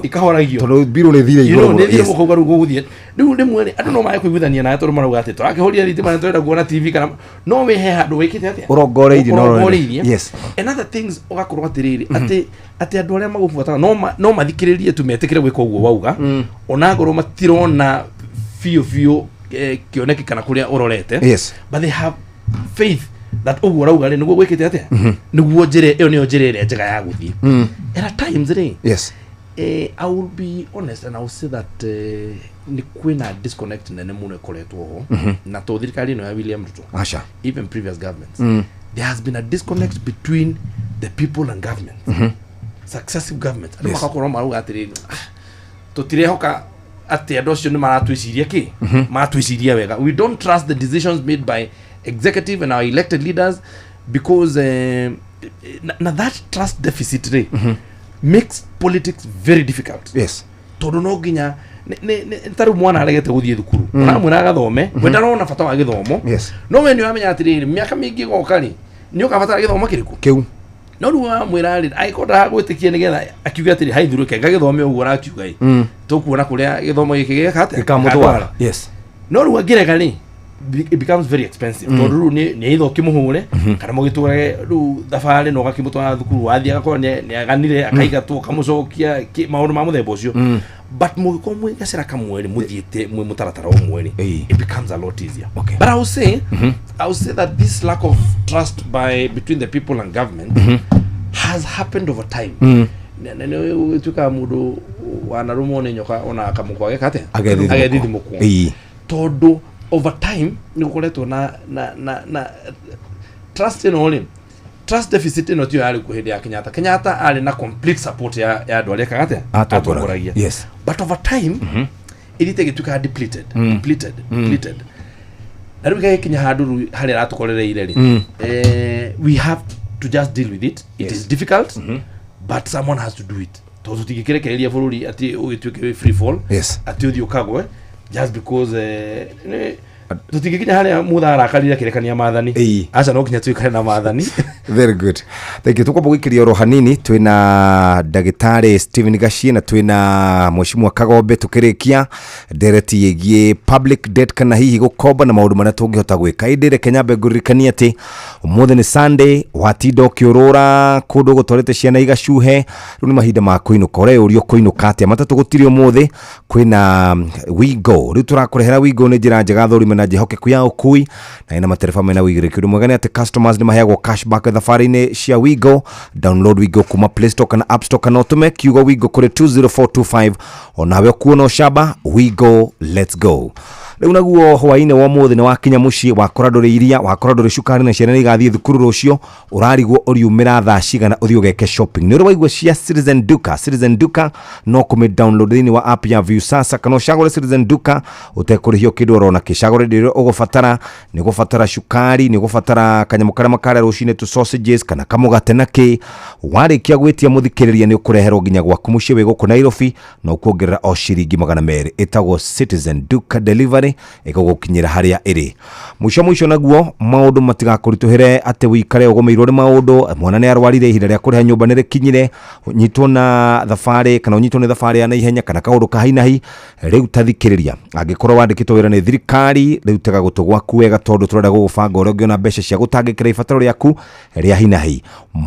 ikahoragio tondu biro ni thire iguru ni thire mukoga guguthie riu rimwe ri andu no maye kuiguthania na tondu marauga ati turakihoria thitima na turenda kuona TV kana no we he handu wikite atia urongoreirie no another things ugakorwo atiriri ati andu arĩa magubuata no mathikiririe tu metikire gwika uguo wauga ona ngoro matirona fio kioneki kana kuria urorete, but they have faith that uguo rauga ri niguo gwikite atia niguo njire iyo niyo njire ire njega ya guthii. At times ri I will be honest and I will say that ni kwina disconnect nene muno ikoretwo ho na to thirikari no ya William Ruto, even previous governments, there has been a disconnect between the people and government, successive governments. Adu makakorwo marauga atiri tutirehoka ati andu acio ni maratwiciria ki maratwiciria wega. We don't trust the decisions made by executive and our elected leaders because that trust deficit makes politics very difficult. Tondu no nginya taru mwana aregete guthie thukuru ona mwena agathome wenda no na bata wa githomo no we ni wamenya atiri miaka mingi gokari ni ukabatara githomo kiriku kiu no ruwa mwirari aikonda gwitikia nigetha akiuga atiri haithuruke ngagithome uguo arakiuga tukuona kuria githomo giki gikate gikamutwara no ruwa ngirega ni it becomes very expensive tondu ni itho kimuhure kana mugiturage ru thabari no gakimutwara thukuru wathia gakora ni aganire akaigatwo kamucokia maundu ma muthemba ucio but mugiko mwigacira kamweri muthiite mwe mutaratara umweri it becomes a lot easier. But I will say that this lack of trust between the people and government has has happened over time. Nene utuka mudu wanarumo ne nyoka ona akamukwage kate agedithi mukwo todo over time ni kuletwo na trust in all trust deficit no tio ali kuhedi ya Kenyatta ali na complete support ya dwale kate atokoragia. Yes, but over time ilite gituka depleted naruga Kenya haduru hali ratukorereire we have to just deal with it. It is difficult, but someone has to do it. Tozo tikirekereria bururi ati uyituke free fall ati uthi ukagwe just because tutikikinya hali muthara akarira kirekania mathani acha no kinya tuikare na mathani. Very good, thank you. Tukwamba gwikiria oro hanini twina ndagitari Stephen Gashie na twina Mheshimiwa Kagombe tukirikia ndereti yegie public debt kana hihi gukomba na maundu maria tungihota gwika indire Kenyambe ngurikania ati umuthe ni Sunday watindo kiurura kundu gutwarite ciana igacuhe riu ni mahinda ma kuinuka ore urio kuinuka ati matatu gutiri umuthe kwina Wigo riu turakurehera Wigo ni njira njega thuri na jehokeku ya ukui na ina matereba mena wigiriki uri mwegani ati customers ni maheagwo cashback thafari-ini cia Wigo. Download Wigo kuma Play Store kana App Store kana utume kiugo Wigo kuri 20425 onawe kuona ucamba Wigo. Let's go. Riu naguo hwaine wa muthe ni wakinya mucii wakora nduri iria wakora nduri cukari na ciana igathie thukuru rucio urarigwo uriumira thaa cigana uthio geke shopping ni uri waigua cia Citizen Duka no kume download thini wa app ya View sasa kana ucagure Citizen Duka utekurihio kindu urona kicagure ndio ugufatara ni gufatara cukari ni gufatara kanyamu karia makare rucine tu sausages kana kamugate naki warikia gwitia muthikiriria ni ukureherwo nginya gwaku mucii we guku Nairobi no kuongerera o ciringi 200 itagwo Citizen Duka delivery igugukinyira haria iri mwisho naguo maundu matigakurituhere ate wikare ugomeirwo ni maundu mwana ni arwarire ihinda ria kuriha nyumba ni rikinyire nyitwo na thafari kana nyitwo ni thafari ya naihenya kana kaundu kahainahi riu tathikiriria angikorwo wandikitwo wira ni thirikari riu tega gutugwaku wega tondu turenda gugubanga uria ungiona mbeca cia gutangikira ibataro riaku ria hinahi.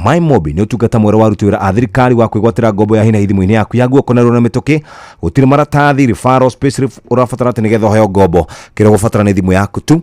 MyMobi ni utungata mwero wa ruti wira a thirikari wa kwigwatira ngombo ya hinahi thimu-ini yaku ya guoko na runa mituki gutiri maratathi referral space urafatara ati nigetha heo ngombo kira gufatara ni thimu yaku tu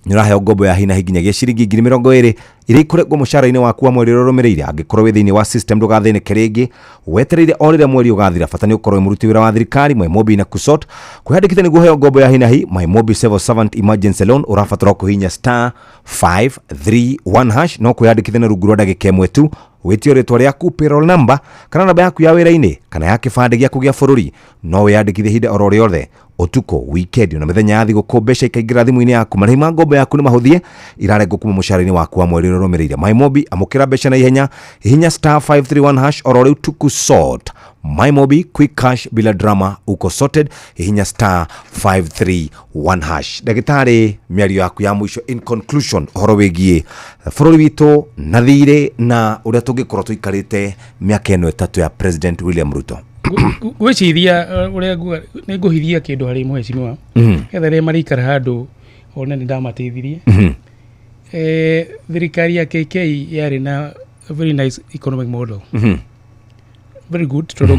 ni uraheo ngombo ya hinahi nginyagia ciringi 20,000 iria ikurengwo mucara-ini waku wa mweri rurumirire angikorwo wi thiini wa system ndugathĩnĩke ringi wetereire o rĩrĩa mweri ugathira bata ni ukorwo muruti wira wa thirikari MyMobi na kusort kwiyandikithia niguo heo ngombo ya hinahi. MyMobi Civil Servant Emergency Loan urafatara kuhinya *531# no kwiyandikithia na rungu rwa ndagĩka ĩmwe tu witio ritwa riaku payroll number kana namba yaku ya wira-ini kana ya kibande giaku gia bururi no wiyandikithie hinda oro riothe utuko weekend na mithenya ya thiguku mbeca ikaingira thimu-ini yaku marĩhi ma ngombo yaku ni mahuthie irarengo kuma mucara-ini waku wa mweri urumirire. MyMobi amukira mbeca na ihenya hinya *531# oro riu tuku sort. MyMobi quick cash bila drama uko sorted hinya *531#. Ndagitari miario yaku ya mwisho in conclusion horo wigie bururi witu na thire na uria tungikorwo tuikarite miaka eno 3 ya President William Ruto. Gwiciria uria ni nguhithia kindu hari mheshimiwa ketha ria marikara handu ona ni ndamateithirie thirikari ya KK yari na a very nice economic model very good tondu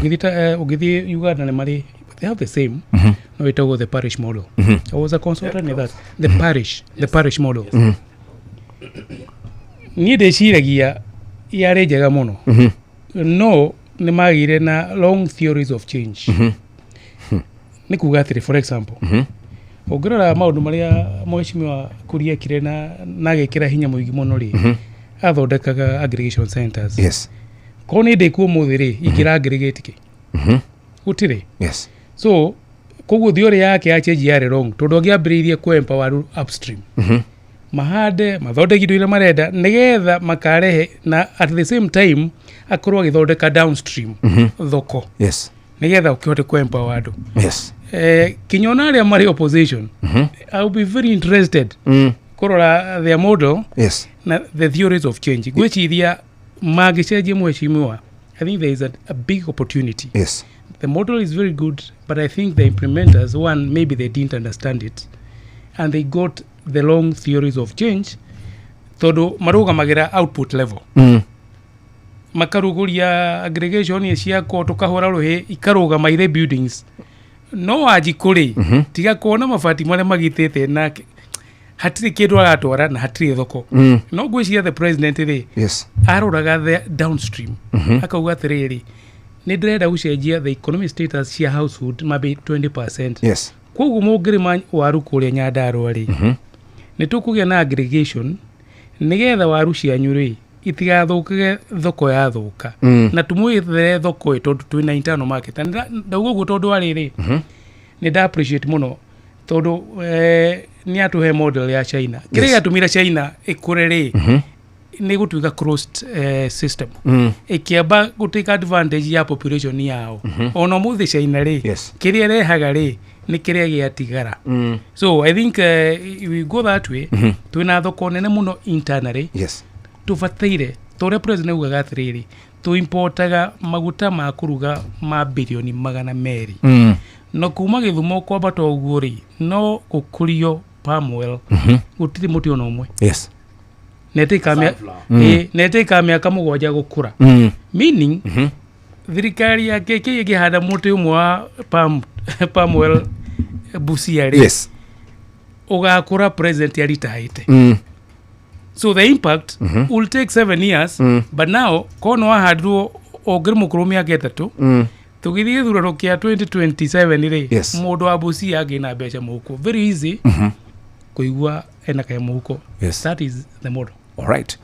ugithie Uganda na mari they have the same no itago the parish model. I was a consultant in that the parish model ni ndeciragia yari njega muno no ni magire na long theories of change ni kuga atiri for example ongorora maundu maria mheshimiwa Kuria kire na agekira hinya muigi muno ri athondekaga aggregation centers. Yes, kone de ku muthiri ikira aggregate ki gutire. Yes, so koguo theory yake ya change yare wrong tondu angiambiririe ku empower upstream mahande mathondeki indo iria marenda nigetha makarehe na at the same time akorwo agithondeka downstream thoko. Yes, nigetha ukihote ku empower andu. Yes, kinyona aria mari opposition I will be very interested kurora their model. Yes, na the theories of change gwiciria magicenjie mheshimiwa. I think there is a big opportunity. Yes, the model is very good but I think the implementers, one, maybe they didn't understand it and they got the long theories of change tondu marugamagira output level makaruguria aggregation ciako tukahora ruhi ikarugama ire buildings no ajikuri tiga kuona mabati maria magitete na hatiri kindu aratwara na hatiri thoko no gwiciria the president ri aroraga the downstream akauga atiriri ni ndirenda gucenjia the economic status cia household maybe 20%. Koguo mungirima waru kuria Nyandarua ri ni tukugia na aggregation nigetha waru cianyu ri itigathukage thoko ya thuka na tumwithere thoko tondu twina internal market ndauga guo tondu ariri ni da appreciate muno tondu ni atuhe model ya China kire gatumira China ikure ri ni gutuika closed system ikiamba gutika advantage ya population yao ono muthi China ri kire rehaga ri ni kire giatigara so I think we go that way twina thoko nene muno internally tufatire tore president ugaga atiriri tu importaga maguta ma kuruga ma bilioni 200 no kuma Githumo kwamba toguri no gukurio palm oil gutiri muti ono umwe nete kamya kamugwanja gukura meaning thirikari ya keke igihanda muti umwe wa palm oil Busia ri ugakura president ya ritaite so the impact will take 7 years but now kono wahadwo ogirimo kurumia getatu tugithie thurano kia 2027 ri mundu wa Busia agina beca muko very easy kuigua ena kaya muko that is the model. All right,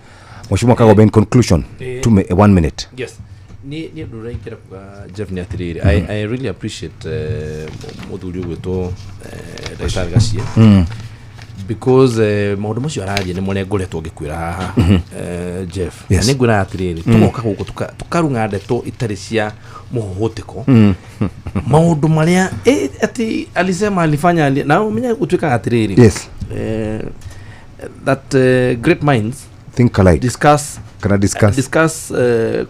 Mheshimiwa Kagobe, in conclusion to 1 minute. Yes, ni ndura ikira kwa Jeff ni atiriri I really appreciate muthuri gweto Daktari Gacie because maundu macio araje ni mone ngoretwo ngikwira haha Jeff ni ngwira atiriri tugoka guku tukarunga ndeto itari cia muhoteko maundu maria ati alisema alifanya na umenya gutwika atiriri that great minds think alike, discuss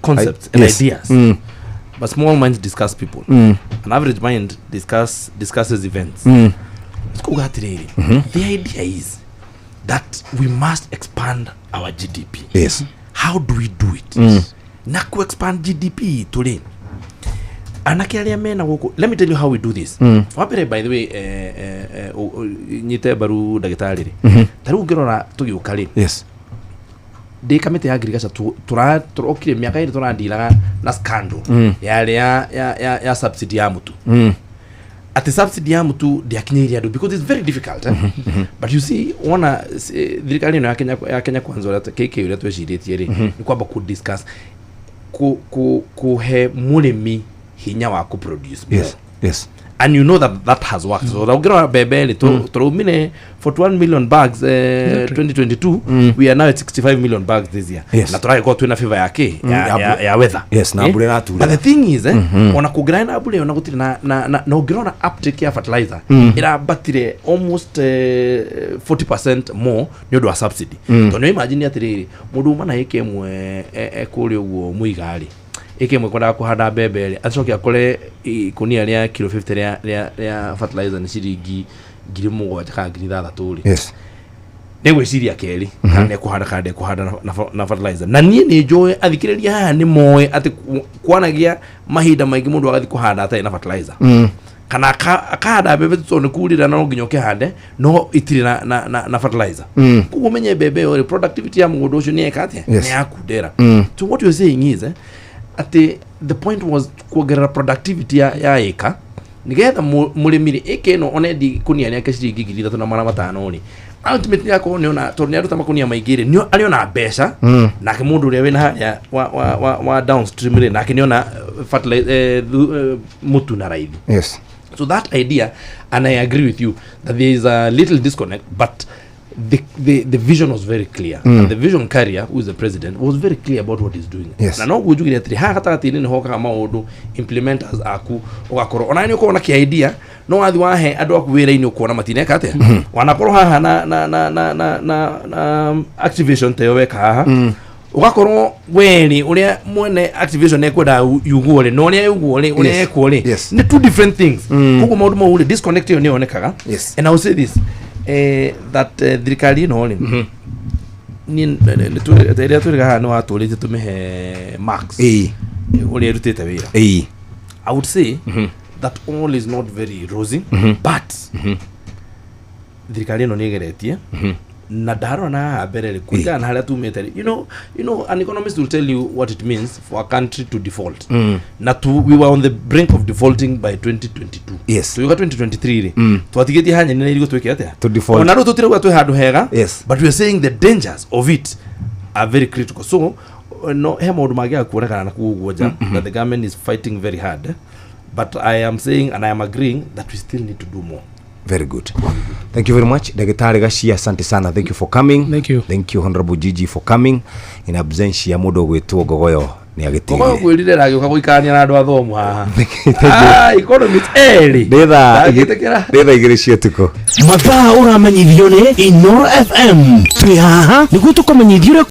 concepts and ideas but small minds discuss people an average mind discusses events the idea is that we must expand our GDP. How do we do it? Na ku expand GDP today anake aria mena guku, let me tell you how we do this. Wapere by the way nyite baru Daktari ri taru ngirora tugiuka ri de kamete ya agriculture turokire miaka iri turandilaga na scandal ya subsidy ya mutu at the subsidy ya mutu ndiakinyiria do because it's very difficult but you see ona thirikari ya Kenya kwanza ora keke ule tweciretie ri ni kwamba ku discuss ku he murimi hinya wa ku produce and you know that has worked. So Raugero Bebele to mine 41 million bags 2022 we are now at 65 million bags this year. Na try go to na favor yake ya weather. Na abule na tu. But the thing is ona ku grind abule ona gutiri na ugero na uptake ya fertilizer ira batire almost 40% more nyodo wa subsidy. To no imagine atiriri mundu mana yake mwe ekuri uguo muigari eke mwekwenda kuhanda mbembe acoke akore ikunia ria kilo 50 ria fertilizer ni ciringi 7,000 kana 6,000 negwiciria keri kana kuhanda na fertilizer na nie ni njoe athikiriria haha ni moe ati kwanagia mahinda maingi mundu agathi kuhanda ata na fertilizer kana akahanda mbembe tsone kurira na nginya ukihande no itiri na fertilizer kugo menye mbembe ore productivity ya mundu ucio ni ekate ni akudera. So what you are saying is at the point was kuongerera productivity ya eka nigetha murimiri eke no onendi kunia yake ciringi 3,500 ni ultimately yako ni ona to ni aruta makunia maigire ni aliona mbeca na ke mundu ria wina ya wa downstream ri na ke ni ona fertilizer mutu na raithi. So that idea, and I agree with you that there is a little disconnect, but the vision was very clear. And the vision carrier, who is the president, was very clear about what he's doing. Na no gujugira three hata tini hoka kama odu implementers aku ogakoro ona ni uko na ki idea no athi wahe andu aku wira ini uko na matine kate wanakoro haha na activation te weka haha ugakoro weri uria mwene activation ekwenda yuguore no uria yuguore uria ekwore ni two different things kuko maundu mo ule disconnect yo ni onekaga. And I will say this that thirikari no ni ria turiga hano no aturite tumehe max uria rutite wira. I would say that all is not very rosy but thirikari ĩno nĩ ĩgeretie na ndarona mbere kũringana na harĩa tumĩte. You know an economist will tell you what it means for a country to default. Na we were on the brink of defaulting by 2022. Yes. So you got 2023 twatigetie hanya nĩ irigo tweke atia to default. Ona rũtũ tire twĩ handũ hega. Yes. But we are saying the dangers of it are very critical. So no he maũndũ mangĩaga kuonekana na kuguo nja that the government is fighting very hard. But I am saying and I am agreeing that we still need to do more. Very good. Thank you very much. Daktari Gashia, asante sana. Thank you for coming. Thank you. Thank you Honorable Gigi for coming. In absence ya mudo gwetwo Gogoyo ni agitire. Gogoyo kwirire ragioka guikania na andu athomu haha. Economy early. Ndetha igire ciatuko. Mathaa uramenyithio ni Inoro FM. Twi haha niguo tukumenyithio